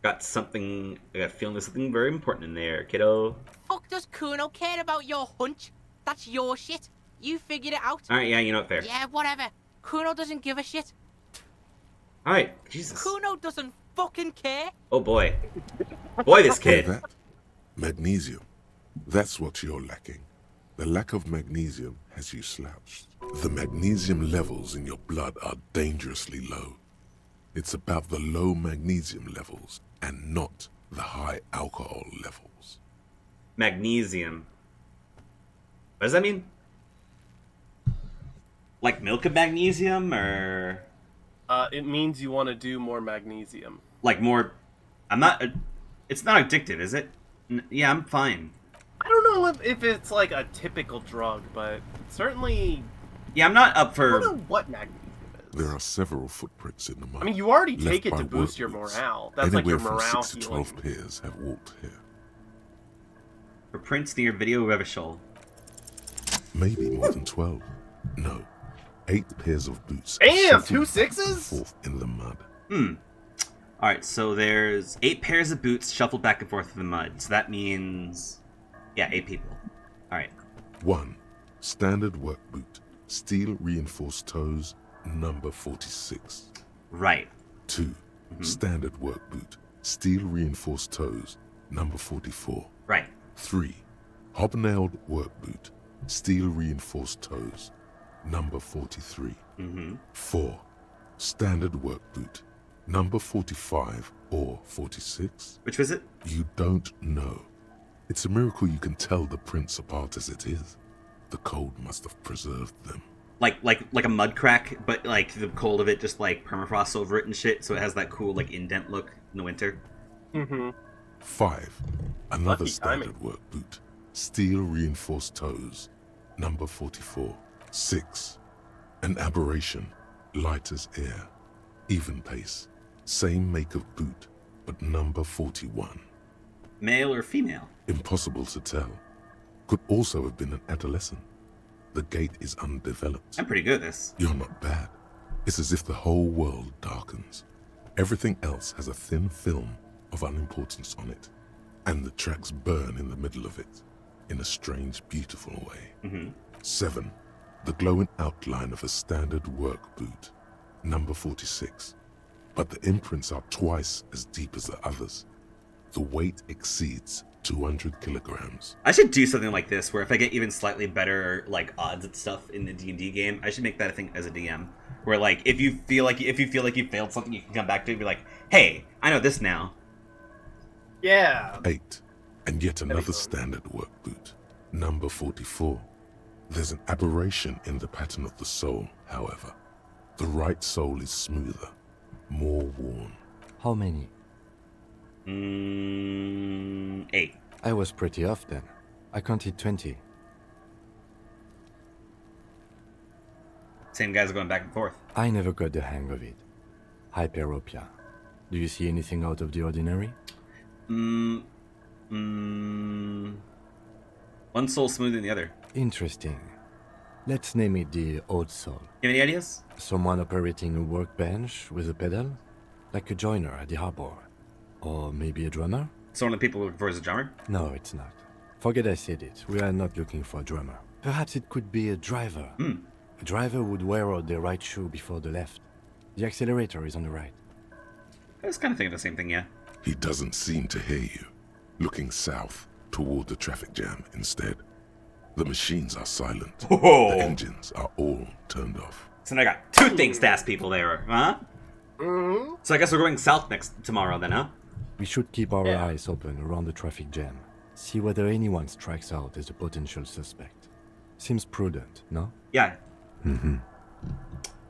I got a feeling there's something very important in there, kiddo. Fuck does Kuno care about your hunch? That's your shit. You figured it out. Alright, yeah, you know what, fair. Yeah, whatever. Kuno doesn't give a shit. Alright, Jesus. Kuno doesn't fucking care. Oh boy. Boy, this kid. That? Magnesium. That's what you're lacking. The lack of magnesium has you slouched. The magnesium levels in your blood are dangerously low. It's about the low magnesium levels and not the high alcohol levels. Magnesium. What does that mean? Like milk of magnesium, or...? It means you want to do more magnesium. Like more... It's not addictive, is it? Yeah, I'm fine. I don't know if it's like a typical drug, but certainly... Yeah, I'm not up for... I don't know what magnesium is. There are several footprints in the mud. I mean, you already left take it by to boost your work boots. morale. That's like Anywhere your morale from 6 to healing. 12 pairs have walked here. For prints near Video Revachol. Maybe more than 12. No. 8 pairs of boots. Damn, shuffled 2 back and sixes? forth in the mud. Alright, so there's 8 pairs of boots shuffled back and forth in the mud. So that means... Yeah, 8 people. Alright. 1. Standard work boot. Steel reinforced toes. Number 46. Right. 2. Standard work boot. Steel reinforced toes. Number 44. Right. 3. Hobnailed work boot. Steel reinforced toes. Number 43. 4. Standard work boot. Number 45 or 46. Which was it? You don't know. It's a miracle you can tell the prints apart as it is. The cold must have preserved them. Like a mud crack, but like the cold of it just like permafrost over it and shit, so it has that cool like indent look in the winter. 5. Another Lucky standard timing. work boot. Steel reinforced toes. Number 44. 6. An aberration. Light as air. Even pace. Same make of boot, but number 41. Male or female? Impossible to tell. Could also have been an adolescent. The gait is undeveloped. I'm pretty good at this. You're not bad. It's as if the whole world darkens. Everything else has a thin film of unimportance on it, and the tracks burn in the middle of it, in a strange, beautiful way. 7. The glowing outline of a standard work boot. Number 46. But the imprints are twice as deep as the others. The weight exceeds 200 kilograms. I should do something like this, where if I get even slightly better like odds and stuff in the D&D game, I should make that a thing as a DM. Where like if you feel like you failed something, you can come back to it and be like, "Hey, I know this now." Yeah. 8. And yet another standard work boot. Number 44. There's an aberration in the pattern of the sole, however. The right sole is smoother, more worn. How many? 8. I was pretty off then. I counted 20. Same guys are going back and forth. I never got the hang of it. Hyperopia. Do you see anything out of the ordinary? One soul smoother than the other. Interesting. Let's name it the odd soul. You have any ideas? Someone operating a workbench with a pedal? Like a joiner at the harbor. Or maybe a drummer? So one of the people looking for is a drummer? No, it's not. Forget I said it. We are not looking for a drummer. Perhaps it could be a driver. A driver would wear out the right shoe before the left. The accelerator is on the right. I was kind of thinking the same thing, yeah. He doesn't seem to hear you, looking south toward the traffic jam instead. The machines are silent. Whoa. The engines are all turned off. So now I got two things to ask people there, huh? So I guess we're going south tomorrow then, huh? We should keep our eyes open around the traffic jam. See whether anyone strikes out as a potential suspect. Seems prudent, no? Yeah. Mm-hmm.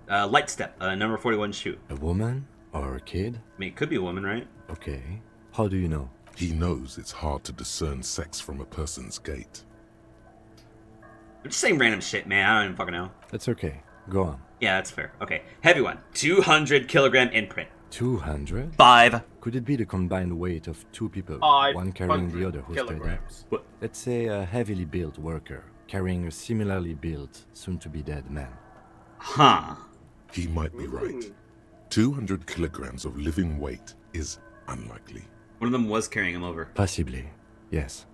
Light step, number 41 shoe. A woman? Or a kid? I mean, it could be a woman, right? Okay. How do you know? He knows it's hard to discern sex from a person's gait. I'm just saying random shit, man. I don't even fucking know. That's okay. Go on. Yeah, that's fair. Okay. Heavy one. 200 kilogram imprint. 200? 5. Could it be the combined weight of two people, 500 one carrying the other who stayed there? What? Let's say a heavily built worker carrying a similarly built, soon-to-be-dead man. Huh. He might be right. 200 kilograms of living weight is unlikely. One of them was carrying him over. Possibly, yes.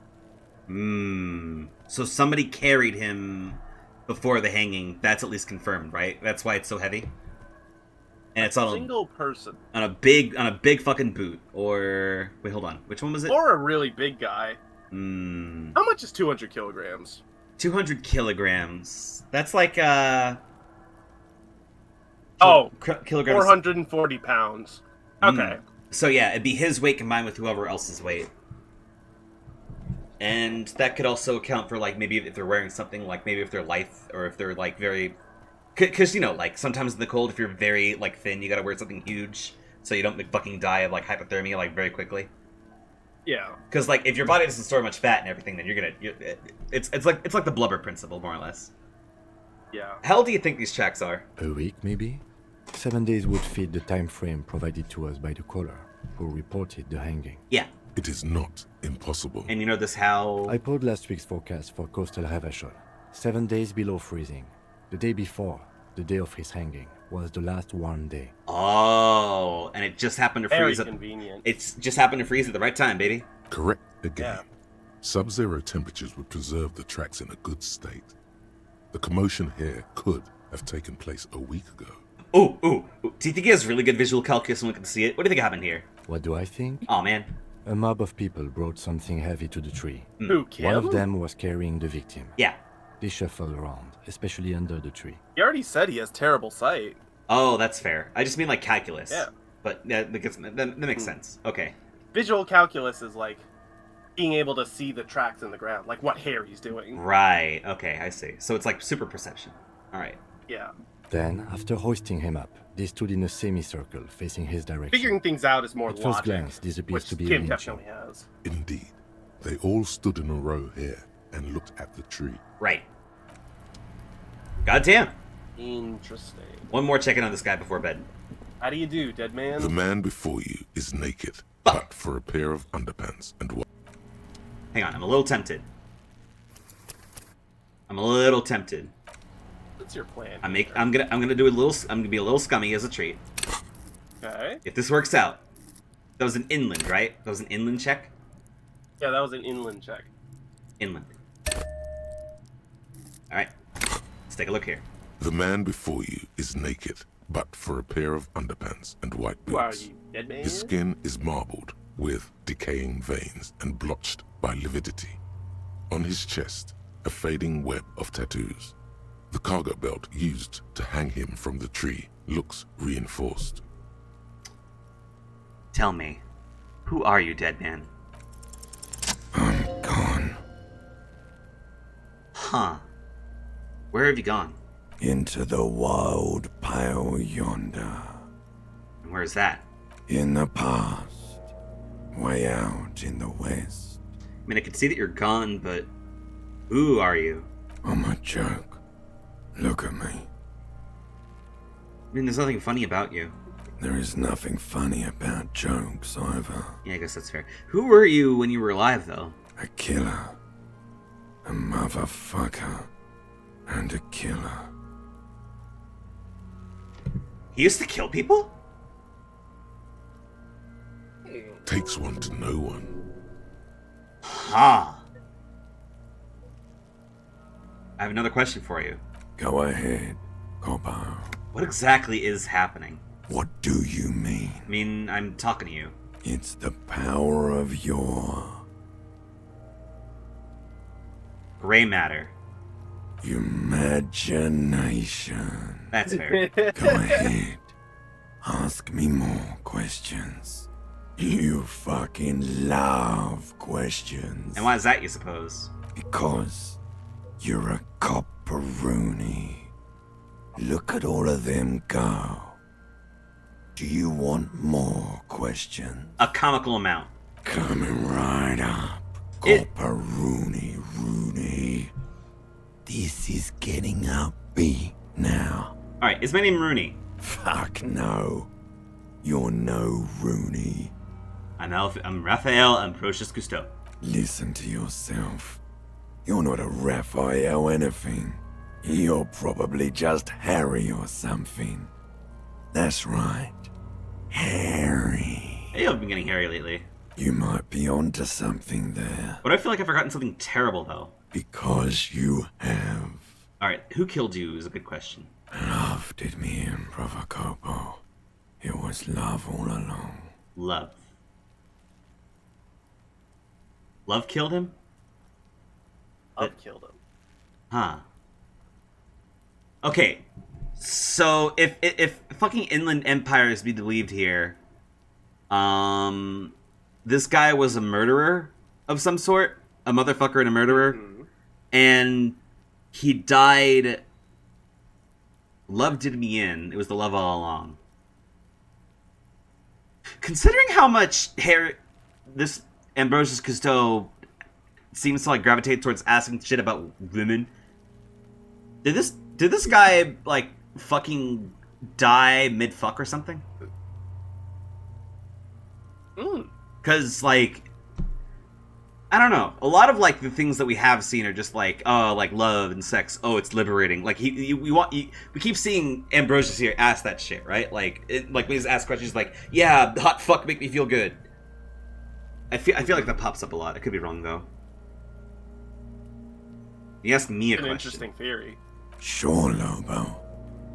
So somebody carried him before the hanging. That's at least confirmed, right? That's why it's so heavy. And it's on single person. On a big fucking boot. Or wait, hold on. Which one was it? Or a really big guy. How much is 200 kilograms? 200 kilograms. That's like kilograms. 440 pounds. Okay. So yeah, it'd be his weight combined with whoever else's weight. And that could also account for, like, maybe if they're wearing something, like, maybe if they're lithe, or if they're, like, very... Because, you know, like, sometimes in the cold, if you're very, like, thin, you gotta wear something huge, so you don't fucking die of, like, hypothermia, like, very quickly. Yeah. Because, like, if your body doesn't store much fat and everything, then it's like the blubber principle, more or less. Yeah. How old do you think these tracks are? A week, maybe? 7 days would fit the time frame provided to us by the caller, who reported the hanging. Yeah. It is not impossible. And you know this how... I pulled last week's forecast for coastal Havashol. 7 days below freezing. The day before, the day of his hanging, was the last warm day. Oh, and it just happened to freeze. Very convenient. It's just happened to freeze at the right time, baby. Correct again. Sub-zero temperatures would preserve the tracks in a good state. The commotion here could have taken place a week ago. Ooh. Do you think he has really good visual calculus and we can see it? What do you think happened here? What do I think? Oh, man. A mob of people brought something heavy to the tree. Who killed? One of them was carrying the victim. Yeah. They shuffled around, especially under the tree. He already said he has terrible sight. Oh, that's fair. I just mean like calculus. Yeah. But that makes sense. Okay. Visual calculus is like being able to see the tracks in the ground, like what Harry's doing. Right. Okay, I see. So it's like super perception. All right. Yeah. Then, after hoisting him up, they stood in a semicircle facing his direction. Figuring things out is more At logic. first glance, this appears which to be Kim a definitely has. Indeed. They all stood in a row here and looked at the tree. Right. Goddamn. Interesting. One more check-in on this guy before bed. How do you do, dead man? The man before you is naked, but for a pair of underpants and what? Hang on, I'm a little tempted. What's your plan? I'm gonna be a little scummy as a treat. Okay. If this works out, that was an inland, right? That was an inland check. Yeah, that was an inland check. Inland. All right. Let's take a look here. The man before you is naked, but for a pair of underpants and white boots. Who are you, dead man? His skin is marbled with decaying veins and blotched by lividity. On his chest, a fading web of tattoos. The cargo belt used to hang him from the tree looks reinforced. Tell me, who are you, dead man? I'm gone. Huh. Where have you gone? Into the wild pale yonder. And where's that? In the past. Way out in the west. I mean, I can see that you're gone, but who are you? I'm a joke. Look at me. mean, there's nothing funny about you. There is nothing funny about jokes either. Yeah, I guess that's fair. Who were you when you were alive, though? A killer. A motherfucker. And a killer. He used to kill people? Takes one to know one. Ha! I have another question for you. Go ahead, Coppo. What exactly is happening? What do you mean? I mean, I'm talking to you. It's the power of your... Gray matter. imagination. That's fair. Go ahead. Ask me more questions. You fucking love questions. And why is that, you suppose? Because you're a copperoonie. Look at all of them go. Do you want more questions? A comical amount. Coming right up. Copperoonie, Rooney. This is getting upbeat now. Alright, is my name Rooney? Fuck no. You're no Rooney. I'm Raphael Ambrosius Cousteau. Listen to yourself. You're not a Raphael anything. You're probably just Harry or something. That's right. Harry. Hey, I've been getting hairy lately. You might be onto something there. But I feel like I've forgotten something terrible, though. Because you have. Alright, who killed you is a good question. Love did me in, Provocopo. It was love all along. Love. Love killed him? Love killed him. Huh. Okay, so if fucking Inland Empire is to be believed here, this guy was a murderer of some sort, a motherfucker and a murderer, and he died. Love did me in. It was the love all along. Considering how much this Ambrosius Cousteau seems to like gravitate towards asking shit about women, did this guy like fucking die mid fuck or something? Cause like, I don't know. A lot of like the things that we have seen are just like, oh, like love and sex. Oh, it's liberating. Like we keep seeing Ambrosius here ask that shit, right? Like like we just ask questions like, yeah, hot fuck make me feel good. I feel like that pops up a lot. I could be wrong though. You ask me a question. Interesting theory. Sure, Lobo.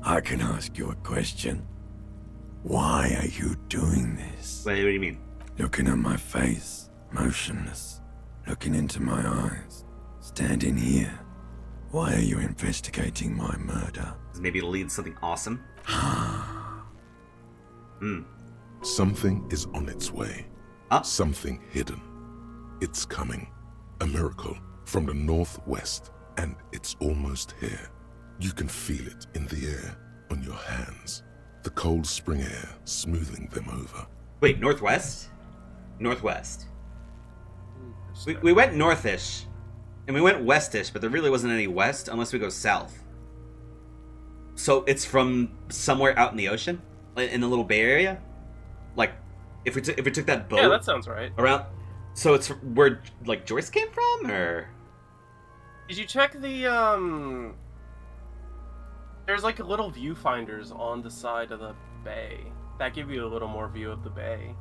I can ask you a question. Why are you doing this? What do you mean? Looking at my face, motionless. Looking into my eyes. Standing here. Why are you investigating my murder? Maybe it'll lead to something awesome. Something is on its way. Something hidden. It's coming. A miracle from the northwest, and it's almost here. You can feel it in the air, on your hands. The cold spring air smoothing them over. Wait, northwest? Northwest. We went northish, and we went westish, but there really wasn't any west unless we go south. So it's from somewhere out in the ocean, in the little Bay Area. Like, if we took that boat, Yeah, that sounds right. Around, so it's where like Joyce came from, or Did you check the There's like a little viewfinders on the side of the bay that give you a little more view of the bay.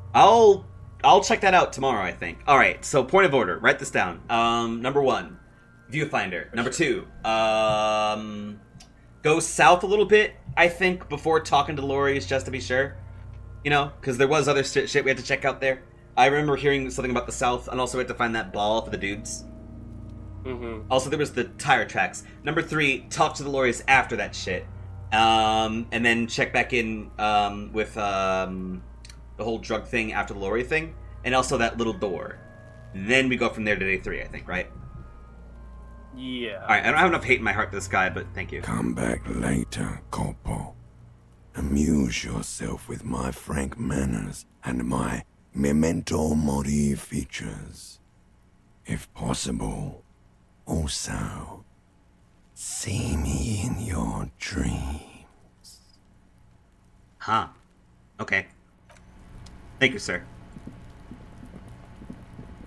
I'll check that out tomorrow, I think. All right, so point of order. Write this down. Number 1, viewfinder. Number 2, go south a little bit, I think, before talking to Lori's, just to be sure. You know, because there was other shit we had to check out there. I remember hearing something about the south, and also we had to find that ball for the dudes. Also, there was the tire tracks. Number 3, talk to the Lori's after that shit. And then check back in with the whole drug thing after the Lori thing, and also that little door. Then we go from there to day 3, I think, right? Yeah. Alright, I don't have enough hate in my heart for this guy, but thank you. Come back later, Corpo. Amuse yourself with my frank manners and my memento mori features. If possible, also, see me in your dreams. Huh. Okay. Thank you, sir.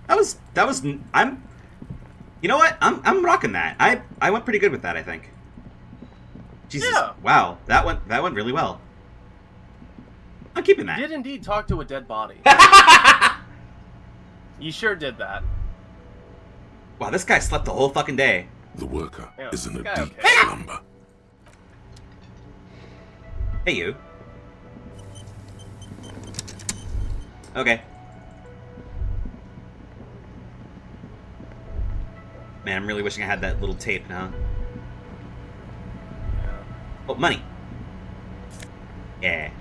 I'm you know what? I'm rocking that. I went pretty good with that, I think. Jesus. Yeah. Wow. That went really well. I'm keeping that. You did indeed talk to a dead body. You sure did that. Wow, this guy slept the whole fucking day. The worker Yeah, is in a this guy deep okay. slumber. Hey, you. Okay. Man, I'm really wishing I had that little tape now. Oh, money. Yeah.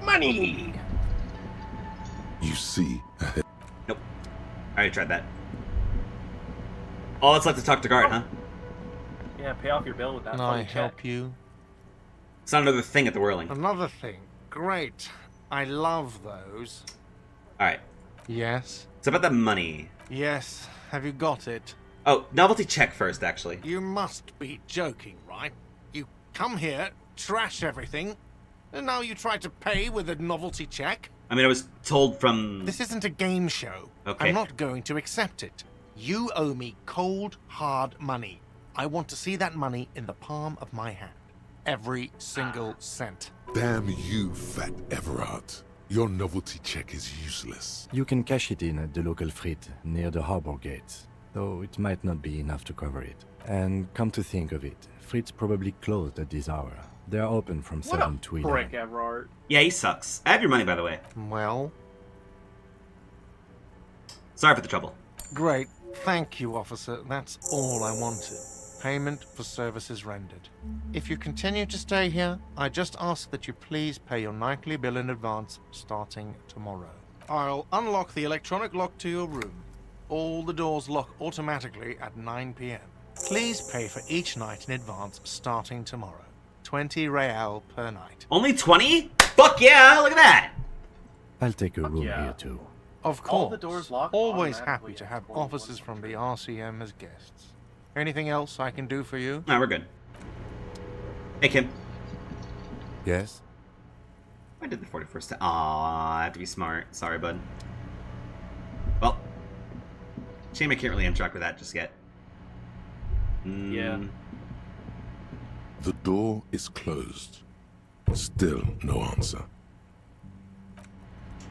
Money! You see ahead. Nope. I already tried that. Oh, it's like to talk to guard, huh? Yeah, pay off your bill with that. Can I funny check. help you? It's not another thing at the whirling. Another thing. Great. I love those. Alright. Yes? It's about the money. Yes. Have you got it? Oh, novelty check first, actually. You must be joking, right? You come here, trash everything, and now you try to pay with a novelty check? I mean, I was told from... This isn't a game show. Okay. I'm not going to accept it. You owe me cold, hard money. I want to see that money in the palm of my hand. Every single cent. Damn you, Fat Everard. Your novelty check is useless. You can cash it in at the local frit near the harbor gates, though it might not be enough to cover it. And come to think of it, frit's probably closed at this hour. They are open from 7 to 11. Prick, Everard. Yeah, he sucks. I have your money, by the way. Well? Sorry for the trouble. Great. Thank you, officer. That's all I wanted. Payment for services rendered. If you continue to stay here, I just ask that you please pay your nightly bill in advance starting tomorrow. I'll unlock the electronic lock to your room. All the doors lock automatically at 9 p.m. Please pay for each night in advance starting tomorrow. 20 real per night. Only 20? Fuck yeah, look at that! I'll take a room yeah. here too. Of course. All the doors locked Always automatically happy to at have 21. officers from the RCM as guests. Anything else I can do for you? No, we're good. Hey, Kim. Yes? I did the 41st time. Aw, I have to be smart. Sorry, bud. Well, shame I can't really interact with that just yet. Yeah. The door is closed. Still no answer.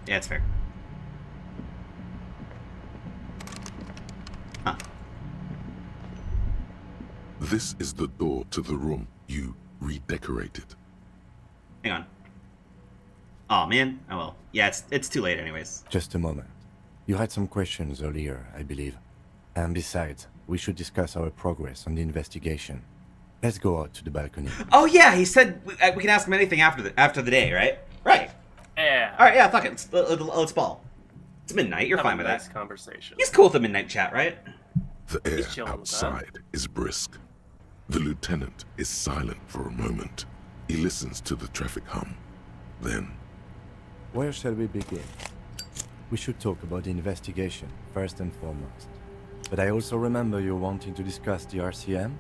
Yeah, it's fair. Huh. This is the door to the room you redecorated. Hang on. Aw, man. Oh well. Yeah, it's too late anyways. Just a moment. You had some questions earlier, I believe. And besides, we should discuss our progress on the investigation. Let's go out to the balcony. Oh yeah, he said we can ask him anything after the day, right? Right. Yeah. All right, yeah, fuck it. Let's ball. It's midnight. You're Have fine a with nice that. conversation. He's cool with the midnight chat, right? The He's chilling air with that. outside is brisk. The lieutenant is silent for a moment. He listens to the traffic hum. Then, Where shall we begin? We should talk about the investigation, first and foremost. But I also remember you wanting to discuss the RCM?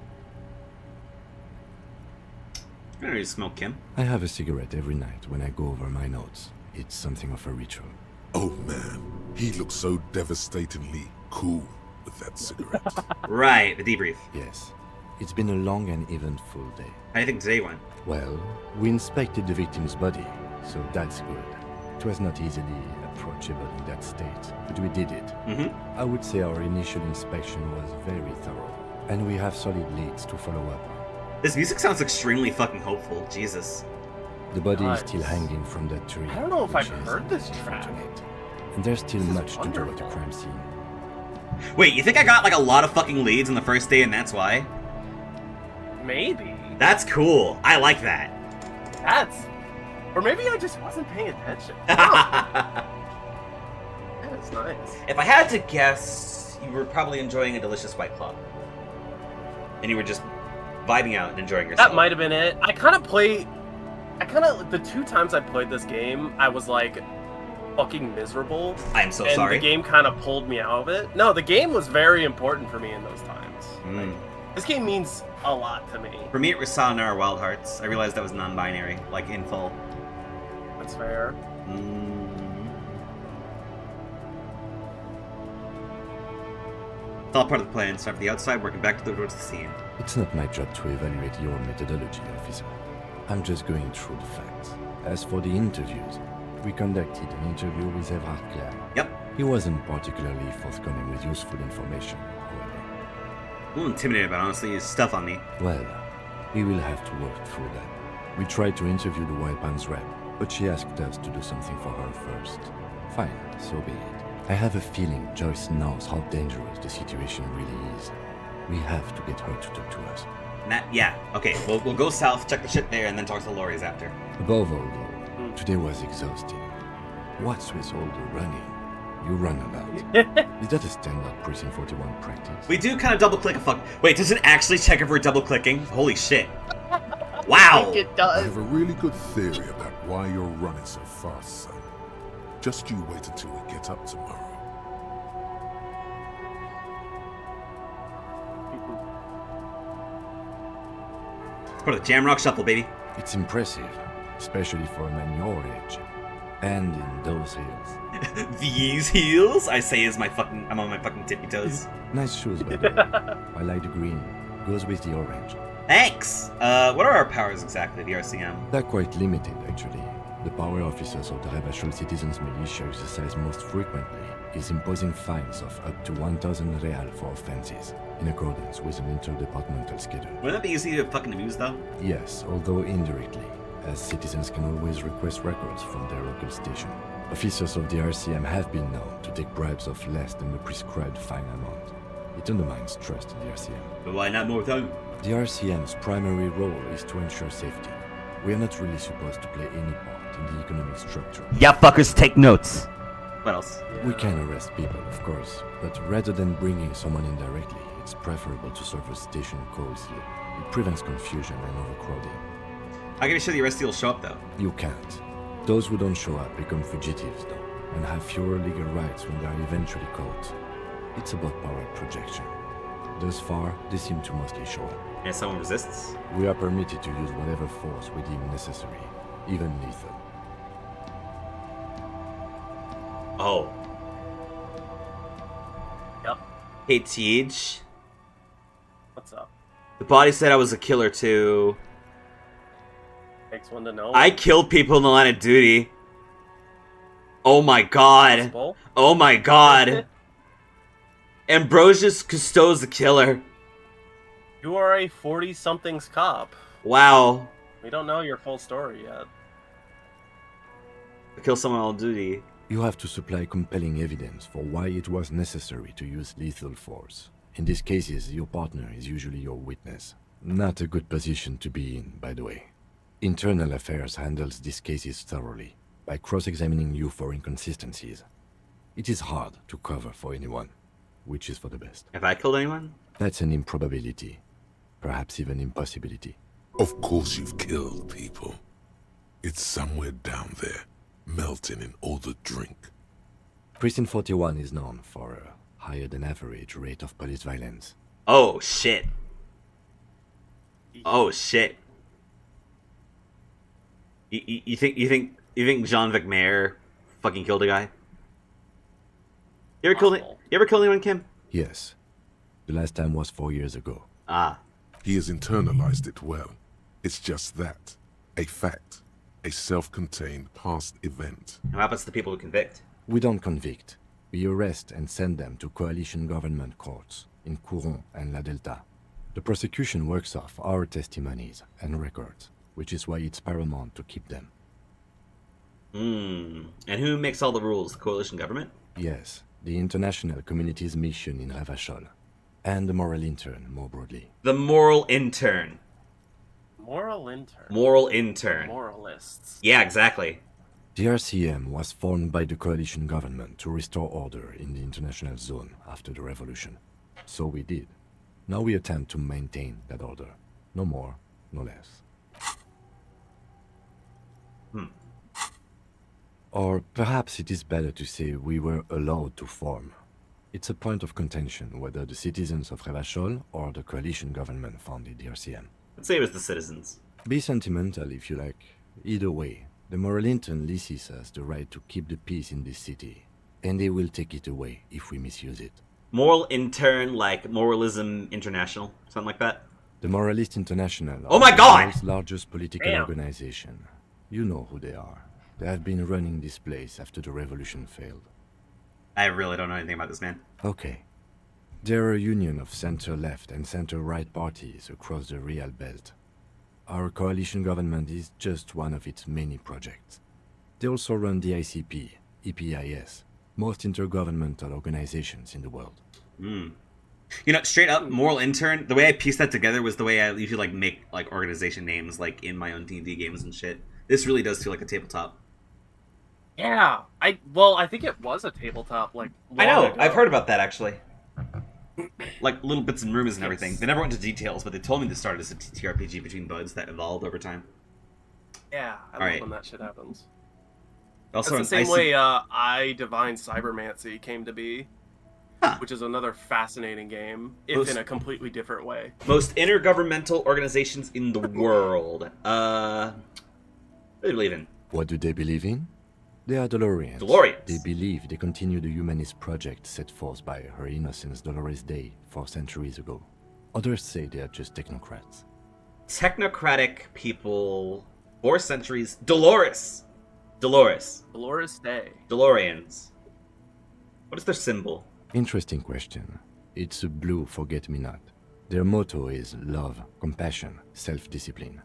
I don't need to smoke, Kim. I have a cigarette every night when I go over my notes. It's something of a ritual. oh man, he looks so devastatingly cool with that cigarette. Right, the debrief. Yes. It's been a long and eventful day. How do you think today went? Well, we inspected the victim's body, so that's good. It was not easily approachable in that state, but we did it. Mm-hmm. I would say our initial inspection was very thorough, and we have solid leads to follow up on. This music sounds extremely fucking hopeful. Jesus. The body is Nice. still hanging from that tree. I don't know if which I've is heard this track. unfortunate. And there's still This is much to do at the wonderful. crime scene. Wait, you think I got like a lot of fucking leads on the first day and that's why? Maybe. That's cool. I like that. That's... Or maybe I just wasn't paying attention. That is nice. If I had to guess, you were probably enjoying a delicious White Claw. And you were just vibing out and enjoying yourself. That might have been it. The two times I played this game, I was like fucking miserable. I'm so and sorry. The game kind of pulled me out of it. No, the game was very important for me in those times. Mm. This game means a lot to me. For me, it was Sayonara Wild Hearts. I realized that was non-binary, like in full. That's fair. It's all part of the plan. Start from the outside, working back towards the scene. It's not my job to evaluate your methodology, officer. I'm just going through the facts. As for the interviews, we conducted an interview with Everard Clare. Yep. He wasn't particularly forthcoming with useful information, however. A little intimidated about honestly his stuff on me. Well, we will have to work through that. We tried to interview the Wild Pines rep, but she asked us to do something for her first. Fine, so be it. I have a feeling Joyce knows how dangerous the situation really is. We have to get her to talk to us. Yeah, okay, we'll go south, check the shit there, and then talk to the lorries after. Above all, though, today was exhausting. What's with all the running? You run a lot. Is that a standard Precinct 41 practice? We do kind of double-click a fuck. Wait, does it actually check if we're double-clicking? Holy shit. Wow! I think it does. I have a really good theory about why you're running so fast, son. Just you wait until we get up tomorrow. It's part of the Jamrock Shuffle, baby. It's impressive, especially for a man your age. And in those heels. These heels? I say I'm on my fucking tippy toes. Nice shoes, by the way. I like the green. Goes with the orange. Thanks! What are our powers exactly, the RCM? They're quite limited, actually. The power officers of the Revachol Citizens Militia exercise most frequently is imposing fines of up to 1,000 real for offenses, in accordance with an interdepartmental schedule. Wouldn't that be easy to fucking abuse, though? Yes, although indirectly, as citizens can always request records from their local station. Officers of the RCM have been known to take bribes of less than the prescribed fine amount. It undermines trust in the RCM. But why not more time? The RCM's primary role is to ensure safety. We are not really supposed to play any part in the economic structure. Yeah, fuckers, take notes. What else? We can arrest people, of course, but rather than bringing someone in directly, it's preferable to serve a station closely. It prevents confusion and overcrowding. How can you show the arrestee will show up, though? You can't. Those who don't show up become fugitives, though, and have fewer legal rights when they are eventually caught. It's about power projection. Thus far, they seem to mostly show up. And if someone resists? We are permitted to use whatever force we deem necessary, even lethal. Oh. Yep. Hey, Tej. What's up? The body said I was a killer, too. Takes one to know. I killed people in the line of duty. Oh my god. Possible. Oh my god. Ambrosius Cousteau's the killer. You are a 40-somethings cop. Wow. We don't know your full story yet. I killed someone on duty. You have to supply compelling evidence for why it was necessary to use lethal force. In these cases, your partner is usually your witness. Not a good position to be in, by the way. Internal Affairs handles these cases thoroughly, by cross-examining you for inconsistencies. It is hard to cover for anyone, which is for the best. Have I killed anyone? That's an improbability. Perhaps even impossibility. Of course you've killed people. It's somewhere down there, melting in all the drink. Precinct 41 is known for a higher than average rate of police violence. Oh shit. Oh shit. You think Jean-Vic Mayer fucking killed a guy? You ever killed anyone, Kim? Yes. The last time was 4 years ago. Ah. He has internalized it well. It's just that. A fact. A self-contained past event. And what happens to the people who convict? We don't convict. We arrest and send them to coalition government courts in Couron and La Delta. The prosecution works off our testimonies and records, which is why it's paramount to keep them. And who makes all the rules? The coalition government? Yes, the international community's mission in Revachol. And the moral intern, more broadly. The moral intern. Moral intern. Moral intern. Moralists. Yeah, exactly. The RCM was formed by the coalition government to restore order in the international zone after the revolution. So we did. Now we attempt to maintain that order. No more, no less. Or perhaps it is better to say we were allowed to form. It's a point of contention whether the citizens of Revachol or the coalition government founded the RCM. Let's say it was the citizens. Be sentimental if you like. Either way, The moral intern leases us the right to keep the peace in this city, and they will take it away if we misuse it. Moral intern, like Moralism International, something like that. The Moralist International Oh my are God! the world's largest political Damn. organization. You know who they are. They have been running this place after the revolution failed. I really don't know anything about this, man. Okay. They're a union of center-left and center-right parties across the Real Belt. Our coalition government is just one of its many projects. They also run the ICP, EPIS, most intergovernmental organizations in the world. Hmm. You know, straight up, moral intern. The way I pieced that together was the way I usually like make like organization names like in my own D&D games and shit. This really does feel like a tabletop. Yeah, I think it was a tabletop. Like I know. long ago. I've heard about that actually. Like little bits and rumors and everything. They never went into details, but they told me this started as a TTRPG between buds that evolved over time. Yeah, I love when that shit happens. Also, that's the same way I Divine Cybermancy came to be, which is another fascinating game, if in a completely different way. Most intergovernmental organizations in the world. What do they believe in? What do they believe in? They are Dolorians. Dolorians. They believe they continue the humanist project set forth by Her Innocence Dolores Day 4 centuries ago. Others say they are just technocrats. Technocratic people, 4 centuries. Dolores Day. DeLoreans. What is their symbol? Interesting question. It's a blue forget-me-not. Their motto is love, compassion, self-discipline.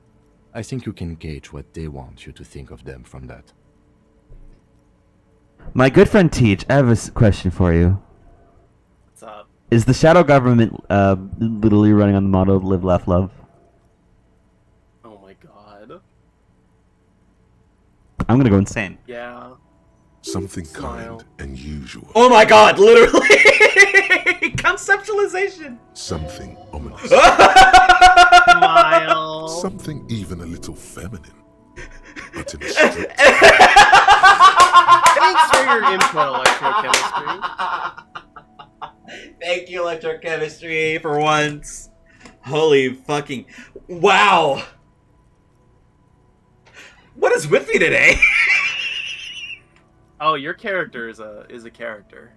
I think you can gauge what they want you to think of them from that. My good friend Teach, I have a question for you. What's up? Is the shadow government literally running on the motto of live, laugh, love? Oh my god. I'm gonna go insane. Yeah. Something kind and usual. Oh my god, literally! Conceptualization! Something ominous. Miles. Something even a little feminine. But in a strict... Thanks for your input, electrochemistry. Thank you, electrochemistry, for once. Holy fucking... Wow! What is with me today? Oh, your character is a character.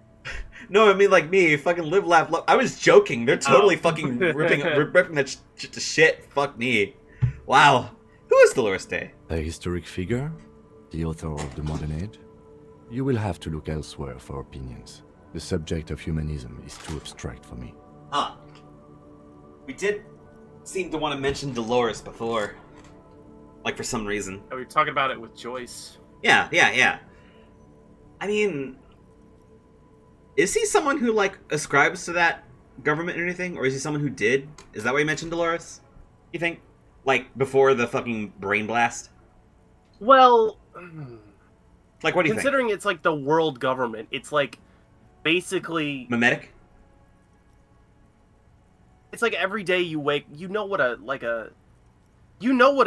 No, I mean like me, fucking live, laugh, love. I was joking. They're totally fucking ripping that shit to shit. Fuck me. Wow. Who is Dolores Day? A historic figure? The author of the modern age? You will have to look elsewhere for opinions. The subject of humanism is too abstract for me. Ah. We did seem to want to mention Dolores before. Like for some reason. We were talking about it with Joyce. Yeah. I mean, is he someone who, like, ascribes to that government or anything? Or is he someone who did? Is that why you mentioned Dolores? You think? Like, before the fucking brain blast? Well... Like, what do you think? Considering it's, like, the world government, it's, like, basically... Mimetic? It's like every day you wake... You know what a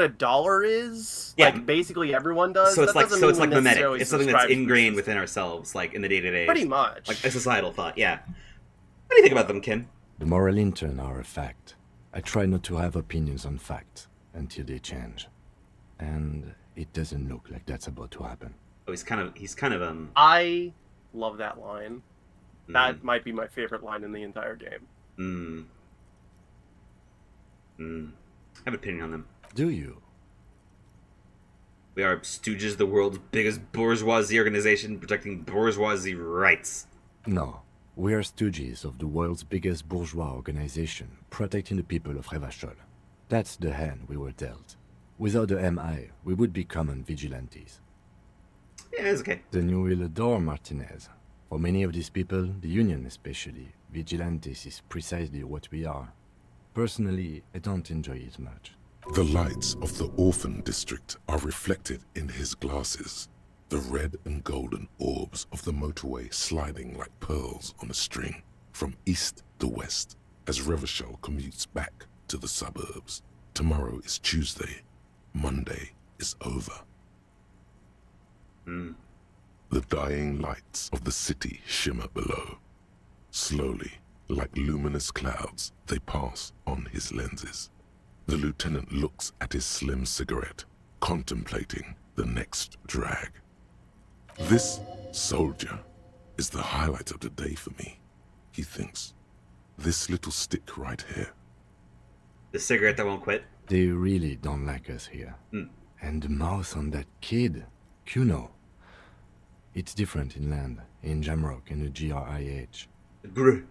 dollar is? Yeah. Like, basically everyone does? So it's that like mimetic. necessarily It's something that's subscribe to ingrained within ourselves, like, in the day-to-day. Pretty much. Like, a societal thought, yeah. What do you think about them, Kim? The moral intern are a fact. I try not to have opinions on facts until they change. And it doesn't look like that's about to happen. Oh, he's kind of I love that line. That might be my favorite line in the entire game. I have an opinion on them. Do you? We are Stooges, the world's biggest bourgeoisie organization protecting bourgeoisie rights. No. We are stooges of the world's biggest bourgeois organization, protecting the people of Revachol. That's the hand we were dealt. Without the MI, we would be common vigilantes. Yeah, it's okay. Then you will adore Martinez. For many of these people, the Union especially, vigilantes is precisely what we are. Personally, I don't enjoy it much. The lights of the orphan district are reflected in his glasses. The red and golden orbs of the motorway sliding like pearls on a string from east to west as Revachol commutes back to the suburbs. Tomorrow is Tuesday. Monday is over. The dying lights of the city shimmer below. Slowly, like luminous clouds, they pass on his lenses. The lieutenant looks at his slim cigarette, contemplating the next drag. This soldier is the highlight of the day for me, he thinks. This little stick right here. The cigarette that won't quit? They really don't like us here. And the mouth on that kid, Kuno. It's different in land, in Jamrock and the GRIH. Grr.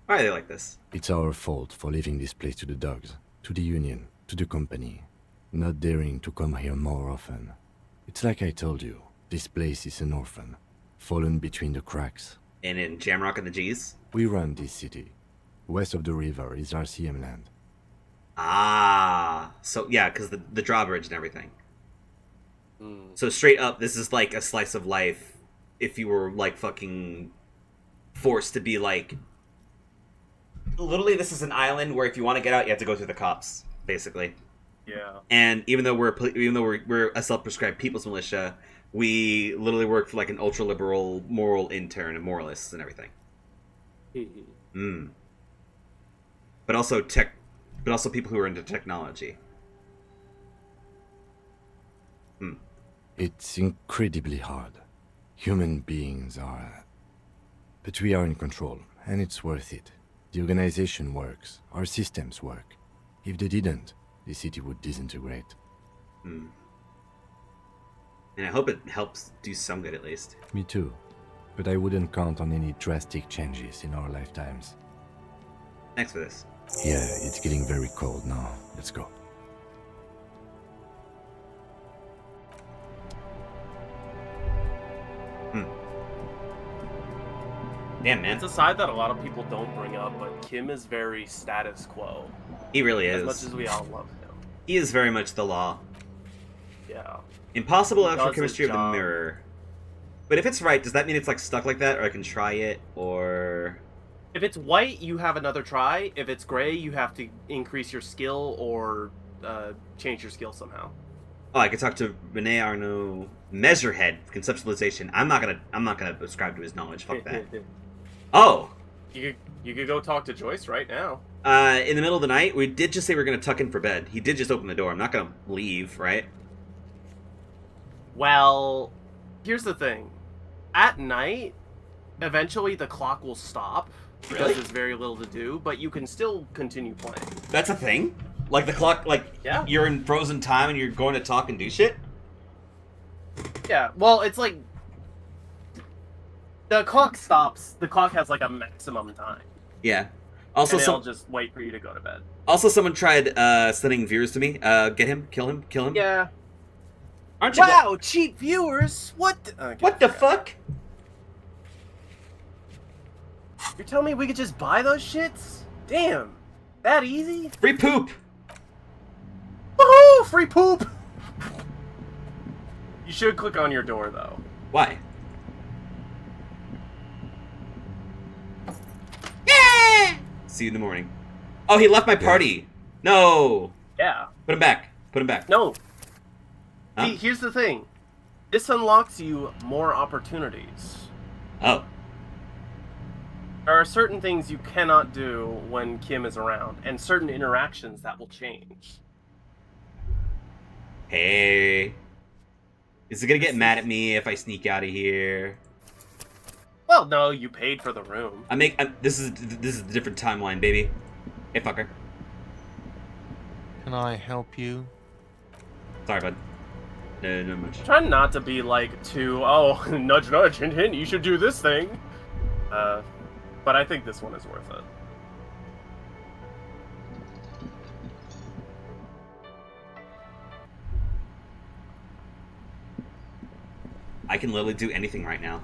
Why are they like this? It's our fault for leaving this place to the dogs, to the Union, to the company. Not daring to come here more often. It's like I told you, this place is an orphan, fallen between the cracks. And in Jamrock and the G's? We run this city. West of the river is RCM land. Ah, so yeah, because the drawbridge and everything. So straight up, this is like a slice of life if you were like fucking forced to be like... Literally, this is an island where if you want to get out, you have to go through the cops, basically. Yeah. And even though we're a self-prescribed people's militia, we literally work for like an ultra-liberal moral intern and moralists and everything. But also people who are into technology. It's incredibly hard. Human beings are... But we are in control, and it's worth it. The organization works. Our systems work. If they didn't, the city would disintegrate. And I hope it helps do some good at least. Me too. But I wouldn't count on any drastic changes in our lifetimes. Thanks for this. Yeah, it's getting very cold now. Let's go. Damn, man. It's a side that a lot of people don't bring up, but Kim is very status quo. He really is. As much as we all love him. He is very much the law. Yeah. Impossible He actual does chemistry his of the job. mirror. But if it's right, does that mean it's like stuck like that, or I can try it, or... If it's white, you have another try. If it's gray, you have to increase your skill or change your skill somehow. Oh, I could talk to Rene Arnaud, Measurehead, conceptualization. I'm not gonna ascribe to his knowledge. Fuck that. Oh! You could go talk to Joyce right now. In the middle of the night, we did just say we were gonna tuck in for bed. He did just open the door. I'm not gonna leave, right? Well, here's the thing. At night, eventually the clock will stop. Because Really? there's very little to do, but you can still continue playing. That's a thing? Like the clock, like, Yeah. you're in frozen time and you're going to talk and do shit? Yeah, well, it's like... The clock stops. The clock has like a maximum time. Yeah. Also, and it'll just wait for you to go to bed. Also, someone tried sending viewers to me. Get him, kill him, kill him. Yeah. Aren't you? Wow, cheap viewers! What? The, What the fuck? You're telling me we could just buy those shits? Damn. That easy? Free poop! Woohoo! Free poop! You should click on your door, though. Why? See you in the morning. Oh, he left my party. No. Yeah. Put him back. Put him back. No. Huh? See, here's the thing. This unlocks you more opportunities. Oh. There are certain things you cannot do when Kim is around, and certain interactions that will change. Hey. Is it gonna get mad at me if I sneak out of here? Well, no, you paid for the room. This is a different timeline, baby. Hey, fucker. Can I help you? Sorry, bud. No, not much. Try not to be like nudge nudge, hint hint, you should do this thing. But I think this one is worth it. I can literally do anything right now.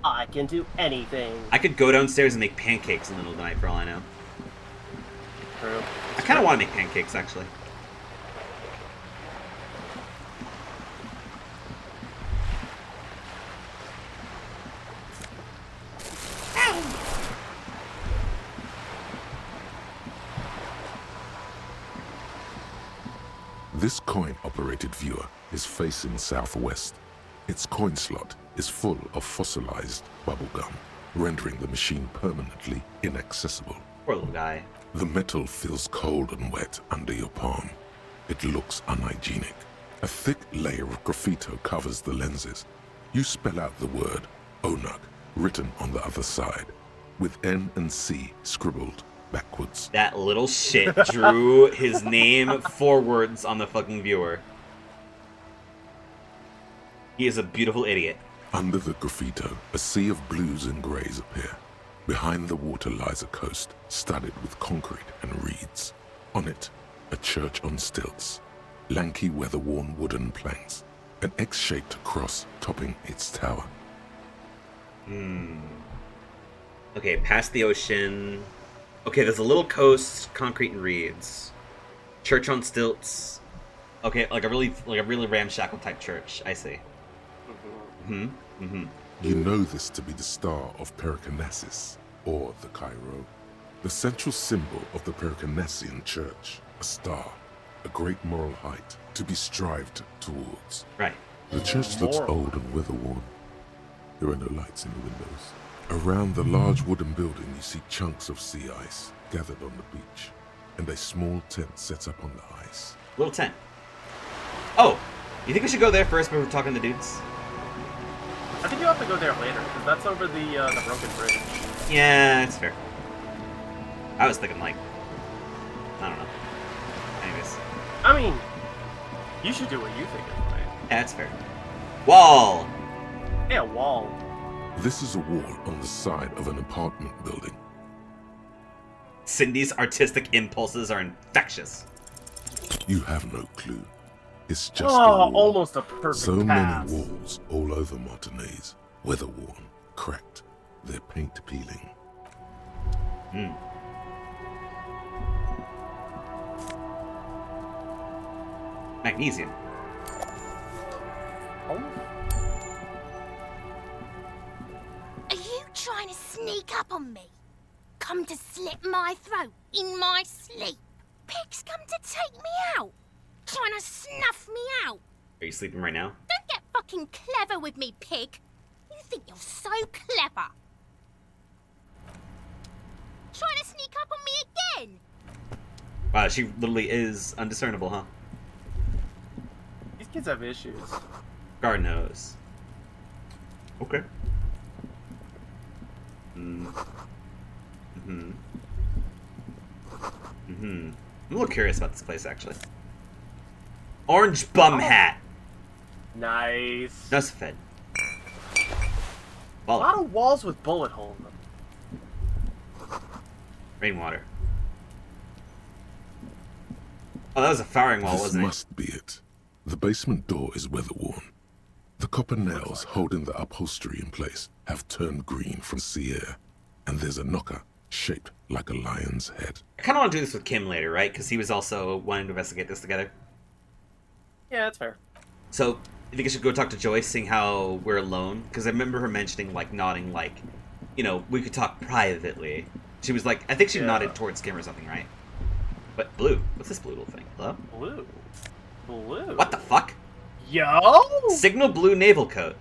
I can do anything. I could go downstairs and make pancakes in the middle of the night for all I know. True. I kind of want to make pancakes, actually. This coin-operated viewer is facing southwest. Its coin slot is full of fossilized bubblegum, rendering the machine permanently inaccessible. Poor little guy. The metal feels cold and wet under your palm. It looks unhygienic. A thick layer of graffito covers the lenses. You spell out the word Onug written on the other side, with N and C scribbled backwards. That little shit drew his name forwards on the fucking viewer. He is a beautiful idiot. Under the graffito, a sea of blues and greys appear. Behind the water lies a coast, studded with concrete and reeds. On it, a church on stilts, lanky weather-worn wooden planks, an X-shaped cross topping its tower. Okay, past the ocean. Okay, there's a little coast, concrete and reeds. Church on stilts. Okay, like a really ramshackle type church. I see. You know this to be the star of Periconesus, or the Cairo, the central symbol of the Periconesian church, a star, a great moral height to be strived towards. Right. The church looks old and weather-worn. There are no lights in the windows. Around the large wooden building you see chunks of sea ice gathered on the beach, and a small tent set up on the ice. Little tent. Oh, you think we should go there first before we're talking to dudes? I think you have to go there later, because that's over the broken bridge. Yeah, that's fair. I was thinking, like, I don't know. Anyways. I mean, you should do what you think is right. Yeah, that's fair. Wall! Yeah, wall. This is a wall on the side of an apartment building. Cindy's artistic impulses are infectious. You have no clue. It's just almost a perfect so pass. many walls all over Martinez, weather-worn, cracked, their paint peeling. Magnesium. Are you trying to sneak up on me? Come to slit my throat in my sleep? Pig's come to take me out. Trying to snuff me out. Are you sleeping right now? Don't get fucking clever with me, pig. You think you're so clever. Trying to sneak up on me again. Wow, she literally is undiscernible, huh? These kids have issues. God knows. Okay. I'm a little curious about this place, actually. Orange bum hat. Nice. No fed. A lot of walls with bullet hole in them. Rainwater. Oh, that was a firing wall, This wasn't it? must be it. The basement door is weather-worn. The copper nails holding the upholstery in place have turned green from sea air, and there's a knocker shaped like a lion's head. I kind of want to do this with Kim later, right? Because he was also wanting to investigate this together. Yeah, that's fair. So, you think I should go talk to Joyce, seeing how we're alone? Because I remember her mentioning, like, nodding, like, you know, we could talk privately. She was like, I think she nodded towards Kim or something, right? But blue. What's this blue little thing? Hello? Blue. Blue. What the fuck? Yo! Signal blue naval coat.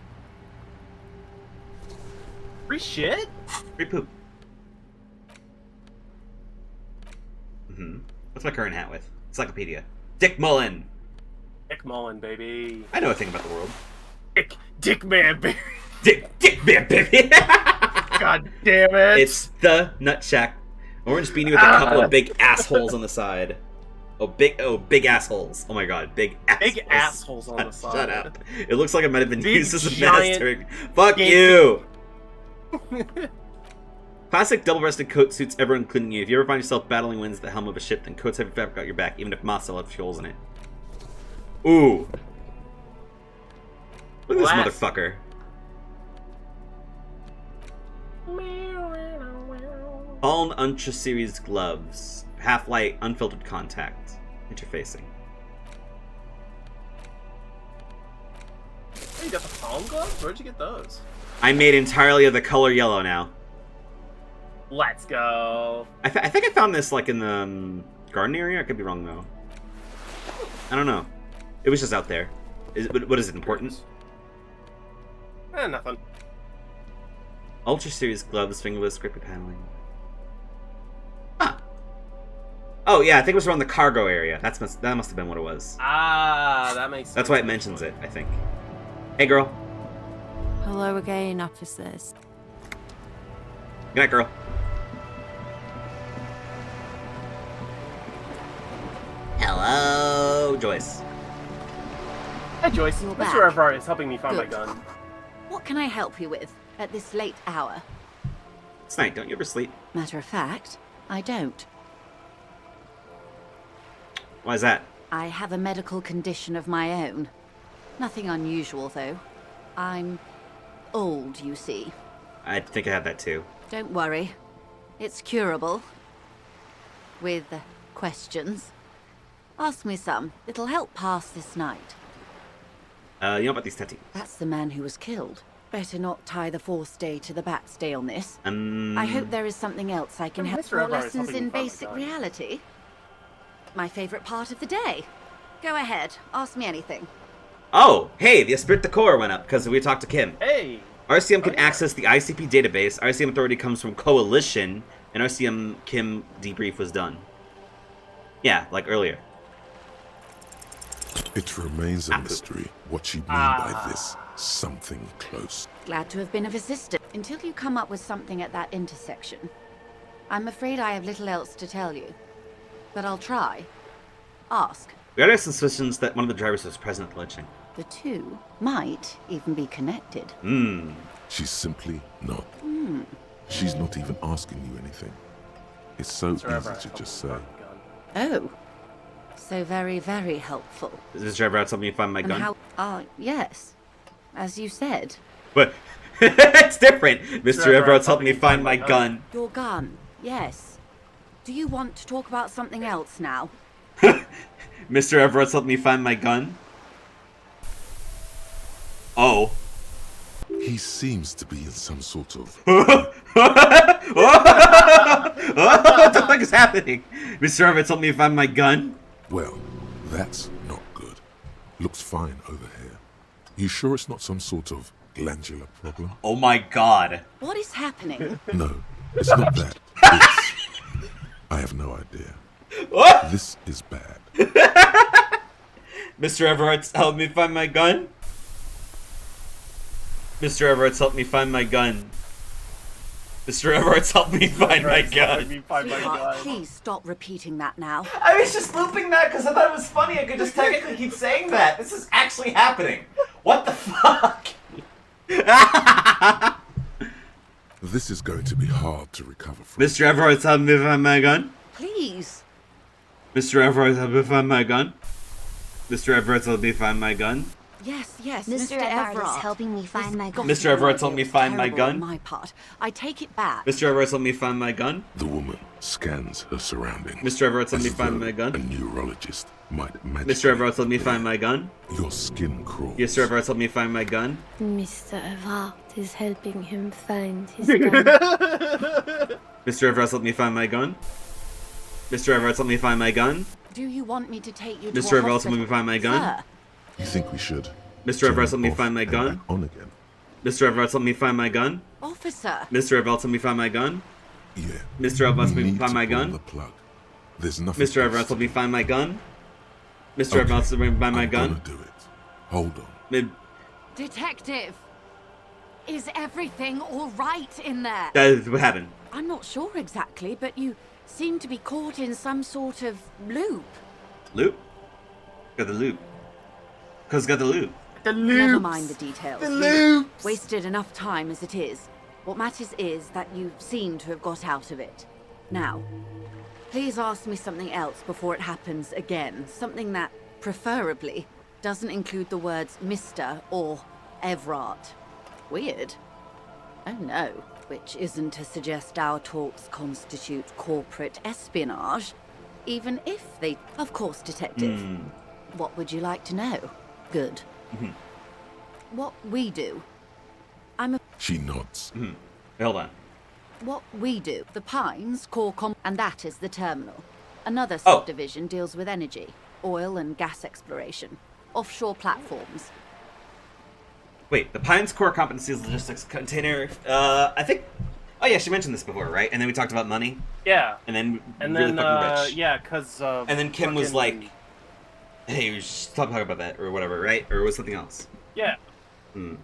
Free shit? Free poop. What's my current hat with? Encyclopedia. Dick Mullen. Dick Mullen, baby. I know a thing about the world. Dick man, baby. Dick man, baby. God damn it. It's the Nut Shack. Orange beanie with a couple of big assholes on the side. Big assholes. Oh my god, big assholes. Big assholes on the side. Shut up. It looks like it might have been Big, used as a giant, master. Fuck you! Classic double-breasted coat suits everyone, including you. If you ever find yourself battling winds at the helm of a ship, then coats heavy fabric got your back, even if moss still have holes in it. Ooh. Look at this motherfucker. All Ultra Series gloves. Half-light, unfiltered contact. Interfacing. Hey, you got the palm gloves? Where'd you get those? I made entirely of the color yellow now. Let's go. I think I found this like in the garden area. I could be wrong though. I don't know. It was just out there. What is it, important? Nothing. Ultra Series gloves, fingerless, grippy paneling. Ah. Oh yeah, I think it was around the cargo area. That must have been what it was. Ah, that makes sense. That's why it mentions it, I think. Hey, girl. Hello again, officers. Good night, girl. Hello, Joyce. Hey, Joyce. You're Mr. back. Everard is helping me find Good. my gun. What can I help you with at this late hour? It's night. Don't you ever sleep? Matter of fact, I don't. Why is that? I have a medical condition of my own. Nothing unusual, though. I'm old, you see. I think I have that too. Don't worry. It's curable. With questions. Ask me some. It'll help pass this night. You know about these tattoos? That's the man who was killed. Better not tie the forestay to the backstay on this. I hope there is something else I can help. Mr. More Everard is lessons helping in me find my basic gun. reality. My favorite part of the day. Go ahead. Ask me anything. Oh, hey, the Esprit de Corps went up because we talked to Kim. Hey! RCM can access the ICP database. RCM authority comes from Coalition, and RCM Kim debrief was done. Yeah, like earlier. It remains a mystery what you mean by this something close. Glad to have been of assistance. Until you come up with something at that intersection, I'm afraid I have little else to tell you. But I'll try. Ask. We had our suspicions that one of the drivers was present at the lynching. The two might even be connected. She's simply not. She's not even asking you anything. It's so easy to just say. Oh. So very, very helpful. Is this driver out something you find my And gun? how... yes. As you said. But it's different. Mr. Everett's helping me find my gun. Your gun. Yes. Do you want to talk about something else now? Mr. Everett's helping me find my gun. Oh. He seems to be in some sort of... What the fuck is happening? Mr. Everett's helping me find my gun. Well, that's not good. Looks fine over here. You sure it's not some sort of glandular problem? Oh my god. What is happening? No, it's not that. It's... I have no idea. What? This is bad. Mr. Everett's helping me find my gun. Mr. Everett's helping me find my gun. Mr. Everett's helping me find my gun. Sweetheart, please stop repeating that now. I was just looping that because I thought it was funny. I could just technically keep saying that. This is actually happening. What the fuck? This is going to be hard to recover from. Mr. Everett's helping me find my gun. Please. Mr. Everett's helping me find my gun. Mr. Everett's helping me find my gun. Yes, yes, Mr. Everard is helping me find my gun. Mr. Everett's helping me find my Terrible gun. on my part. I take it back. Mr. Everett's helping me find my gun. The woman scans her surroundings. Mr. Everett's helping me as find though my gun. A neurologist might magically... Mr. Everett's helping me find my gun. Your skin crawls. Yes, Mr. Everett's helping me find my gun. Mr. Everard is helping him find his gun. Mr. Everett's helping me find my gun. Mr. Everett's helping me find my gun. Do you want me to take you to Mr. a Everett's helping me hospital? find my gun. Sir, You think we should? Mr. Everett's turn helping me off find my and gun. back on again? Mr. Everett's helping me find my gun. Officer. Mr. Everett's helping me find my gun. Yeah. Mr. Everett's helping me need find to my pull gun. the plug. There's nothing. Mr. Everett's helping me find my gun. Mr. Everett's helping me find my gun. Do it. Hold on. Detective. Is everything all right in there? What happened? I'm not sure exactly, but you seem to be caught in some sort of loop. Loop? Got the loop. Cause got the loop. Never mind the details. The We've loops. wasted enough time as it is. What matters is that you seem to have got out of it. Now, please ask me something else before it happens again. Something that, preferably, doesn't include the words Mr. or Everard. Weird. Oh no. Which isn't to suggest our talks constitute corporate espionage, even if they... Of course, Detective. What would you like to know? Good. What we do. She nods. Hold on. What we do. The Pines and that is the terminal. Another subdivision deals with energy, oil and gas exploration, offshore platforms. Wait, the Pines core competency is logistics container. I think Oh yeah, she mentioned this before, right? And then we talked about money. Yeah. And then Then, fucking rich. yeah, because And then Kim was like, "Hey, we should stop talking about that or whatever, right?" Or it was something else. Yeah. Hmm.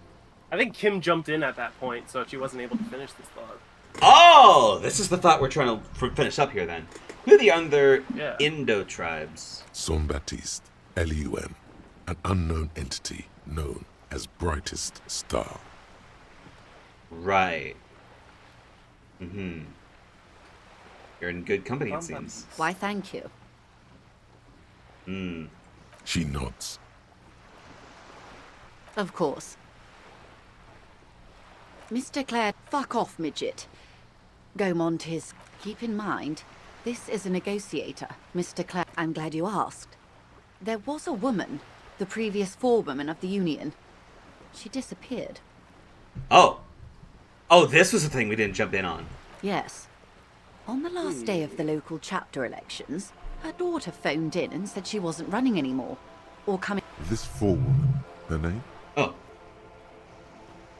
I think Kim jumped in at that point, so she wasn't able to finish this thought. Oh, this is the thought we're trying to finish up here. Then, who are the other Yeah. Indo tribes? Son Baptiste, ELYSIUM, an unknown entity known as Brightest Star. Right. Mm-hmm. You're in good company, it seems. Why, thank you. Hmm. She nods. Of course. Mr. Clare, fuck off, midget. Go, Montes. Keep in mind, this is a negotiator. Mr. Clare, I'm glad you asked. There was a woman, the previous forewoman of the Union. She disappeared. Oh. Oh, this was the thing we didn't jump in on. Yes. On the last day of the local chapter elections, her daughter phoned in and said she wasn't running anymore. Or coming... This forewoman, her name? Oh.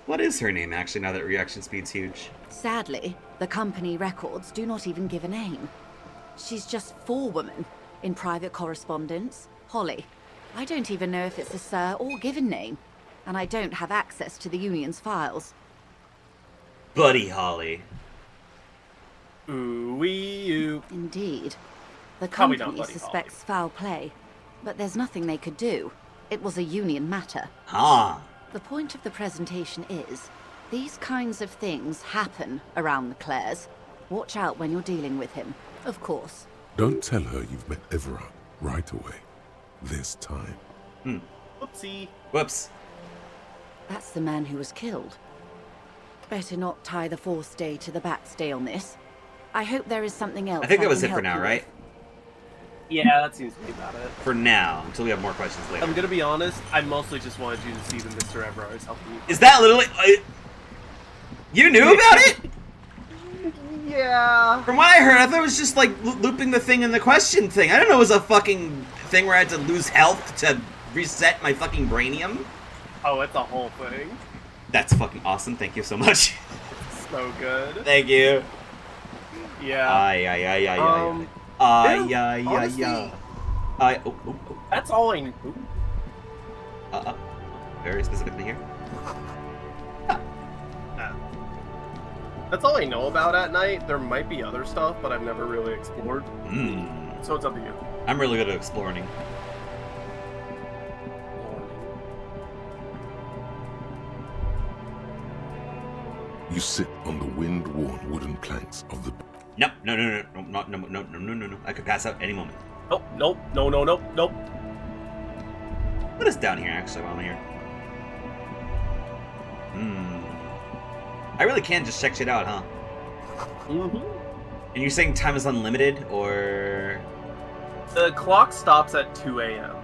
What is her name, actually, now that reaction speed's huge? Sadly, the company records do not even give a name. She's just forewoman in private correspondence. Holly. I don't even know if it's a sir or given name. And I don't have access to the Union's files. Buddy Holly. Ooh-wee-oo. Indeed. The Probably not company Buddy suspects foul play. But there's nothing they could do. It was a Union matter. Ah. The point of the presentation is, these kinds of things happen around the Clares. Watch out when you're dealing with him, of course. Don't tell her you've met Everard right away. This time. Hmm. Whoopsie. Whoops. That's the man who was killed. Better not tie the forestay to the backstay on this. I hope there is something else I think that was can it for help now, you right? with. Yeah, that seems to be about it. For now, until we have more questions later. I'm gonna be honest, I mostly just wanted you to see the Mr. Everard's helping you. Is that literally... you knew about it? Yeah. From what I heard, I thought it was just like looping the thing in the question thing. I didn't know it was a fucking thing where I had to lose health to reset my fucking brainium. Oh, it's a whole thing. That's fucking awesome. Thank you so much. So good. Thank you. Yeah. That's all I knew. Very specific thing here. That's all I know about at night. There might be other stuff, but I've never really explored. So it's up to you. I'm really good at exploring. You sit on the wind-worn wooden planks of the... No. I could pass out any moment. Nope. What is down here, actually, while I'm here? I really can just check shit out, huh? Mm-hmm. And you're saying time is unlimited, or... The clock stops at 2 a.m.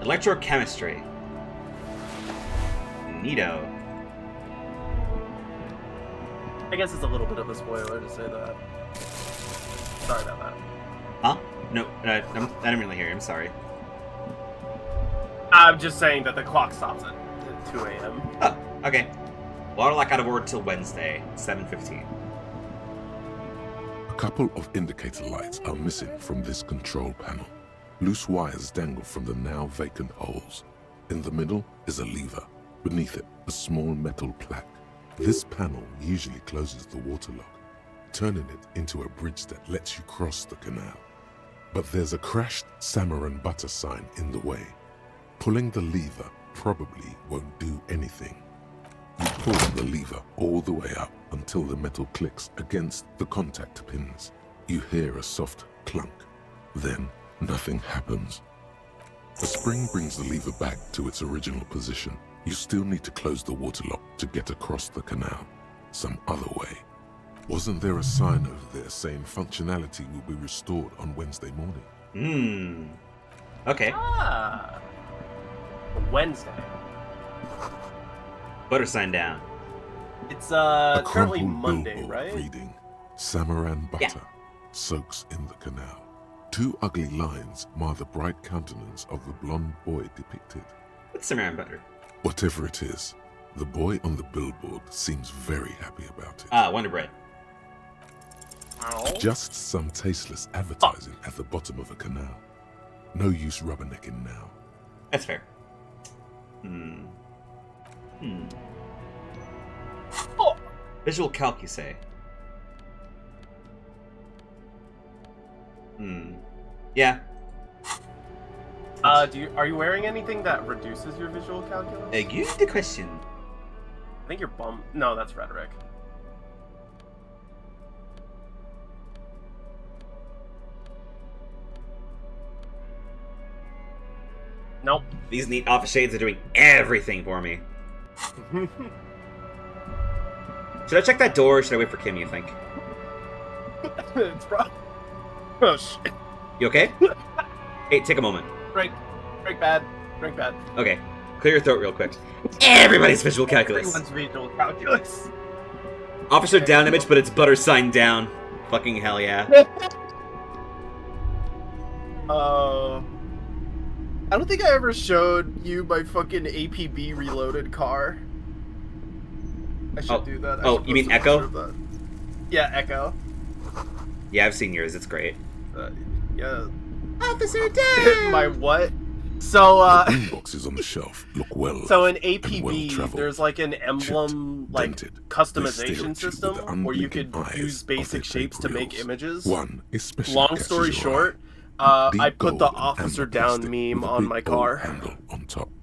Electrochemistry. Neato. I guess it's a little bit of a spoiler to say that. Sorry about that. Huh? No, I didn't really hear you. I'm sorry. I'm just saying that the clock stops at 2 a.m. Oh, okay. Waterlock out of order till Wednesday, 7:15. A couple of indicator lights are missing from this control panel. Loose wires dangle from the now vacant holes. In the middle is a lever. Beneath it, a small metal plaque. This panel usually closes the waterlock, turning it into a bridge that lets you cross the canal. But there's a crashed salmon and butter sign in the way. Pulling the lever probably won't do anything. You pull the lever all the way up until the metal clicks against the contact pins. You hear a soft clunk. Then nothing happens. The spring brings the lever back to its original position. You still need to close the waterlock to get across the canal. Some other way. Wasn't there a sign over there saying functionality will be restored on Wednesday morning? Okay. Ah. Wednesday. Butter sign down. It's A currently crumpled Monday, billboard right? reading, Samaran butter soaks in the canal. Two ugly lines mar the bright countenance of the blonde boy depicted. What's Samaran butter? Whatever it is, the boy on the billboard seems very happy about it. Wonder Bread. Just some tasteless advertising at the bottom of a canal. No use rubbernecking now. That's fair. Visual calc, you say? Yeah. Are you wearing anything that reduces your visual calculus? Good question. I think you're bum. No, that's rhetoric. Nope. These neat office shades are doing everything for me. Should I check that door or should I wait for Kim, you think? It's probably... Oh, shit. You okay? Hey, take a moment. Drink bad. Okay, clear your throat real quick. Everybody's visual calculus. Everyone's visual calculus. Officer down image, but it's butter sign down. Fucking hell yeah. I don't think I ever showed you my fucking APB reloaded car. I should do that. You mean Echo? Yeah, Echo. Yeah, I've seen yours. It's great. Yeah. Officer down! My what? So, the green boxes on the shelf look well. So in APB, there's like an emblem, like customization system where you could use basic shapes to make images. Long story short, I put the officer down meme on my car,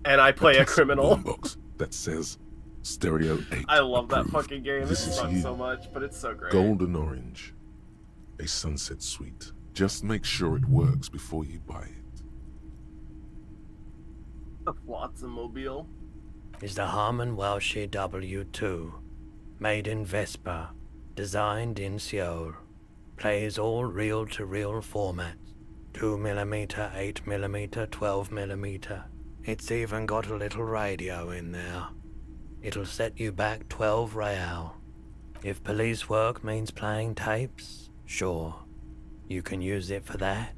and I play a criminal. Box that says Stereo 8. I love that fucking game. It sucks so much, but it's so great. Golden orange, a sunset suite. Just make sure it works before you buy it. The Flotsam-mobile. Is the Harman Welshie W2, made in Vespa, designed in Seoul, plays all reel-to-reel formats, 2mm, 8mm, 12mm. It's even got a little radio in there. It'll set you back 12 real. If police work means playing tapes, sure, you can use it for that.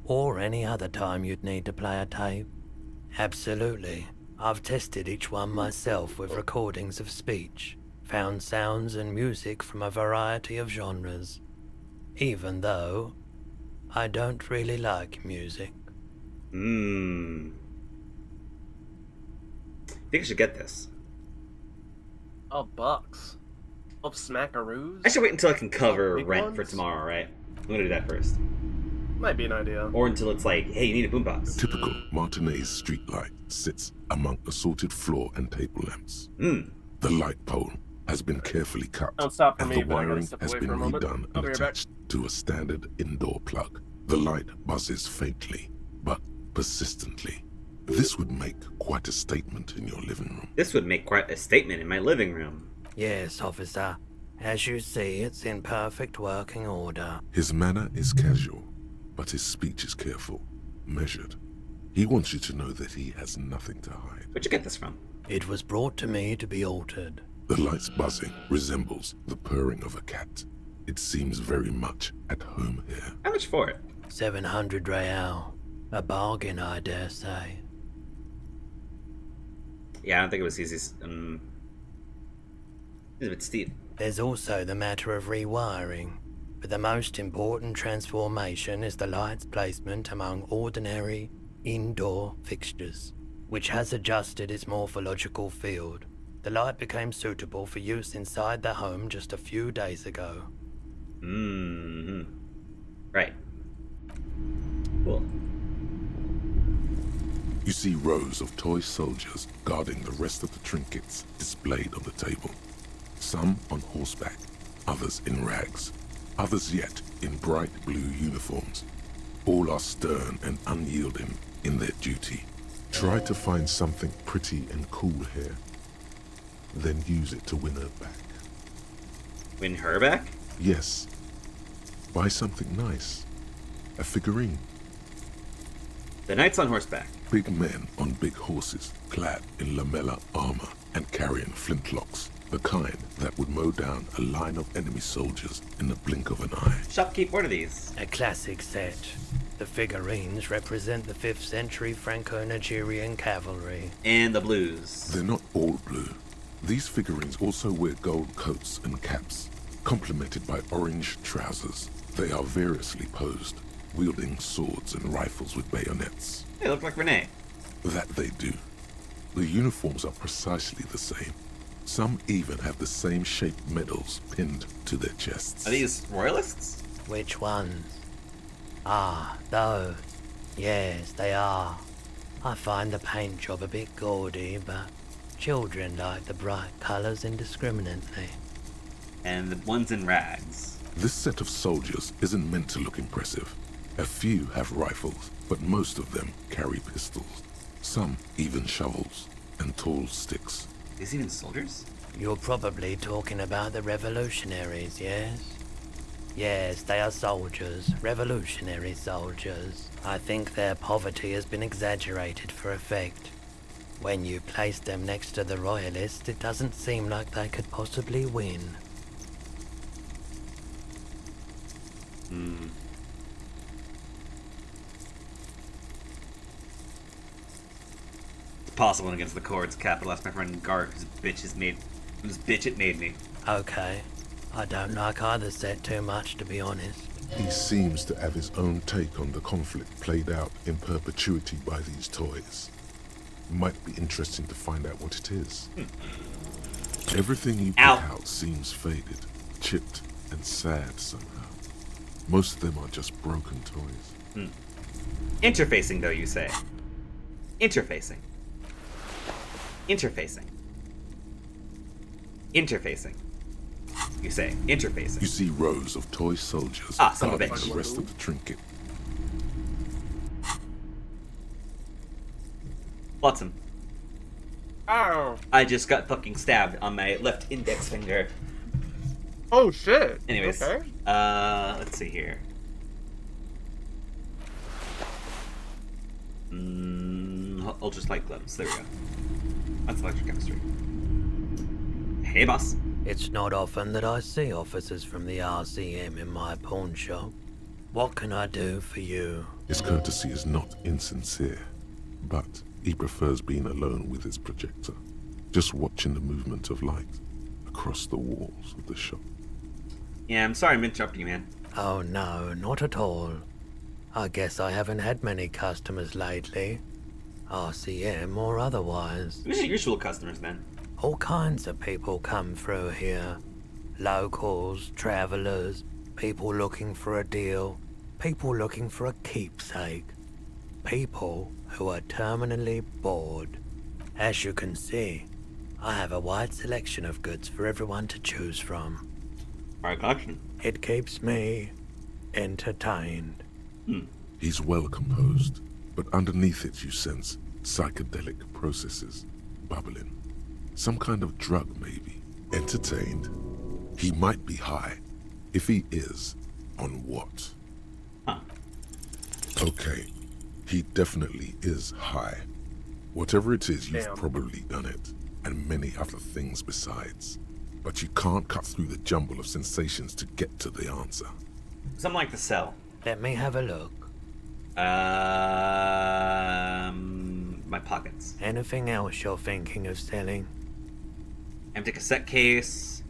Or any other time you'd need to play a tape. Absolutely. I've tested each one myself with recordings of speech, found sounds and music from a variety of genres. Even though I don't really like music. I think I should get this. $12. 12 smackaroos? I should wait until I can cover Big rent ones? for tomorrow, right? I'm gonna do that first. Might be an idea. Or until it's like, hey, you need a boombox. Typical Martinez streetlight sits among assorted floor and table lamps. The light pole has been carefully cut, Don't stop for and me, the but I gotta wiring step has away been for a moment. redone I'll and be right back. attached to a standard indoor plug. The light buzzes faintly, but persistently. This would make quite a statement in your living room. This would make quite a statement in my living room. Yes, officer. As you see, it's in perfect working order. His manner is casual, but his speech is careful, measured. He wants you to know that he has nothing to hide. Where'd you get this from? It was brought to me to be altered. The light's buzzing resembles the purring of a cat. It seems very much at home here. How much for it? 700 real. A bargain, I dare say. Yeah, I don't think it was easy. It's a bit steep. There's also the matter of rewiring, but the most important transformation is the light's placement among ordinary indoor fixtures, which has adjusted its morphological field. The light became suitable for use inside the home just a few days ago. Right. Cool. You see rows of toy soldiers guarding the rest of the trinkets displayed on the table. Some on horseback, others in rags, others yet in bright blue uniforms. All are stern and unyielding in their duty. Try to find something pretty and cool here, then use it to win her back. Win her back? Yes. Buy something nice. A figurine. The knights on horseback. Big men on big horses, clad in lamella armor and carrying flintlocks. The kind that would mow down a line of enemy soldiers in the blink of an eye. Shopkeep, what are these? A classic set. The figurines represent the 5th century Franco-Nigerian cavalry. And the blues. They're not all blue. These figurines also wear gold coats and caps, complemented by orange trousers. They are variously posed, wielding swords and rifles with bayonets. They look like Renee. That they do. The uniforms are precisely the same. Some even have the same shaped medals pinned to their chests. Are these royalists? Which ones? Ah, those. Yes, they are. I find the paint job a bit gaudy, but children like the bright colours indiscriminately. And the ones in rags. This set of soldiers isn't meant to look impressive. A few have rifles, but most of them carry pistols. Some even shovels and tall sticks. Is even soldiers? You're probably talking about the revolutionaries, yes? Yes, they are soldiers, revolutionary soldiers. I think their poverty has been exaggerated for effect. When you place them next to the royalists, it doesn't seem like they could possibly win. It's possible against the courts, Capital. Ask my friend Gark, whose bitch it made me. Okay. I don't like either set too much, to be honest. He seems to have his own take on the conflict played out in perpetuity by these toys. Might be interesting to find out what it is. Everything you put out seems faded, chipped, and sad somehow. Most of them are just broken toys. Interfacing, though, you say? Interfacing. Interfacing. Interfacing. You say interfacing. You see rows of toy soldiers son of a guarding bitch. the rest of the trinket. Watson. Ow. I just got fucking stabbed on my left index finger. Oh shit. Anyways, okay. Let's see here. Ultra light gloves. There we go. That's electrochemistry. Hey, boss. It's not often that I see officers from the RCM in my pawn shop. What can I do for you? His courtesy is not insincere, but he prefers being alone with his projector, just watching the movement of light across the walls of the shop. Yeah, I'm sorry I'm interrupting you, man. Oh no, not at all. I guess I haven't had many customers lately. RCM or otherwise. Who's your usual customers, then? All kinds of people come through here. Locals, travellers, people looking for a deal, people looking for a keepsake. People who are terminally bored. As you can see, I have a wide selection of goods for everyone to choose from. Alright, collection. It keeps me entertained. He's well composed, but underneath it you sense psychedelic processes bubbling. Some kind of drug, maybe. Entertained. He might be high. If he is, on what? Okay, he definitely is high. Whatever it is, you've probably done it, and many other things besides. But you can't cut through the jumble of sensations to get to the answer. Something like the cell. Let me have a look. My pockets. Anything else you're thinking of selling? Empty cassette case.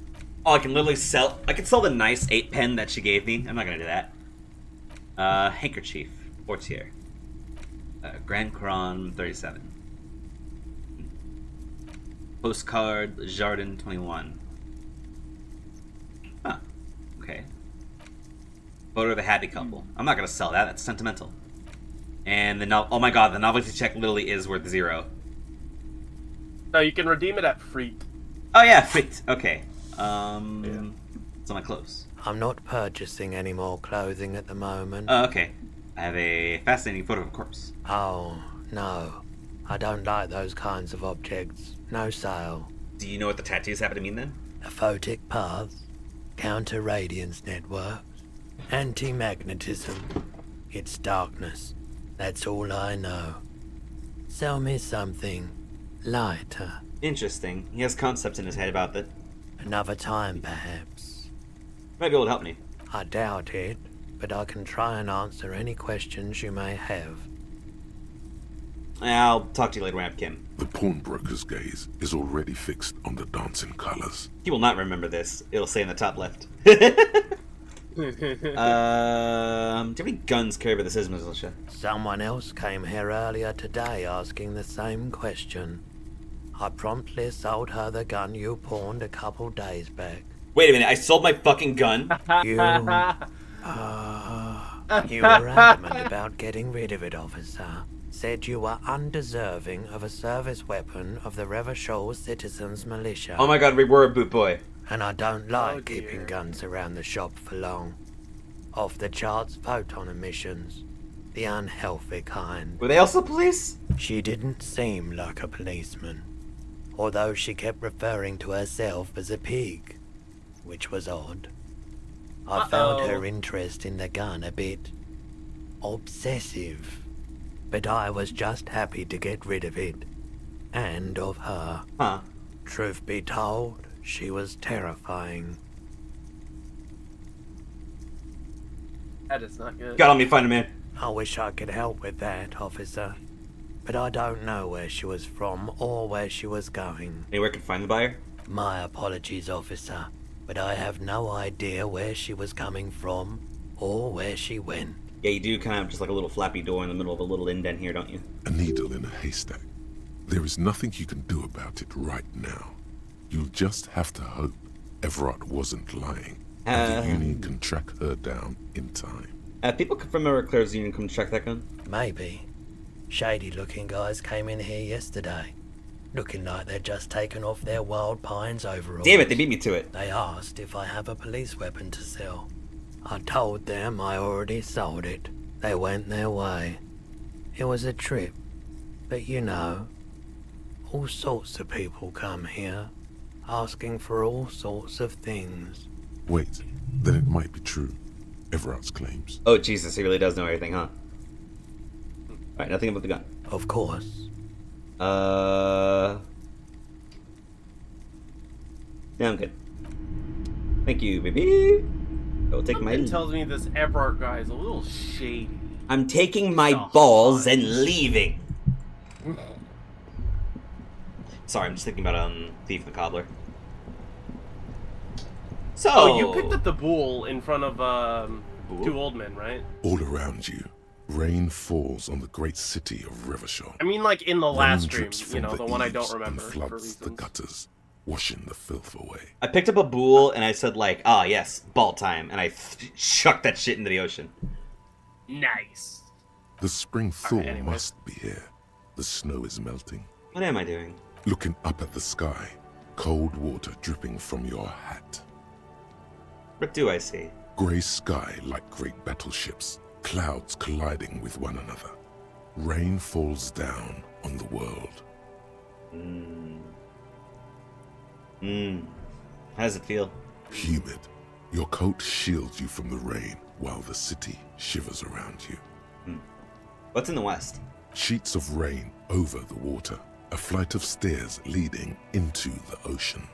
Oh, I can literally sell. I can sell the nice 8-pen that she gave me. I'm not gonna do that. Handkerchief. Portier. Grand Cron 37. Postcard Jardin 21. Huh. Okay. Photo of the happy couple. I'm not gonna sell that. That's sentimental. And the oh my god, the novelty check literally is worth 0. No, you can redeem it at Freak. Oh yeah, Freak. Okay. It's on my clothes. I'm not purchasing any more clothing at the moment. Oh, okay. I have a fascinating photo of a corpse. Oh, no. I don't like those kinds of objects. No sale. Do you know what the tattoos happen to mean then? Aphotic paths, counter-radiance networks, anti-magnetism. It's darkness. That's all I know. Sell me something lighter. Interesting. He has concepts in his head about that. Another time, perhaps. Might be able to help me. I doubt it, but I can try and answer any questions you may have. I'll talk to you later when I have Kim. The pawnbroker's gaze is already fixed on the dancing colors. He will not remember this. It'll say in the top left. Do you have any guns carried by the Cismas, Alicia? Someone else came here earlier today asking the same question. I promptly sold her the gun you pawned a couple days back. Wait a minute, I sold my fucking gun? You were adamant about getting rid of it, officer. Said you were undeserving of a service weapon of the Revachol Citizens Militia. Oh my god, we were a boot boy. And I don't like keeping guns around the shop for long. Off the charts photon emissions. The unhealthy kind. Were they also police? She didn't seem like a policeman. Although she kept referring to herself as a pig. Which was odd. I found her interest in the gun a bit obsessive. But I was just happy to get rid of it. And of her. Huh. Truth be told, she was terrifying. That is not good. Gotta help me find a man. I wish I could help with that, officer. But I don't know where she was from or where she was going. Anywhere I can find the buyer? My apologies, officer. But I have no idea where she was coming from or where she went. Yeah, you do kind of have just like a little flappy door in the middle of a little indent here, don't you? A needle in a haystack. There is nothing you can do about it right now. You'll just have to hope Everett wasn't lying, and the Union can track her down in time. People from Claire's Union come track that gun? Maybe. Shady-looking guys came in here yesterday, looking like they'd just taken off their Wild Pines overalls. Damn it, they beat me to it. They asked if I have a police weapon to sell. I told them I already sold it. They went their way. It was a trip. But you know, all sorts of people come here, asking for all sorts of things. Wait, then it might be true. Everett's claims. Oh Jesus, he really does know everything, huh? Alright, nothing about the gun. Of course. Yeah, I'm good. Thank you, baby. I will take Something tells me this Everett guy is a little shady. I'm taking my balls and leaving. Sorry, I'm just thinking about Thief and the Cobbler. So. Oh, you picked up the bull in front of two old men, right? All around you, rain falls on the great city of Revachol. I mean, like in the last stream, drips you know, from the the one I eaves don't and remember for floods reasons. the gutters, washing the filth away. I picked up a bull and I said like, ah yes, ball time, and I chucked that shit into the ocean. Nice. The spring thaw must be here. The snow is melting. What am I doing? Looking up at the sky, cold water dripping from your hat. What do I see? Grey sky like great battleships, clouds colliding with one another. Rain falls down on the world. How does it feel? Humid. Your coat shields you from the rain while the city shivers around you. What's in the west? Sheets of rain over the water. A flight of stairs leading into the ocean.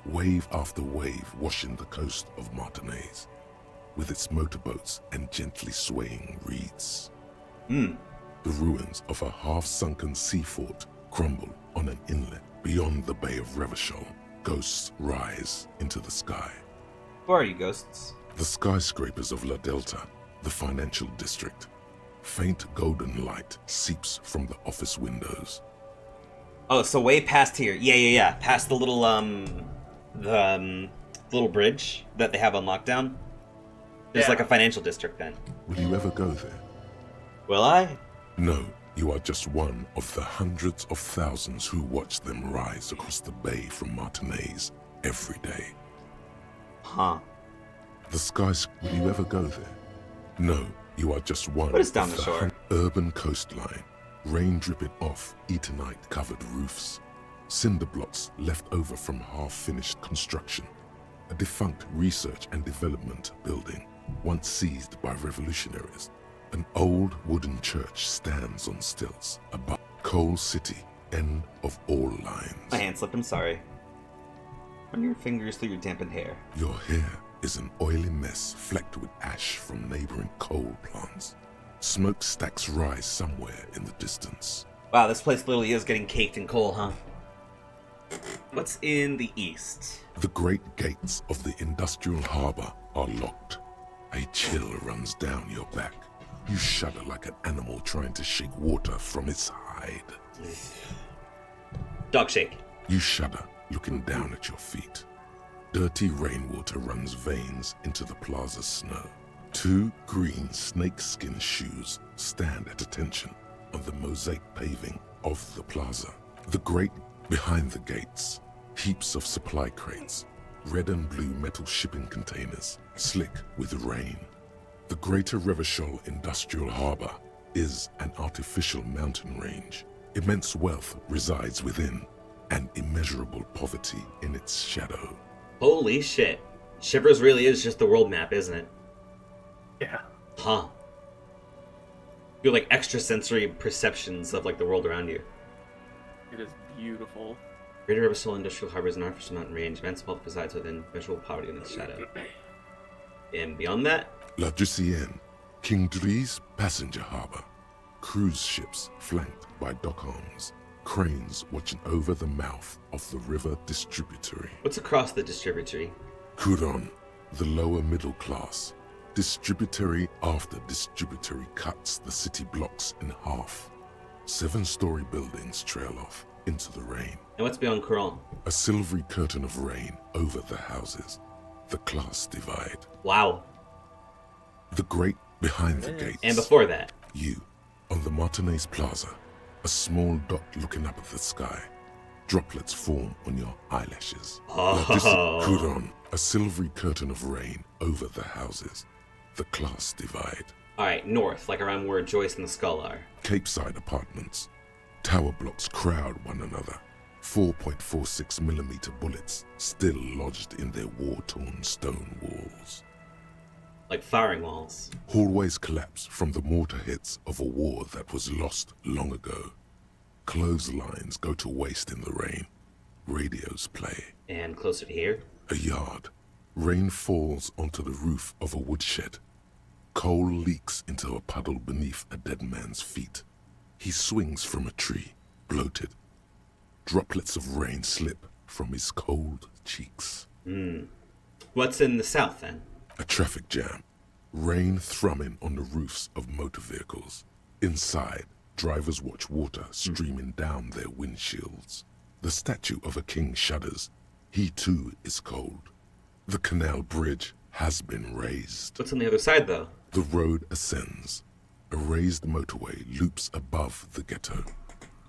Wave after wave washing the coast of Martinaise, with its motorboats and gently swaying reeds. The ruins of a half-sunken sea fort crumble on an inlet beyond the Bay of Revachol. Ghosts rise into the sky. Who are you, ghosts? The skyscrapers of La Delta, the financial district. Faint golden light seeps from the office windows. Oh, so way past here. Yeah. Past the little, little bridge that they have on lockdown. There's like a financial district then. Will you ever go there? Will I? No, you are just one of the hundreds of thousands who watch them rise across the bay from Martinaise every day. Huh. The skies. Will you ever go there? No, you are just one What is down of the shore? Urban coastline, rain dripping off Eternite-covered roofs, cinder blocks left over from half-finished construction, a defunct research and development building, once seized by revolutionaries. An old wooden church stands on stilts above Coal City, end of all lines. My hand slipped, I'm sorry. Run your fingers through your dampened hair. Your hair is an oily mess flecked with ash from neighboring coal plants. Smokestacks rise somewhere in the distance. Wow, this place literally is getting caked in coal, huh? What's in the east? The great gates of the industrial harbor are locked. A chill runs down your back. You shudder like an animal trying to shake water from its hide. Dog shake. You shudder, looking down at your feet. Dirty rainwater runs veins into the plaza's snow. 2 green snakeskin shoes stand at attention on the mosaic paving of the plaza. The grate behind the gates, heaps of supply crates, red and blue metal shipping containers, slick with rain. The Greater Revachol Industrial Harbor is an artificial mountain range. Immense wealth resides within, and immeasurable poverty in its shadow. Holy shit. Shivers really is just the world map, isn't it? Yeah. Huh. You're like extrasensory perceptions of like the world around you. It is beautiful. Greater Revachol Industrial Harbor is an artificial mountain range. Immense wealth resides within, measurable poverty in its shadow. And beyond that? La Drusienne, King Dri's passenger harbor. Cruise ships flanked by dock arms. Cranes watching over the mouth of the river distributary. What's across the distributary? Couronne, the lower middle class. Distributary after distributary cuts the city blocks in half. 7-story buildings trail off into the rain. And what's beyond Couronne? A silvery curtain of rain over the houses. The class divide. Wow. The grate behind the gates. And before that? You, on the Martinez Plaza. A small dot looking up at the sky. Droplets form on your eyelashes. Oh. Couronne, a silvery curtain of rain over the houses. The class divide. Alright, north, like around where Joyce and the Skull are. Capeside apartments. Tower blocks crowd one another. 4.46mm bullets still lodged in their war-torn stone walls. Like firing walls. Hallways collapse from the mortar hits of a war that was lost long ago. Clotheslines go to waste in the rain. Radios play. And closer to here? A yard. Rain falls onto the roof of a woodshed. Coal leaks into a puddle beneath a dead man's feet. He swings from a tree, bloated. Droplets of rain slip from his cold cheeks. What's in the south, then? A traffic jam. Rain thrumming on the roofs of motor vehicles. Inside, drivers watch water streaming down their windshields. The statue of a king shudders. He too is cold. The canal bridge has been raised. What's on the other side, though? The road ascends. A raised motorway loops above the ghetto.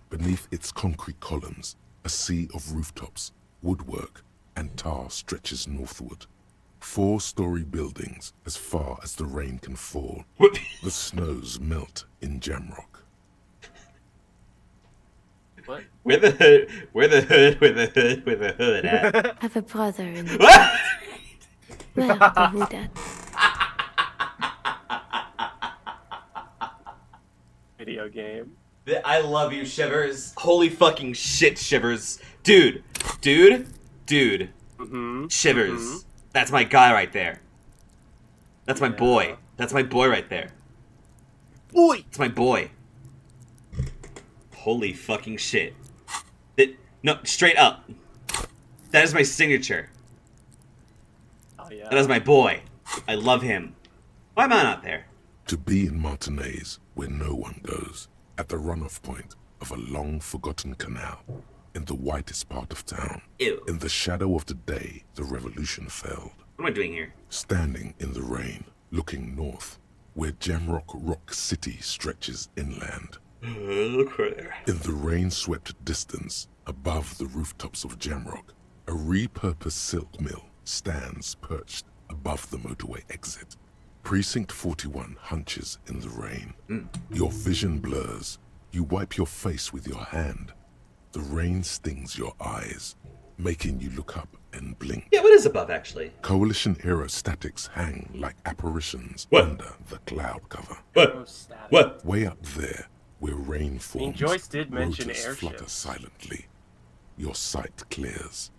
Beneath its concrete columns, a sea of rooftops, woodwork, and tar stretches northward. 4-story buildings as far as the rain can fall. The snows melt in Jamrock. What? Where the hood at? I have a brother in the Where the hood at? Video game. I love you, Shivers. Holy fucking shit, Shivers. Dude. Shivers. That's my guy right there. That's my boy. That's my boy right there. Boy! It's my boy. Holy fucking shit. No, straight up. That is my signature. Oh, yeah. That is my boy. I love him. Why am I not there? To be in Martinez, where no one goes, at the runoff point of a long-forgotten canal, in the whitest part of town. Ew. In the shadow of the day the revolution fell. What am I doing here? Standing in the rain, looking north, where Jamrock Rock City stretches inland. Look there. In the rain-swept distance, above the rooftops of Jamrock, a repurposed silk mill stands perched above the motorway exit. Precinct 41 hunches in the rain. Your vision blurs. You wipe your face with your hand. The rain stings your eyes, making you look up and blink. Yeah, what is above, actually? Coalition aerostatics hang like apparitions under the cloud cover. What? Way up there, where rain forms, Joyce did mention rotors airships. flutter silently. Your sight clears.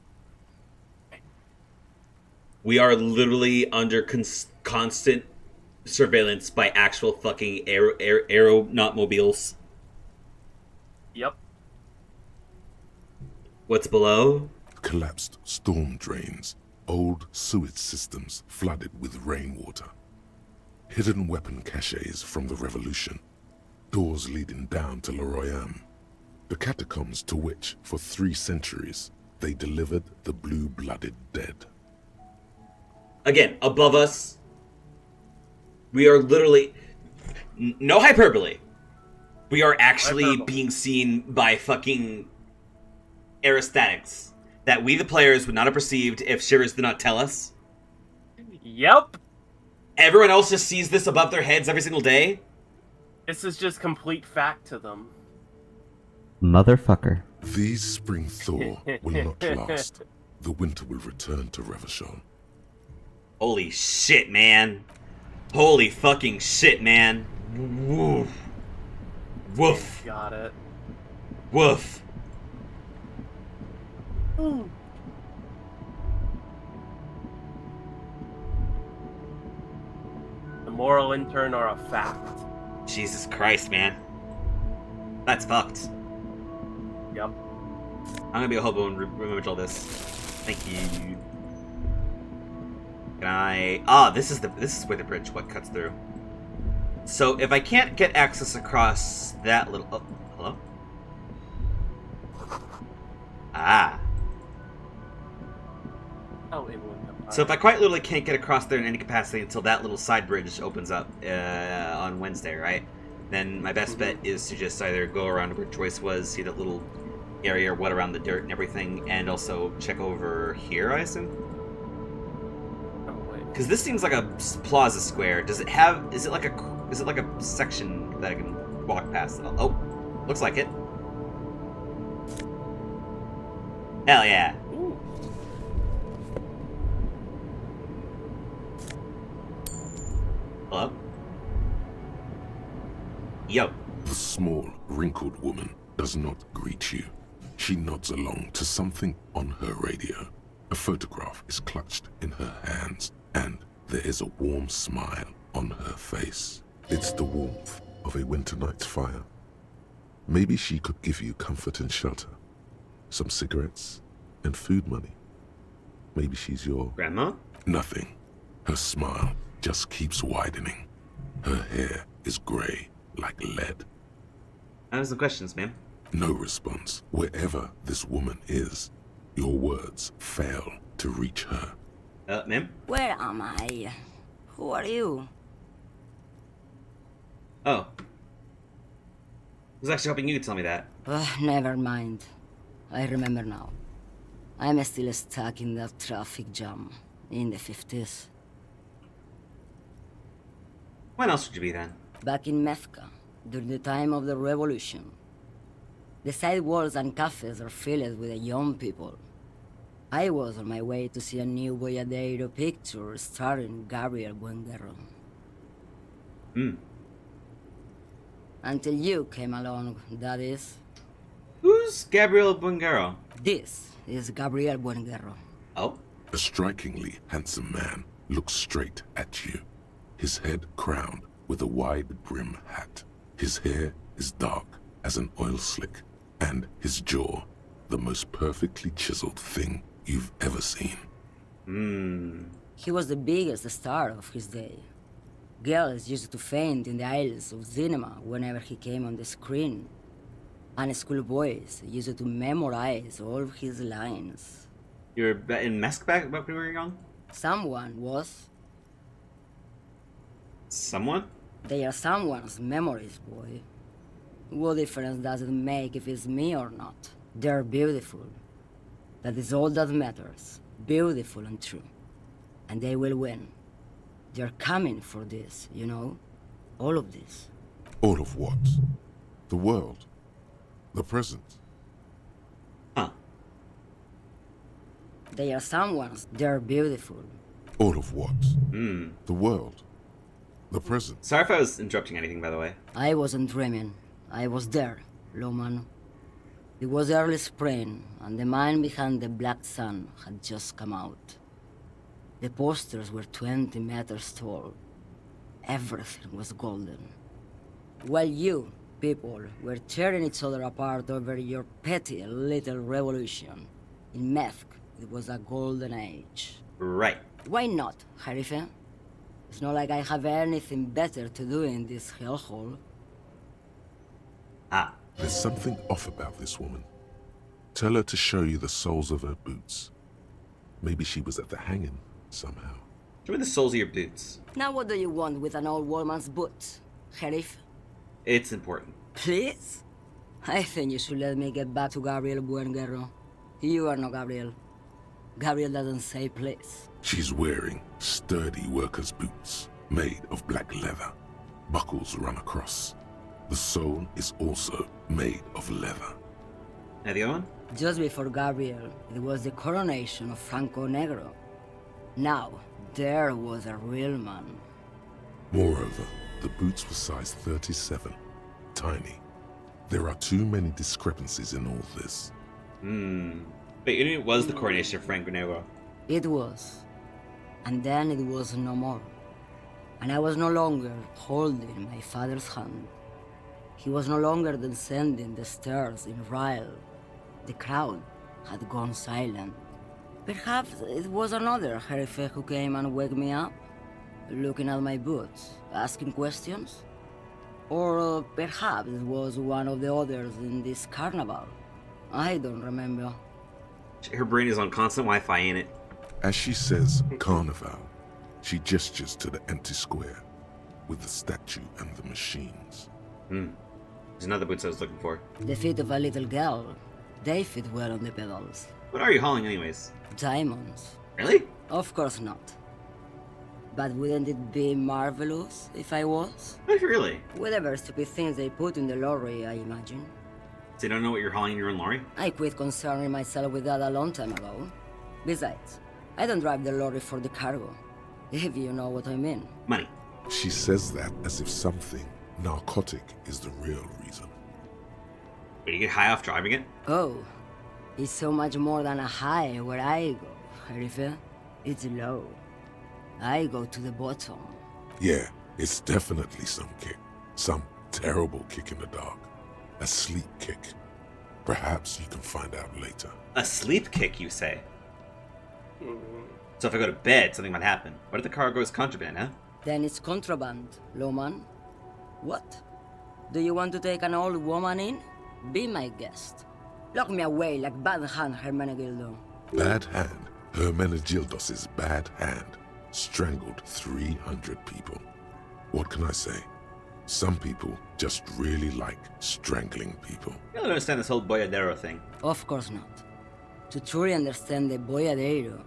We are literally under constant surveillance by actual fucking aeronaut mobiles. What's below? Collapsed storm drains, old sewage systems flooded with rainwater. Hidden weapon caches from the Revolution. Doors leading down to Le Royaume. The catacombs to which, for 3 centuries, they delivered the blue-blooded dead. Again, above us, we are literally... No hyperbole. We are actually being seen by fucking aerostatics that we, the players, would not have perceived if Shivers did not tell us. Yep. Everyone else just sees this above their heads every single day. This is just complete fact to them. Motherfucker. These spring thaw will not last. The winter will return to Revachol. Holy shit, man. Holy fucking shit, man. Woof. Woof. Got it. Woof. Ooh. The moral intern are a fact. Jesus Christ, man. That's fucked. Yep. I'm gonna be a hobo and remember all this. Thank you. Can I... Ah, this is where the bridge cuts through. So if I can't get access across that little... Oh, hello? Ah. Oh, it would. So if I quite literally can't get across there in any capacity until that little side bridge opens up on Wednesday, right? Then my best bet is to just either go around to where Joyce was, see that little area, what around the dirt and everything, and also check over here, I assume? Because this seems like a plaza square. Does it have... Is it like a section that I can walk past? Oh, looks like it. Hell yeah. Ooh. Hello? Yo. The small, wrinkled woman does not greet you. She nods along to something on her radio. A photograph is clutched in her hands, and there is a warm smile on her face. It's the warmth of a winter night's fire. Maybe she could give you comfort and shelter. Some cigarettes and food money. Maybe she's your... Grandma? Nothing. Her smile just keeps widening. Her hair is grey like lead. I have some questions, ma'am. No response. Wherever this woman is, your words fail to reach her. Ma'am? Where am I? Who are you? Oh. I was actually hoping you could tell me that. Never mind. I remember now. I'm still stuck in that traffic jam in the 50s. When else would you be then? Back in Mefka, during the time of the revolution. The sidewalks and cafes are filled with young people. I was on my way to see a new Boyadero picture starring Gabriel Buenguerro. Until you came along, that is. Who's Gabriel Buenguerro? This is Gabriel Buenguerro. Oh? A strikingly handsome man looks straight at you. His head crowned with a wide-brim hat. His hair is dark as an oil slick, and his jaw the most perfectly chiseled thing you've ever seen. He was the biggest star of his day. Girls used to faint in the aisles of cinema whenever he came on the screen. And schoolboys used to memorize all of his lines. You were in Mesk back when we were young? Someone was. Someone? They are someone's memories, boy. What difference does it make if it's me or not? They're beautiful. That is all that matters. Beautiful and true. And they will win. They're coming for this, you know? All of this. All of what? The world? The present? Huh. They are someone's. They're beautiful. All of what? The world? The present? Sorry if I was interrupting anything, by the way. I wasn't dreaming. I was there, Loman. It was early spring, and the man behind the black sun had just come out. The posters were 20 meters tall. Everything was golden. While you, people were tearing each other apart over your petty little revolution. In Methk, it was a golden age. Right. Why not, Harife? It's not like I have anything better to do in this hellhole. Ah. There's something off about this woman. Tell her to show you the soles of her boots. Maybe she was at the hanging somehow. Show me the soles of your boots. Now what do you want with an old woman's boots, Sheriff? It's important. Please? I think you should let me get back to Gabriel Buenguerro. You are not Gabriel. Gabriel doesn't say please. She's wearing sturdy worker's boots, made of black leather. Buckles run across. The sole is also made of leather. And the other one? Just before Gabriel, it was the coronation of Franco Negro. Now, there was a real man. Moreover, the boots were size 37. Tiny. There are too many discrepancies in all this. But you knew it was the coronation of Franco Negro. It was. And then it was no more. And I was no longer holding my father's hand. He was no longer descending the stairs in Ryle. The crowd had gone silent. Perhaps it was another Jerife who came and woke me up, looking at my boots, asking questions. Or perhaps it was one of the others in this carnival. I don't remember. Her brain is on constant Wi-Fi, ain't it? As she says carnival, she gestures to the empty square with the statue and the machines. There's another boots I was looking for. The feet of a little girl. They fit well on the pedals. What are you hauling anyways? Diamonds. Really? Of course not. But wouldn't it be marvelous if I was? Really? Whatever stupid things they put in the lorry, I imagine. So you don't know what you're hauling in your own lorry? I quit concerning myself with that a long time ago. Besides, I don't drive the lorry for the cargo, if you know what I mean. Money. She says that as if something narcotic is the real reason. But you get high off driving it? Oh, it's so much more than a high where I go, Jerife. It's low. I go to the bottom. Yeah, it's definitely some kick. Some terrible kick in the dark. A sleep kick. Perhaps you can find out later. A sleep kick, you say? So if I go to bed, something might happen. What if the cargo is contraband, huh? Then it's contraband, lawman. What? Do you want to take an old woman in? Be my guest. Lock me away like Bad Hand Hermenegildo. Bad Hand? Hermenegildos' bad hand strangled 300 people. What can I say? Some people just really like strangling people. You don't understand this whole boyadero thing. Of course not. To truly understand the boyadero,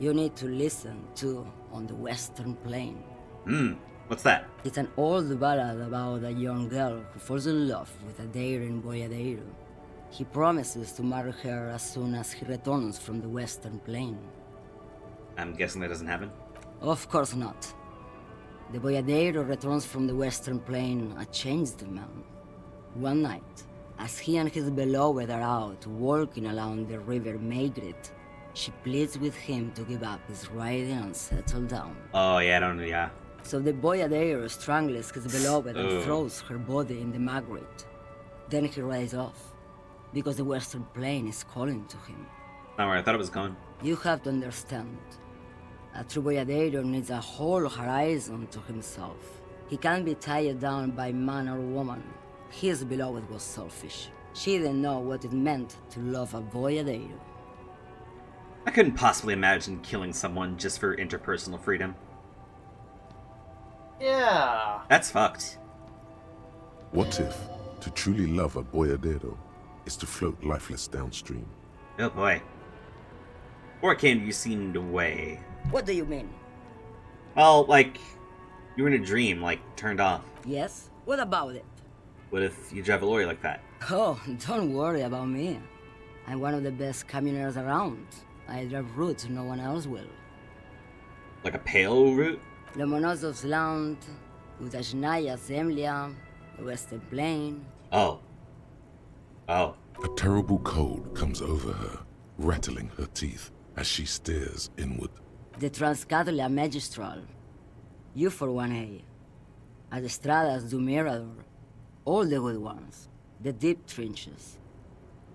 you need to listen to On the Western Plain. What's that? It's an old ballad about a young girl who falls in love with a daring boyadero. He promises to marry her as soon as he returns from the Western Plain. I'm guessing that doesn't happen? Of course not. The boyadero returns from the Western Plain a changed man. One night, as he and his beloved are out walking along the river Maigret, she pleads with him to give up his riding and settle down. Oh, yeah, I don't know, yeah. So the boyadero strangles his beloved and throws her body in the Maigret. Then he rides off, because the Western Plain is calling to him. Not where I thought it was going. You have to understand. A true boyadero needs a whole horizon to himself. He can't be tied down by man or woman. His beloved was selfish. She didn't know what it meant to love a boyadero. I couldn't possibly imagine killing someone just for interpersonal freedom. Yeah. That's fucked. What if to truly love a boyadero is to float lifeless downstream? Oh boy. Or can you seemed away? What do you mean? Well, like, you were in a dream, like, turned off. Yes? What about it? What if you drive a lorry like that? Oh, don't worry about me. I'm one of the best camioners around. I drive routes no one else will. Like a pale route? Lomonosov's Land, Udajnaya Zemlya, the Western Plain. Oh. Oh. A terrible cold comes over her, rattling her teeth as she stares inward. The Transcatalia Magistral. You for 1A. At Estradas do Mirador. All the good ones. The deep trenches.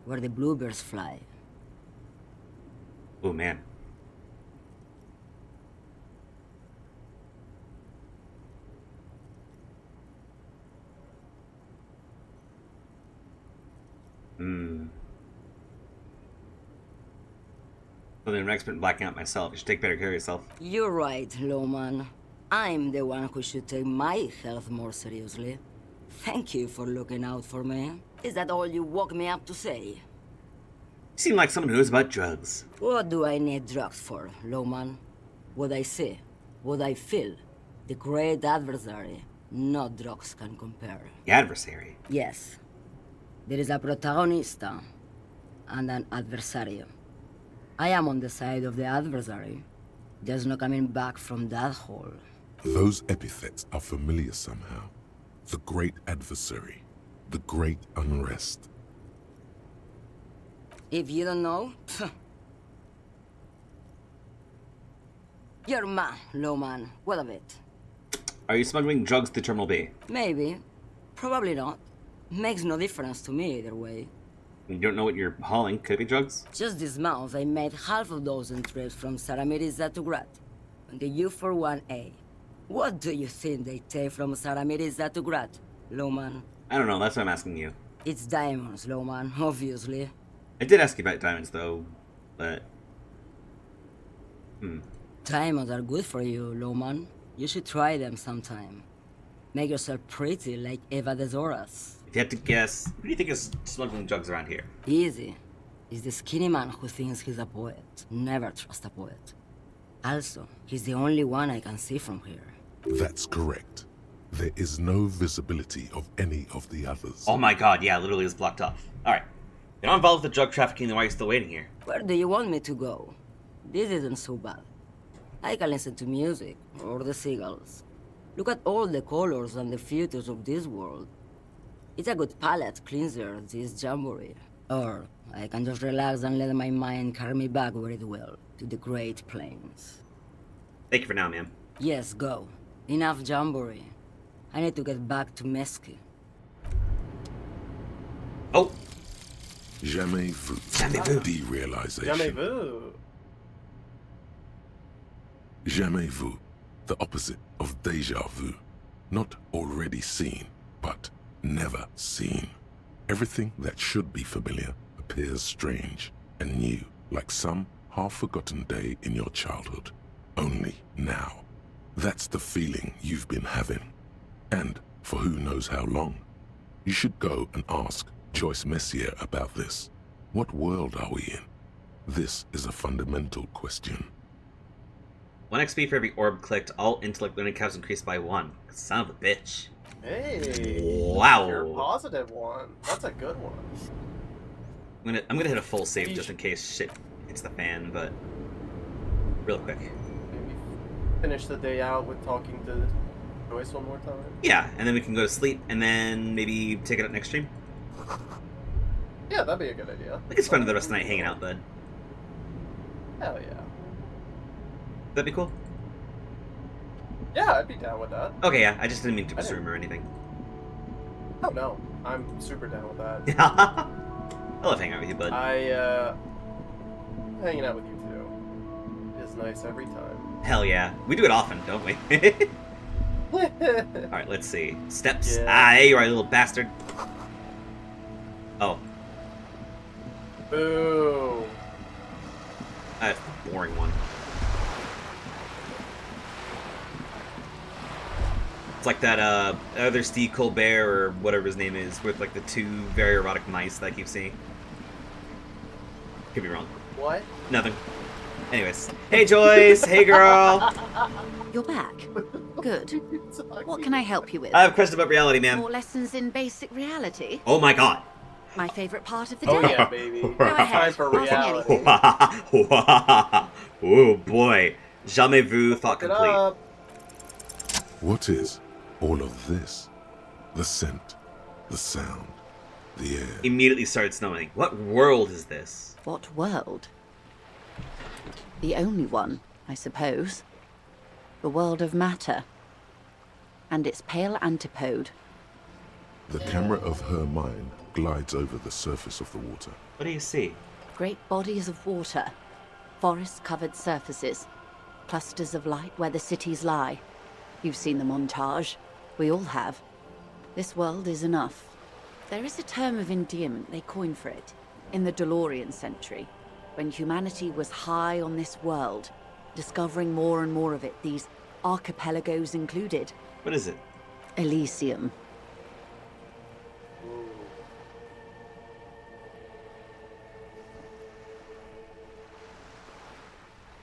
Where the bluebirds fly. Oh, man. I'm an expert in blacking out myself. You should take better care of yourself. You're right, Lowman. I'm the one who should take my health more seriously. Thank you for looking out for me. Is that all you woke me up to say? You seem like someone who knows about drugs. What do I need drugs for, Lowman? What I see, what I feel. The great adversary. No drugs can compare. The adversary? Yes. There is a protagonista and an adversario. I am on the side of the adversary. There's no coming back from that hole. Those epithets are familiar somehow. The great adversary. The great unrest. If you don't know, you're man, Lowman. What of it? Are you smuggling drugs to Terminal B? Maybe. Probably not. Makes no difference to me either way. You don't know what you're hauling. Could it be drugs? Just this month, I made half a dozen trips from Saramiris to Grad, on the U41A. What do you think they take from Saramiris to Grad, Lowman? I don't know. That's what I'm asking you. It's diamonds, Lowman, obviously. I did ask you about diamonds, though, but... Diamonds are good for you, Lowman. You should try them sometime. Make yourself pretty like Eva de Zoras. If you had to guess, who do you think is smuggling drugs around here? Easy. It's the skinny man who thinks he's a poet. Never trust a poet. Also, he's the only one I can see from here. That's correct. There is no visibility of any of the others. Oh my god, yeah, literally is blocked off. Alright. You're not involved with the drug trafficking, then why are you still waiting here? Where do you want me to go? This isn't so bad. I can listen to music, or the seagulls. Look at all the colors and the futures of this world. It's a good palate cleanser, this jamboree. Or I can just relax and let my mind carry me back where it will, to the Great Plains. Thank you for now, ma'am. Yes, go. Enough jamboree. I need to get back to Mesky. Oh! Jamais vu. Jamais vu. Derealization. Jamais vu. Jamais vu. The opposite of déjà vu. Not already seen, but never seen. Everything that should be familiar appears strange and new, like some half-forgotten day in your childhood. Only now. That's the feeling you've been having. And for who knows how long. You should go and ask Joyce Messier about this. What world are we in? This is a fundamental question. 1 XP for every orb clicked. All intellect learning caps increased by 1. Son of a bitch. Hey. Wow. You're a positive one. That's a good one. I'm gonna hit a full save just in case shit hits the fan, but real quick. Maybe finish the day out with talking to Joyce one more time. Yeah, and then we can go to sleep, and then maybe take it up next stream. Yeah, that'd be a good idea. We can spend the rest of the night hanging out, bud. Hell yeah. That'd be cool. Yeah, I'd be down with that. Okay, yeah, I just didn't mean to presume or anything. Oh no, I'm super down with that. I love hanging out with you, bud. Hanging out with you too is nice every time. Hell yeah. We do it often, don't we? Alright, let's see. Steps. Yeah. Ah, hey, you are, little bastard. Oh. Boo. That's a boring one. It's like that other Steve Colbert or whatever his name is with like the 2 very erotic mice that I keep seeing. Could be wrong. What? Nothing. Anyways. Hey Joyce! Hey girl! You're back. Good. What can I help you with? I have a question about reality, ma'am. More lessons in basic reality? Oh my god. My favorite part of the day. Oh yeah, baby. Go ahead. Time for reality. Oh boy. Jamais vu, thought Look it complete. up. What is all of this? The scent, the sound, the air. Immediately started snowing. What world is this? What world? The only one, I suppose. The world of matter. And its pale antipode. The camera of her mind glides over the surface of the water. What do you see? Great bodies of water, forest-covered surfaces, clusters of light where the cities lie. You've seen the montage. We all have. This world is enough. There is a term of endearment they coined for it in the DeLorean century, when humanity was high on this world, discovering more and more of it, these archipelagos included. What is it? ELYSIUM.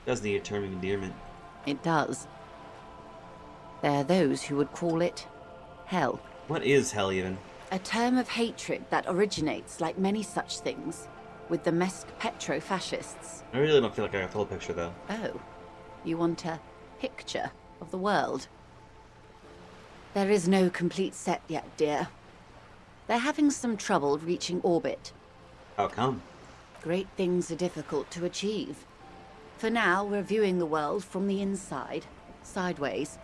Does need a term of endearment. It does. There are those who would call it hell. What is hell even? A term of hatred that originates, like many such things, with the Mesk petro-fascists. I really don't feel like I got the whole picture, though. Oh, you want a picture of the world? There is no complete set yet, dear. They're having some trouble reaching orbit. How come? Great things are difficult to achieve. For now, we're viewing the world from the inside, sideways.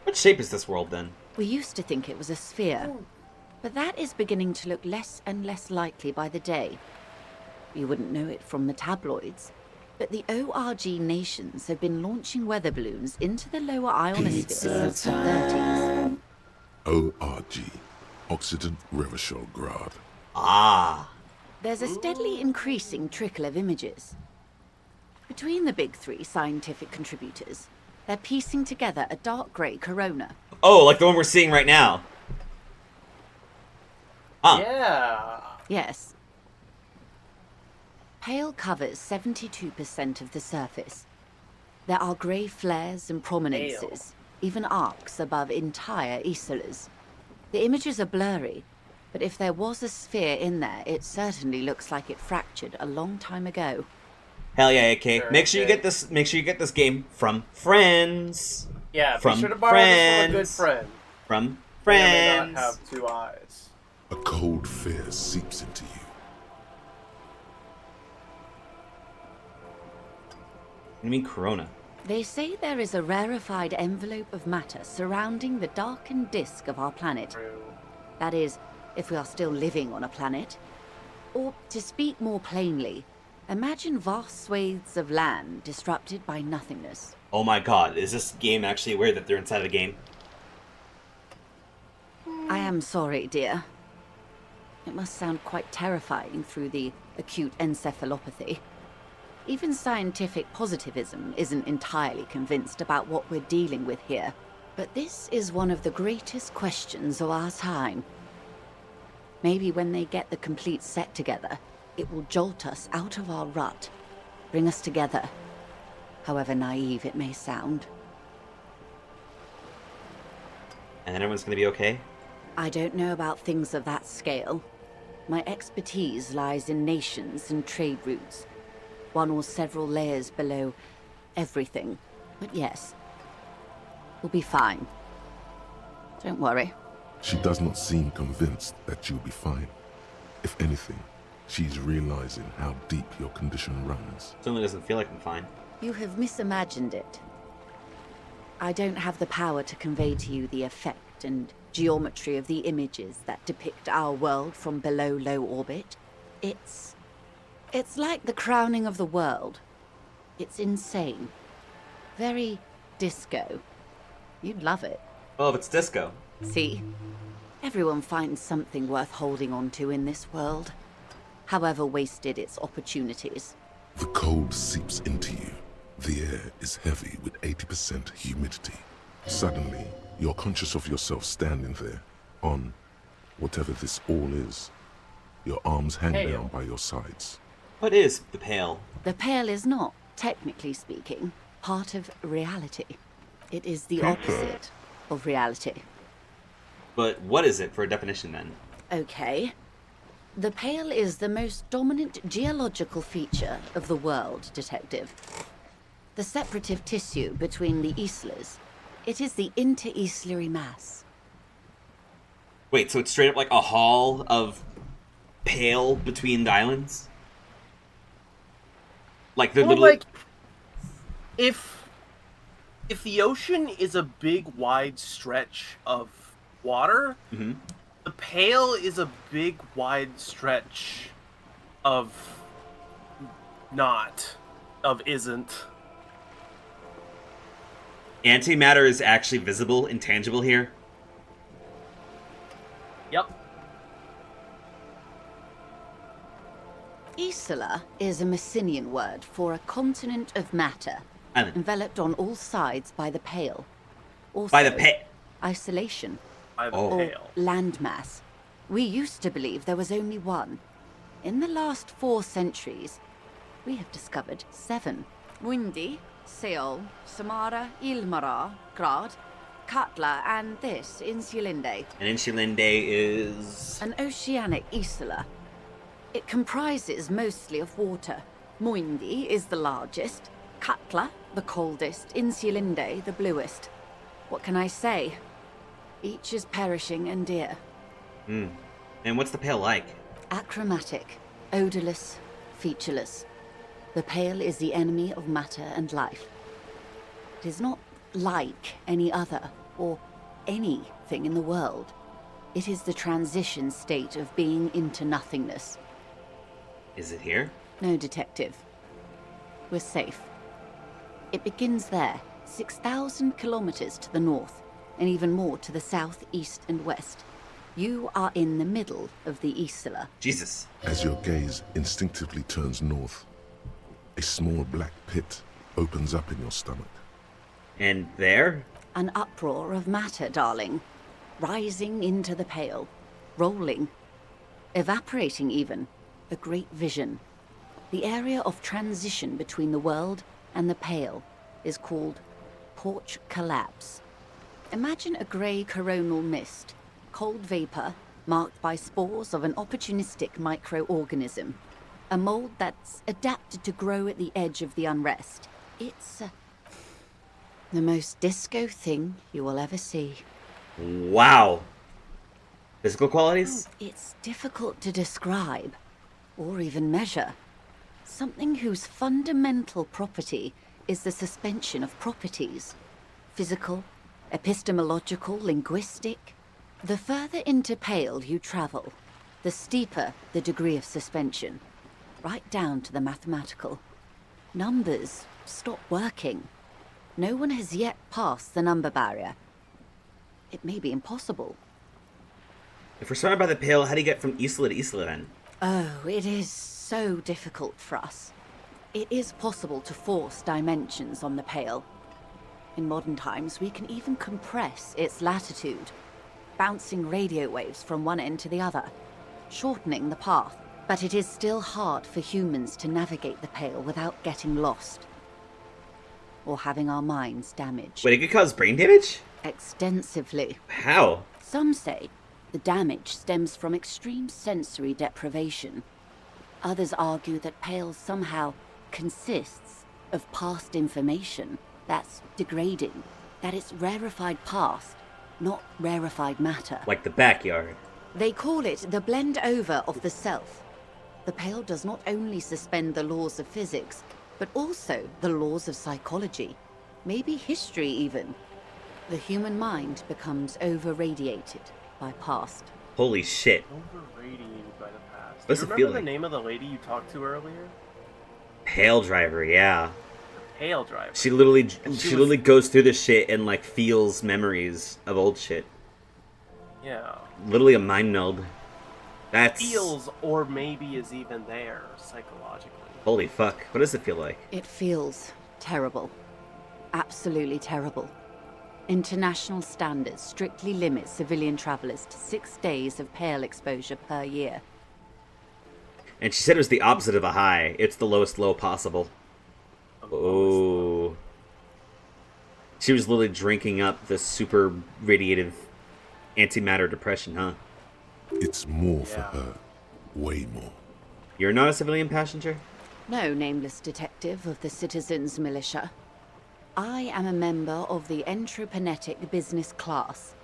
What shape is this world, then? We used to think it was a sphere, but that is beginning to look less and less likely by the day. You wouldn't know it from the tabloids, but the ORG nations have been launching weather balloons into the lower ionosphere since the 30s. ORG, Occident Revischol-Grad. Ah. There's a steadily increasing trickle of images. Between the big three scientific contributors, they're piecing together a dark grey corona. Oh, like the one we're seeing right now. Huh. Yeah. Yes. Pale covers 72% of the surface. There are grey flares and prominences, even arcs above entire isolas. The images are blurry, but if there was a sphere in there, it certainly looks like it fractured a long time ago. Hell yeah, AK. Make sure you get this. Make sure you get this game from friends. Yeah, from be sure to borrow this from a good friend. From May or may friends. not have two eyes. A cold fear seeps into you. You mean Corona? They say there is a rarefied envelope of matter surrounding the darkened disk of our planet. That is, if we are still living on a planet. Or, to speak more plainly, imagine vast swathes of land disrupted by nothingness. Oh my god, is this game actually aware that they're inside of a game? I am sorry, dear. It must sound quite terrifying through the acute encephalopathy. Even scientific positivism isn't entirely convinced about what we're dealing with here. But this is one of the greatest questions of our time. Maybe when they get the complete set together, it will jolt us out of our rut, bring us together, however naive it may sound. And then everyone's gonna be okay? I don't know about things of that scale. My expertise lies in nations and trade routes, one or several layers below everything. But yes, we'll be fine. Don't worry. She does not seem convinced that you'll be fine. If anything, she's realizing how deep your condition runs. Certainly doesn't feel like I'm fine. You have misimagined it. I don't have the power to convey to you the effect and geometry of the images that depict our world from below low orbit. It's like the crowning of the world. It's insane. Very disco. You'd love it. Oh, if it's disco. See? Everyone finds something worth holding on to in this world, however wasted its opportunities. The cold seeps into you. The air is heavy with 80% humidity. Suddenly, you're conscious of yourself standing there, on whatever this all is. Your arms hang down by your sides. What is the Pale? The Pale is not, technically speaking, part of reality. It is the opposite of reality. But what is it for a definition then? Okay. The Pale is the most dominant geological feature of the world, Detective. The separative tissue between the islas. It is the inter-islary mass. Wait, so it's straight up like a hall of pale between the islands? Like the little... like, if the ocean is a big, wide stretch of water, Mm-hmm. the Pale is a big, wide stretch of isn't. Antimatter is actually visible and tangible here. Yep. Isola is a Messinian word for a continent of matter, enveloped on all sides by the Pale. Also, by the Pale. Isolation. By the or Pale. landmass. We used to believe there was only one. In the last 4 centuries, we have discovered 7. Mundi, Seol, Samara, Ilmara, Grad, Katla, and this, Insulinde. And Insulinde is... an oceanic isola. It comprises mostly of water. Muindi is the largest, Katla the coldest, Insulinde the bluest. What can I say? Each is perishing and dear. And what's the Pale like? Achromatic, odorless, featureless. The Pale is the enemy of matter and life. It is not like any other, or anything in the world. It is the transition state of being into nothingness. Is it here? No, detective. We're safe. It begins there, 6,000 kilometers to the north, and even more to the south, east, and west. You are in the middle of the Isola. Jesus. As your gaze instinctively turns north, a small black pit opens up in your stomach. And there? An uproar of matter, darling. Rising into the Pale. Rolling. Evaporating even. A great vision. The area of transition between the world and the Pale is called Porch Collapse. Imagine a grey coronal mist. Cold vapor marked by spores of an opportunistic microorganism. A mold that's adapted to grow at the edge of the unrest. It's the most disco thing you will ever see. Wow. Physical qualities? It's difficult to describe, or even measure. Something whose fundamental property is the suspension of properties. Physical, epistemological, linguistic. The further into Pale you travel, the steeper the degree of suspension. Right down to the mathematical. Numbers stop working. No one has yet passed the number barrier. It may be impossible. If we're surrounded by the Pale, how do you get from Isola to Isola then? Oh, it is so difficult for us. It is possible to force dimensions on the Pale. In modern times, we can even compress its latitude, bouncing radio waves from one end to the other, shortening the path. But it is still hard for humans to navigate the Pale without getting lost. Or having our minds damaged. Wait, it could cause brain damage? Extensively. How? Some say the damage stems from extreme sensory deprivation. Others argue that Pale somehow consists of past information that's degrading, that it's rarefied past, not rarefied matter. Like the backyard. They call it the blend over of the self. The Pale does not only suspend the laws of physics, but also the laws of psychology, maybe history even. The human mind becomes over-radiated by past. Holy shit. Over-radiated by the past. What's Do you it remember feel the like? name of the lady you talked to earlier? Paledriver, yeah. Paledriver. She literally goes through this shit and like feels memories of old shit. Yeah. Literally a mind meld. That's Feels, or maybe is even there, psychologically. holy fuck. What does it feel like? It feels terrible. Absolutely terrible. International standards strictly limit civilian travelers to 6 days of Pale exposure per year. And she said it was the opposite of a high. It's the lowest low possible. Oh. She was literally drinking up the super radiative antimatter depression, huh? It's more for her. Way more. You're not a civilian passenger? No, nameless detective of the Citizens Militia. I am a member of the Entropanetic Business Class.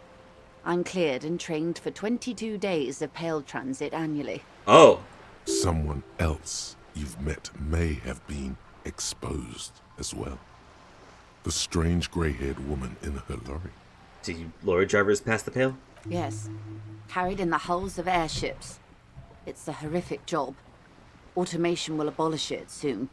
I'm cleared and trained for 22 days of Pale transit annually. Oh. Someone else you've met may have been exposed as well. The strange grey-haired woman in her lorry. Do you lorry drivers pass the Pale? Yes. Carried in the hulls of airships. It's a horrific job. Automation will abolish it soon.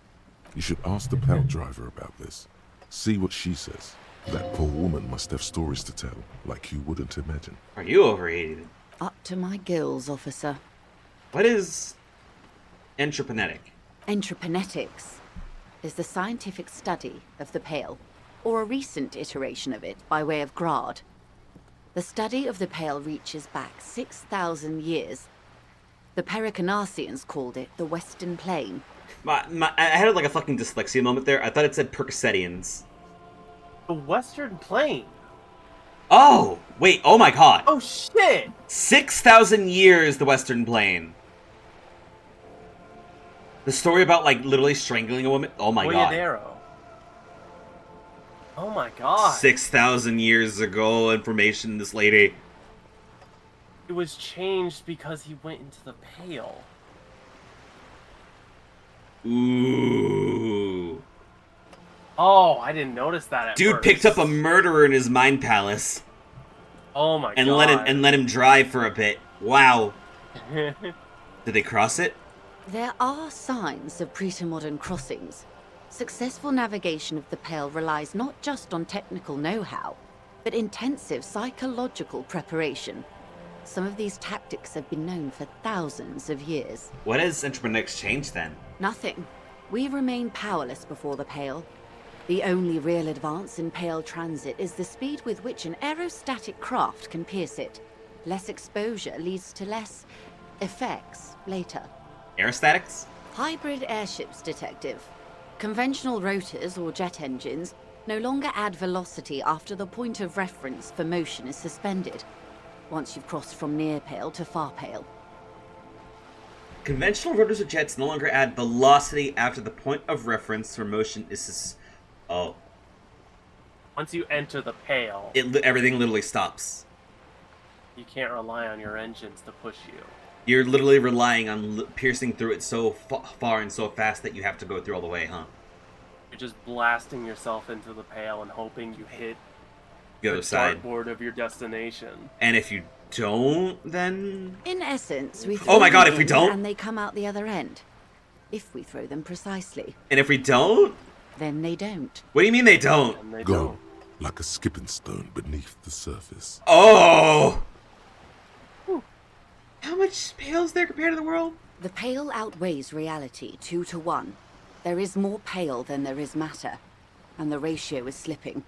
You should ask the Paledriver about this. See what she says. That poor woman must have stories to tell, like you wouldn't imagine. Are you overrated? Up to my gills, officer. What is entreprenetic? Entreprenetics is the scientific study of the Pale, or a recent iteration of it by way of Grad. The study of the Pale reaches back 6,000 years. The Pericarnassians called it the Western Plain. I had like a fucking dyslexia moment there. I thought it said Percocetians. The Western Plain? Oh! Wait, oh my god! Oh shit! 6,000 years, the Western Plain. The story about, like, literally strangling a woman? Oh my god. Oh my god. 6,000 years ago, information, this lady. It was changed because he went into the Pale. Ooh. Oh, I didn't notice that at Dude first. picked up a murderer in his mind palace. Oh my and god. let him drive for a bit. Wow. Did they cross it? There are signs of pre-modern crossings. Successful navigation of the Pale relies not just on technical know-how, but intensive psychological preparation. Some of these tactics have been known for thousands of years. What has entrepreneurs changed then? Nothing. We remain powerless before the Pale. The only real advance in Pale transit is the speed with which an aerostatic craft can pierce it. Less exposure leads to less effects later. Aerostatics? Hybrid airships, Detective. Conventional rotors or jet engines no longer add velocity after the point of reference for motion is suspended, once you've crossed from near Pale to far Pale. Conventional rotors or jets no longer add velocity after the point of reference for motion is Oh. Once you enter the Pale, Everything literally stops. you can't rely on your engines to push you. You're literally relying on piercing through it so far and so fast that you have to go through all the way, huh? You're just blasting yourself into the Pale and hoping you hit The other side. dartboard of your destination. And if you don't, then... In essence, we Oh my god, them if we in don't? and they come out the other end. If we throw them precisely. And if we don't? Then they don't. What do you mean they don't? Gone, like a skipping stone beneath the surface. Oh! How much Pale is there compared to the world? The Pale outweighs reality 2 to 1. There is more Pale than there is matter, and the ratio is slipping.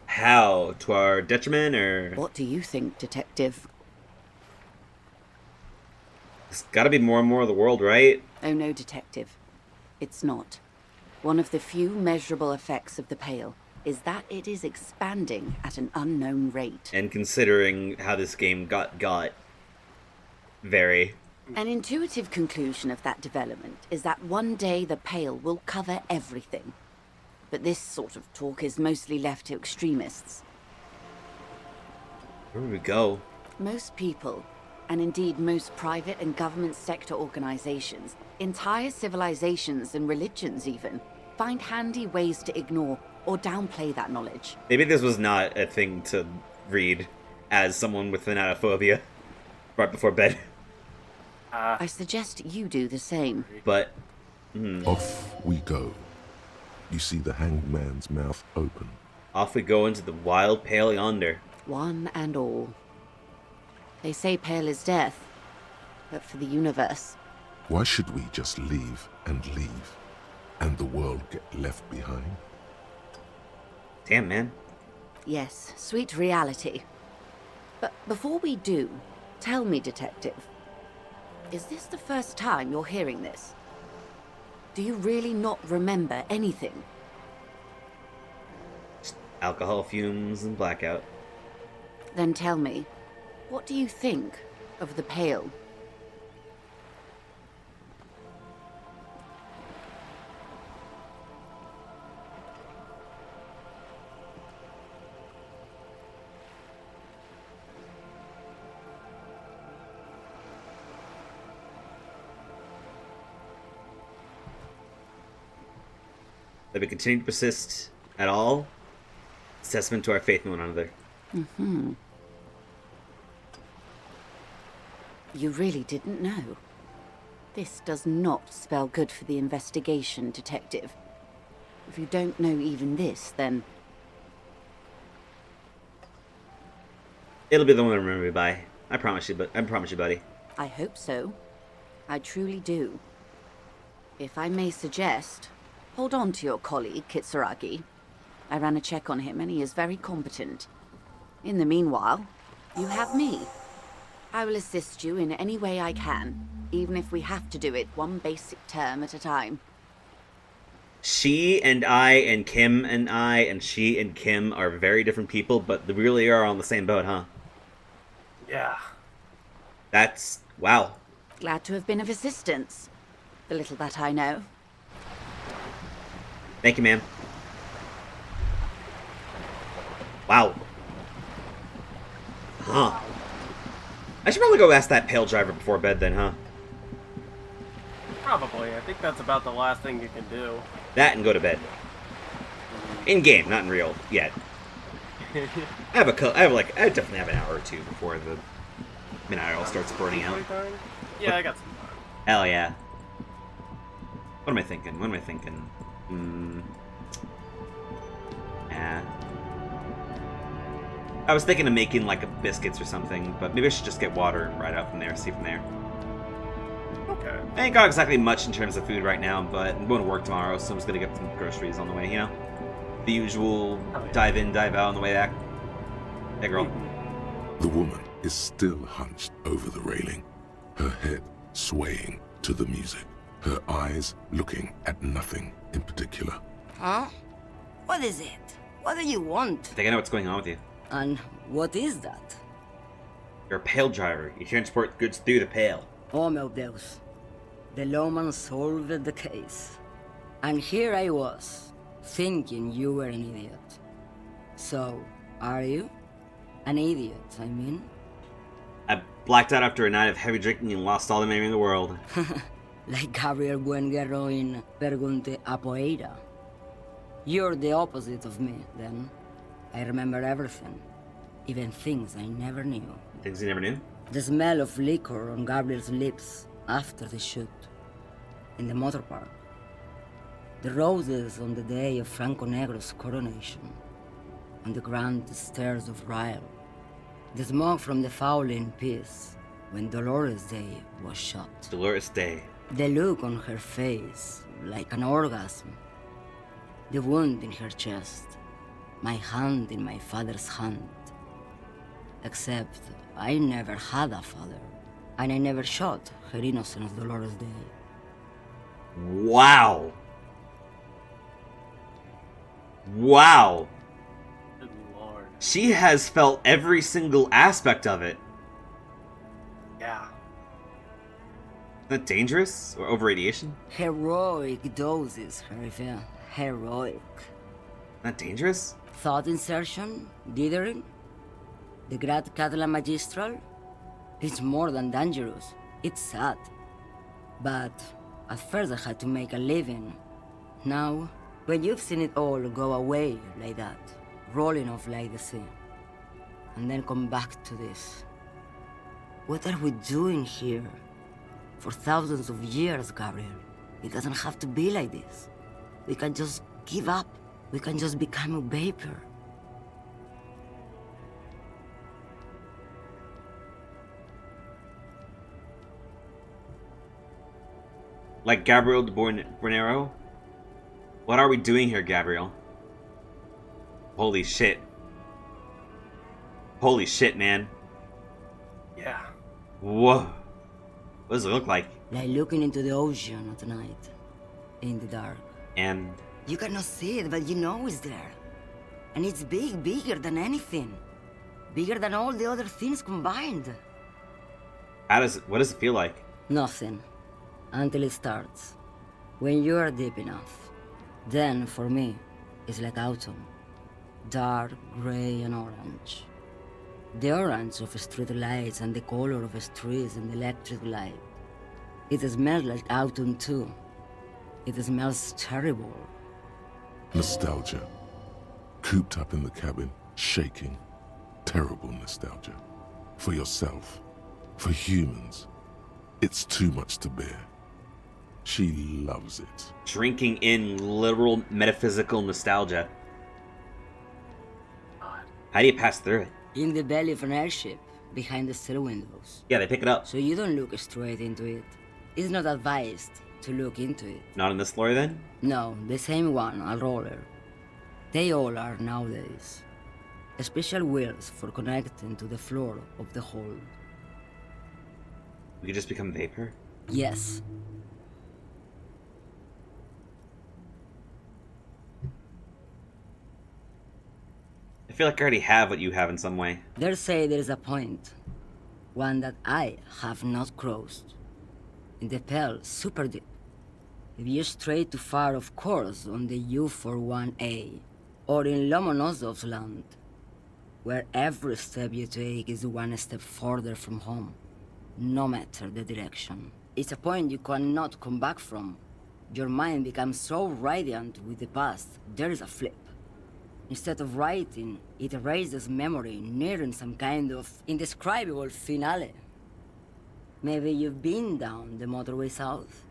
How? To our detriment, or...? What do you think, Detective? It's gotta be more and more of the world, right? Oh no, Detective. It's not. One of the few measurable effects of the Pale is that it is expanding at an unknown rate. And considering how this game got very... An intuitive conclusion of that development is that one day the Pale will cover everything. But this sort of talk is mostly left to extremists. Where would we go? Most people, and indeed most private and government sector organizations, entire civilizations and religions even, find handy ways to ignore or downplay that knowledge. Maybe this was not a thing to read as someone with thanatophobia right before bed. I suggest you do the same. But... Off we go. You see the hanged man's mouth open. Off we go into the wild Pale yonder. One and all. They say Pale is death, but for the universe. Why should we just leave, and the world get left behind? Damn, man. Yes, sweet reality. But before we do, tell me, Detective, is this the first time you're hearing this? Do you really not remember anything? Alcohol fumes and blackout. Then tell me, what do you think of the Pale? That we continue to persist at all, it's testament to our faith in one another. Mm-hmm. You really didn't know? This does not spell good for the investigation, Detective. If you don't know even this, then... It'll be the one to remember me by. I promise you, buddy. I hope so. I truly do. If I may suggest, hold on to your colleague, Kitsuragi. I ran a check on him and he is very competent. In the meanwhile, you have me. I will assist you in any way I can, even if we have to do it one basic term at a time. She and I and Kim and I and she and Kim are very different people, but they really are on the same boat, huh? Yeah. That's... wow. Glad to have been of assistance. The little that I know. Thank you, ma'am. Wow. Huh. I should probably go ask that Paledriver before bed then, huh? Probably. I think that's about the last thing you can do. That and go to bed. In game, not in real yet. I definitely have an hour or two before the midnight oil starts burning out. Yeah, I got some time. Hell yeah. What am I thinking? Yeah. I was thinking of making like a biscuits or something, but maybe I should just get water right out from there, see from there. Okay. I ain't got exactly much in terms of food right now, but I'm going to work tomorrow, so I'm just gonna get some groceries on the way, you know? The usual dive in, dive out on the way back. Hey, girl. The woman is still hunched over the railing, her head swaying to the music, her eyes looking at nothing in particular. Huh? What is it? What do you want? I think I know what's going on with you. And what is that? You're a Paledriver. You transport goods through the Pale. Oh, meu Deus. The lawman solved the case. And here I was, thinking you were an idiot. So, are you? An idiot, I mean? I blacked out after a night of heavy drinking and lost all the memory in the world. Like Gabriel Buenguerro in Pergunte a Poeira. You're the opposite of me, then. I remember everything. Even things I never knew. Things you never knew? The smell of liquor on Gabriel's lips after the shoot. In the motor park. The roses on the day of Franco Negro's coronation. On the grand stairs of Ryle. The smoke from the Fowling piece when Dolores Day was shot. Dolores Day. The look on her face, like an orgasm. The wound in her chest. My hand in my father's hand. Except I never had a father. And I never shot her innocent Dolores Day. Wow. Wow. Good lord. She has felt every single aspect of it. Yeah. Isn't that dangerous? Or over-radiation? Heroic doses, Harifia. Heroic. Isn't that dangerous? Thought insertion? Dithering? The Grad Catala Magistral? It's more than dangerous. It's sad. But at first I had to make a living. Now, when you've seen it all go away like that, rolling off like the sea, and then come back to this. What are we doing here? For thousands of years, Gabriel. It doesn't have to be like this. We can just give up. We can just become a vapor. Like Gabriel de Bornero? What are we doing here, Gabriel? Holy shit. Holy shit, man. Yeah. Whoa. What does it look like? Like looking into the ocean at night. In the dark. And... you cannot see it, but you know it's there. And it's big, bigger than anything. Bigger than all the other things combined. What does it feel like? Nothing. Until it starts. When you are deep enough. Then, for me, it's like autumn. Dark, gray, and orange. The orange of street lights and the color of streets and electric light. It smells like autumn too. It smells terrible. Nostalgia. Cooped up in the cabin, shaking. Terrible nostalgia. For yourself. For humans, it's too much to bear. She loves it. Drinking in literal metaphysical nostalgia. How do you pass through it? In the belly of an airship, behind the stair windows. Yeah, they pick it up. So you don't look straight into it. It's not advised to look into it. Not in this lore, then? No, the same one, a roller. They all are nowadays. Special wheels for connecting to the floor of the hold. We could just become vapor? Yes. I feel like I already have what you have in some way. They say there is a point. One that I have not crossed. In the Pale, super deep. If you stray too far, of course, on the U41A, or in Lomonosov's land, where every step you take is one step further from home, no matter the direction. It's a point you cannot come back from. Your mind becomes so radiant with the past, there is a flip. Instead of writing, it erases memory, nearing some kind of indescribable finale. Maybe you've been down the motorway south?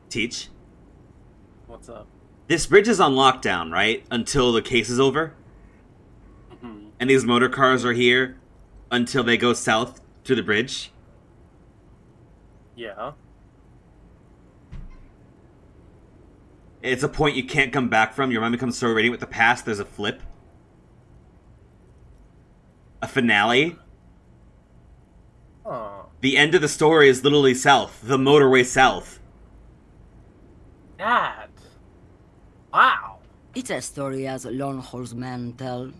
Teach? What's up? This bridge is on lockdown, right? Until the case is over? Mm-hmm. And these motor cars are here until they go south to the bridge? Yeah. It's a point you can't come back from. Your mind becomes so radiant with the past, there's a flip. A finale. Oh. The end of the story is literally south. The motorway south. That. Wow. It's a story as lone horsemen tell.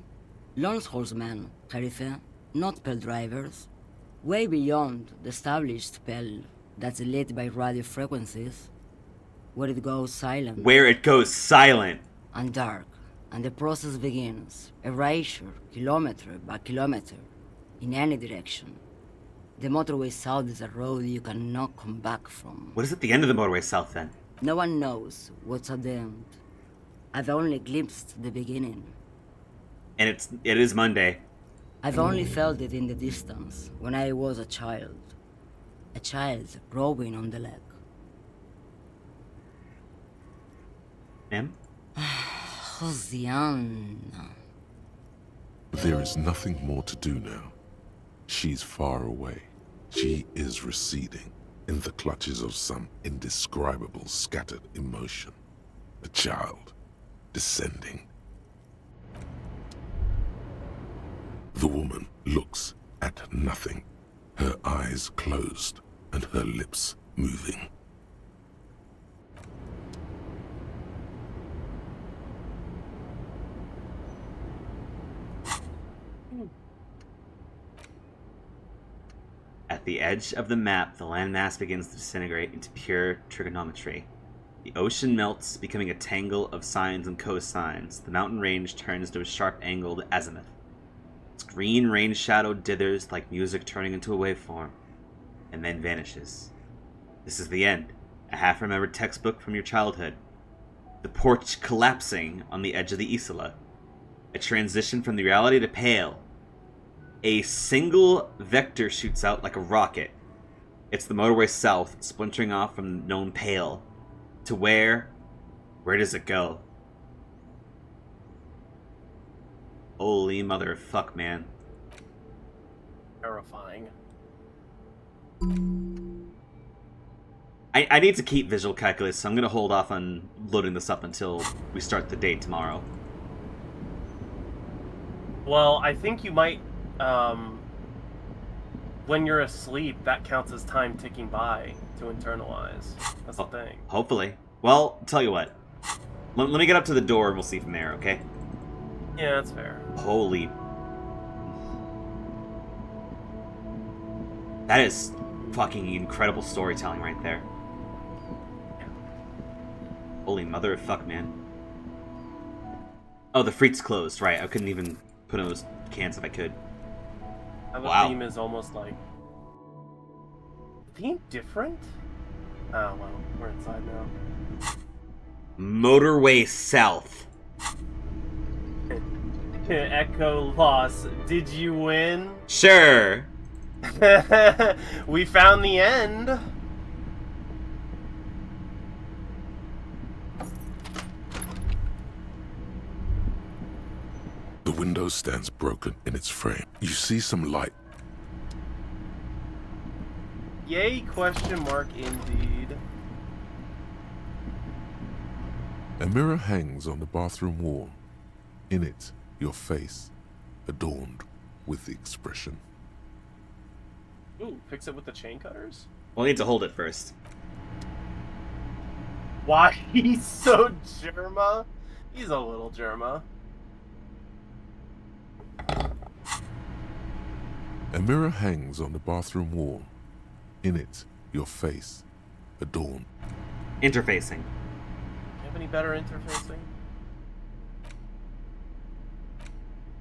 Lone horsemen, Sheriff, not Paledrivers. Way beyond the established Pale that's lit by radio frequencies. Where it goes silent. Where it goes silent. And dark. And the process begins. Erasure, kilometer by kilometer. In any direction. The motorway south is a road you cannot come back from. What is at the end of the motorway south, then? No one knows what's at the end. I've only glimpsed the beginning. And it is Monday. I've only felt it in the distance, when I was a child. A child rowing on the lake. Ma'am? Josiana. There is nothing more to do now. She's far away. She is receding in the clutches of some indescribable scattered emotion. A child descending. The woman looks at nothing, her eyes closed and her lips moving. At the edge of the map, the landmass begins to disintegrate into pure trigonometry. The ocean melts, becoming a tangle of sines and cosines. The mountain range turns to a sharp angled azimuth. Its green rain shadow dithers like music turning into a waveform, and then vanishes. This is the end, a half-remembered textbook from your childhood. The porch collapsing on the edge of the Isola. A transition from the reality to Pale. A single vector shoots out like a rocket. It's the motorway south, splintering off from known Pale. To where? Where does it go? Holy motherfuck, man. Terrifying. I need to keep visual calculus, so I'm going to hold off on loading this up until we start the day tomorrow. Well, I think you might, when you're asleep, that counts as time ticking by to internalize. That's the thing. Hopefully. Well, tell you what. Let me get up to the door and we'll see from there, okay? Yeah, that's fair. Holy... That is fucking incredible storytelling right there. Holy mother of fuck, man. Oh, the freak's closed, right. I couldn't even put in those cans if I could. And the Wow. theme is almost like... Theme different? Oh, well, we're inside now. Motorway South. Echo loss. Did you win? Sure. We found the end. The window stands broken in its frame. You see some light. Yay, question mark indeed. A mirror hangs on the bathroom wall. In it, your face, adorned with the expression. Ooh, fix it with the chain cutters? We'll need to hold it first. Why he's so Germa? He's a little Germa. A mirror hangs on the bathroom wall. In it, your face, adorned. Interfacing. You have any better interfacing?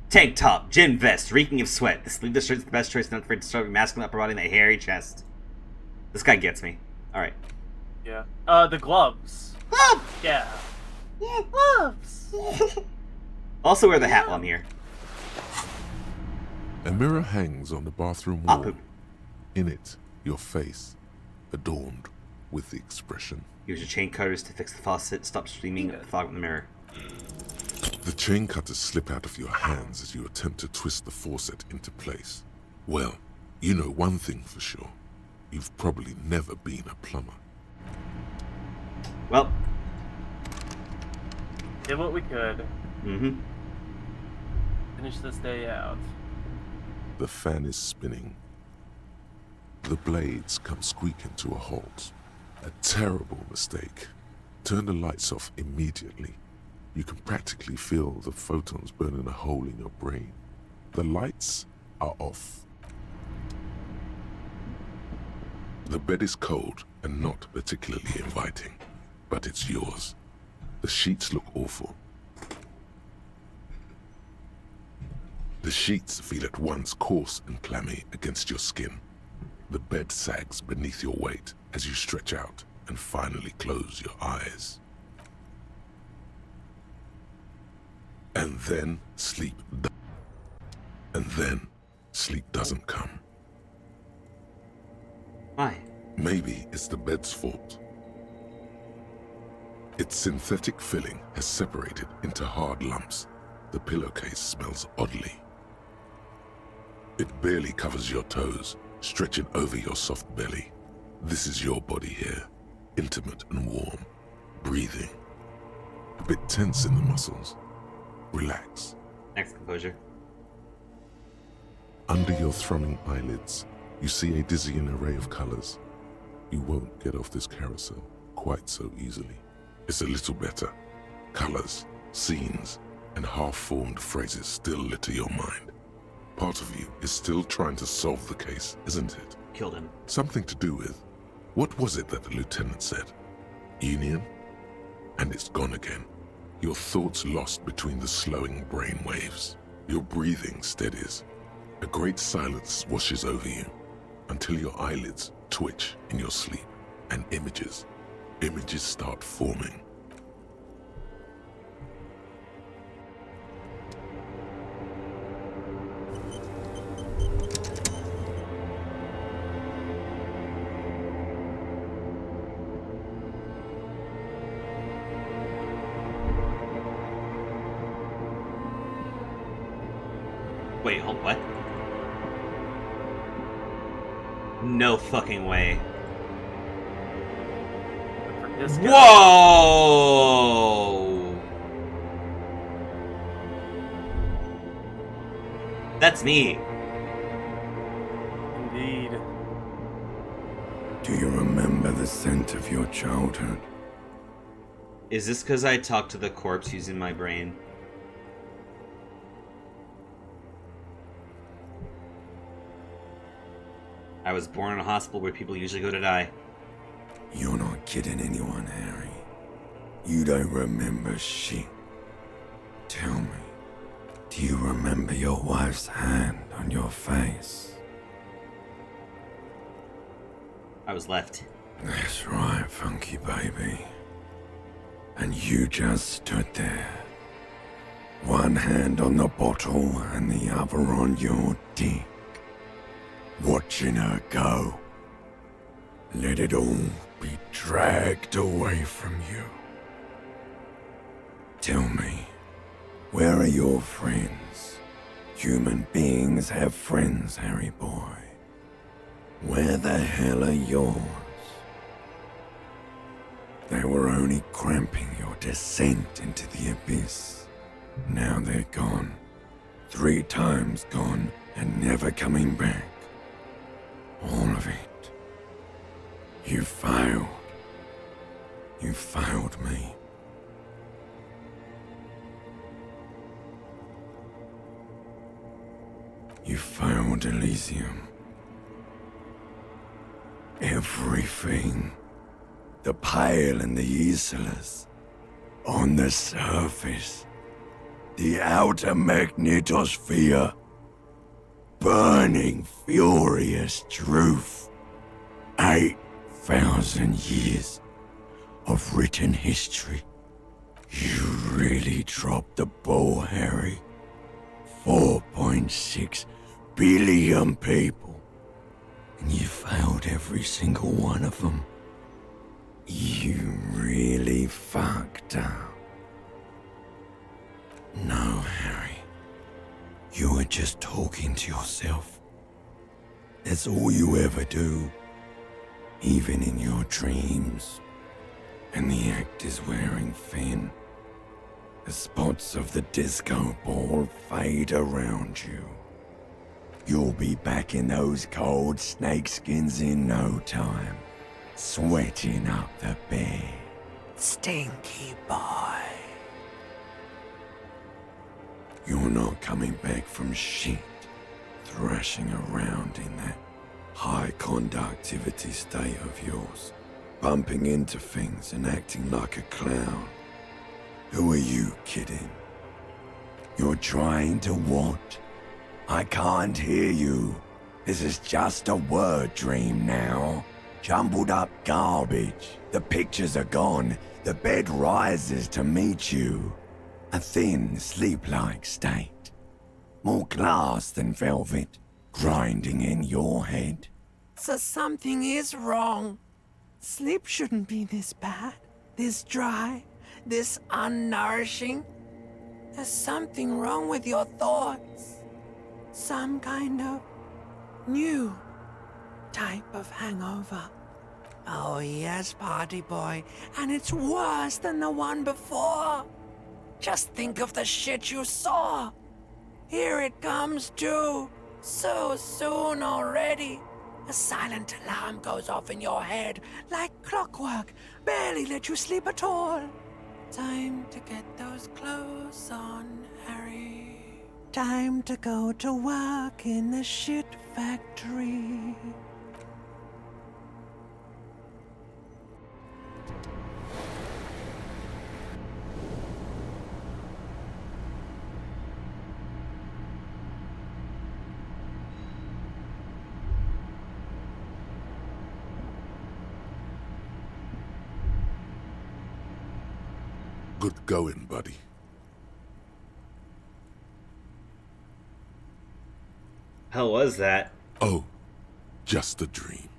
Tank top, gym vest, reeking of sweat. The sleeveless shirt is the best choice, not for disturbing masculine upper body and that hairy chest. This guy gets me. Alright. Yeah. The gloves. Gloves! Yeah. Gloves! Also wear the hat while I'm here. A mirror hangs on the bathroom wall. In it, your face, adorned with the expression. Use your chain cutters to fix the faucet. Stop streaming fog in the mirror. The chain cutters slip out of your hands as you attempt to twist the faucet into place. Well, you know one thing for sure. You've probably never been a plumber. Well. Did what we could. Mm-hmm. Finish this day out. The fan is spinning. The blades come squeaking to a halt. A terrible mistake. Turn the lights off immediately. You can practically feel the photons burning a hole in your brain. The lights are off. The bed is cold and not particularly inviting, but it's yours. The sheets look awful. The sheets feel at once coarse and clammy against your skin. The bed sags beneath your weight as you stretch out and finally close your eyes. And then sleep doesn't come. Why? Maybe it's the bed's fault. Its synthetic filling has separated into hard lumps. The pillowcase smells oddly. It barely covers your toes, stretching over your soft belly. This is your body here, intimate and warm, breathing. A bit tense in the muscles. Relax. Next composure. Under your thrumming eyelids, you see a dizzying array of colors. You won't get off this carousel quite so easily. It's a little better. Colors, scenes, and half-formed phrases still litter your mind. Part of you is still trying to solve the case, isn't it? Killed him. Something to do with, what was it that the lieutenant said? Union? And it's gone again. Your thoughts lost between the slowing brain waves. Your breathing steadies. A great silence washes over you until your eyelids twitch in your sleep and images start forming. Wait, hold, what? No fucking way. Whoa! That's me. Indeed. Do you remember the scent of your childhood? Is this because I talked to the corpse using my brain? I was born in a hospital where people usually go to die. You're not kidding anyone, Harry. You don't remember shit. Tell me, do you remember your wife's hand on your face? I was left. That's right, funky baby. And you just stood there, One hand on the bottle and the other on your dick. Watching her go. Let it all be dragged away from you. Tell me, where are your friends? Human beings have friends, Harry boy. Where the hell are yours? They were only cramping your descent into the abyss. Now they're gone. 3 times gone and never coming back. All of it. You failed. You failed me. You failed Elysium. Everything. The Pale and the Isolas. On the surface. The outer magnetosphere. Burning, furious truth. 8,000 years of written history. You really dropped the ball, Harry. 4.6 billion people. And you failed every single one of them. You really fucked up. No, Harry. You were just talking to yourself. That's all you ever do. Even in your dreams. And the act is wearing thin. The spots of the disco ball fade around you. You'll be back in those cold snakeskins in no time. Sweating up the bed. Stinky boy. You're not coming back from shit. Thrashing around in that high conductivity state of yours. Bumping into things and acting like a clown. Who are you kidding? You're trying to what? I can't hear you. This is just a word dream now. Jumbled up garbage. The pictures are gone. The bed rises to meet you. A thin, sleep-like state. More glass than velvet. Grinding in your head. So something is wrong. Sleep shouldn't be this bad, this dry, this unnourishing. There's something wrong with your thoughts. Some kind of new type of hangover. Oh yes, party boy, and it's worse than the one before. Just think of the shit you saw. Here it comes too, so soon already. A silent alarm goes off in your head like clockwork, barely let you sleep at all. Time to get those clothes on, Harry. Time to go to work in the shit factory. Good going, buddy. How was that? Oh, just a dream.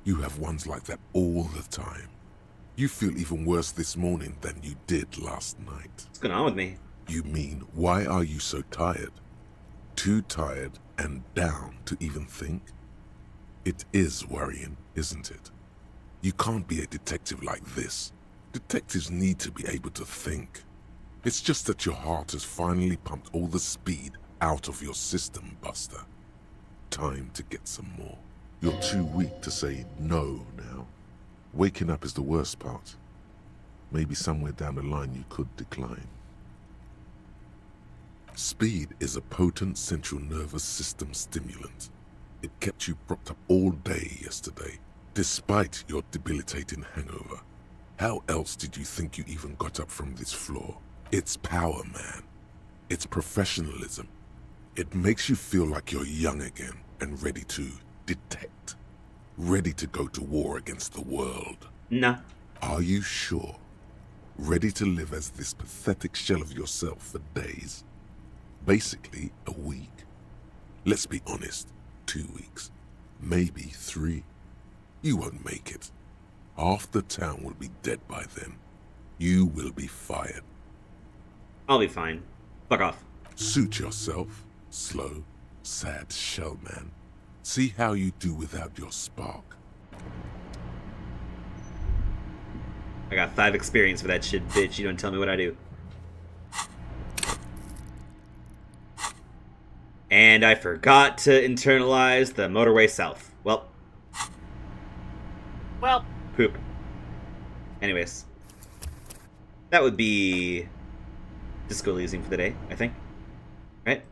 You have ones like that all the time. You feel even worse this morning than you did last night. What's going on with me? You mean, why are you so tired? Too tired and down to even think? It is worrying, isn't it? You can't be a detective like this. Detectives need to be able to think. It's just that your heart has finally pumped all the speed out of your system, Buster. Time to get some more. You're too weak to say no now. Waking up is the worst part. Maybe somewhere down the line you could decline. Speed is a potent central nervous system stimulant. It kept you propped up all day yesterday, despite your debilitating hangover. How else did you think you even got up from this floor? It's power, man. It's professionalism. It makes you feel like you're young again and ready to detect. Ready to go to war against the world. Nah. Are you sure? ready to live as this pathetic shell of yourself for days. Basically, a week. Let's be honest, 2 weeks. Maybe 3. You won't make it. Half the town will be dead by then. You will be fired. I'll be fine. Fuck off. Suit yourself, slow, sad shell man. See how you do without your spark. I got 5 experience for that shit, bitch. You don't tell me what I do. And I forgot to internalize the motorway south. Well. Poop. Anyways. That would be Disco Elysium for the day, I think. Right?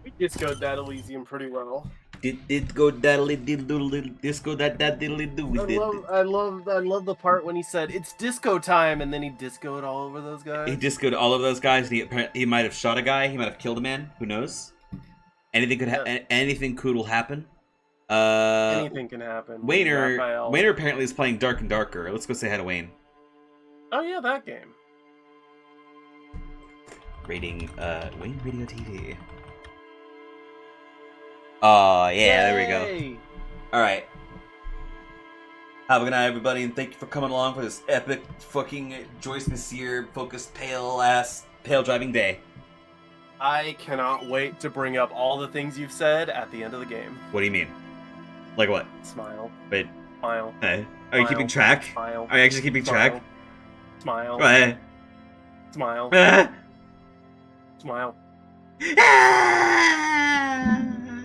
We discoed that Elysium pretty well. Did go daddly diddle disco that diddly do. I love the part when he said it's disco time, and then he discoed all over those guys. He discoed all of those guys. He might have shot a guy. He might have killed a man. Who knows? Anything could anything cool will happen. Anything can happen. Wayner apparently is playing Dark and Darker. Let's go say hi to Wayne. Oh yeah, that game. Rating Wayne Radio TV. Oh, yeah, there we go. Alright. Have a good night, everybody, and thank you for coming along for this epic fucking Joyce Messier focused pale driving day. I cannot wait to bring up all the things you've said at the end of the game. What do you mean? Like what? Smile. Wait. Smile. Hey. Are you keeping track? Smile. Are you actually keeping track? Smile. Go ahead. Smile. Smile.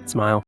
Smile.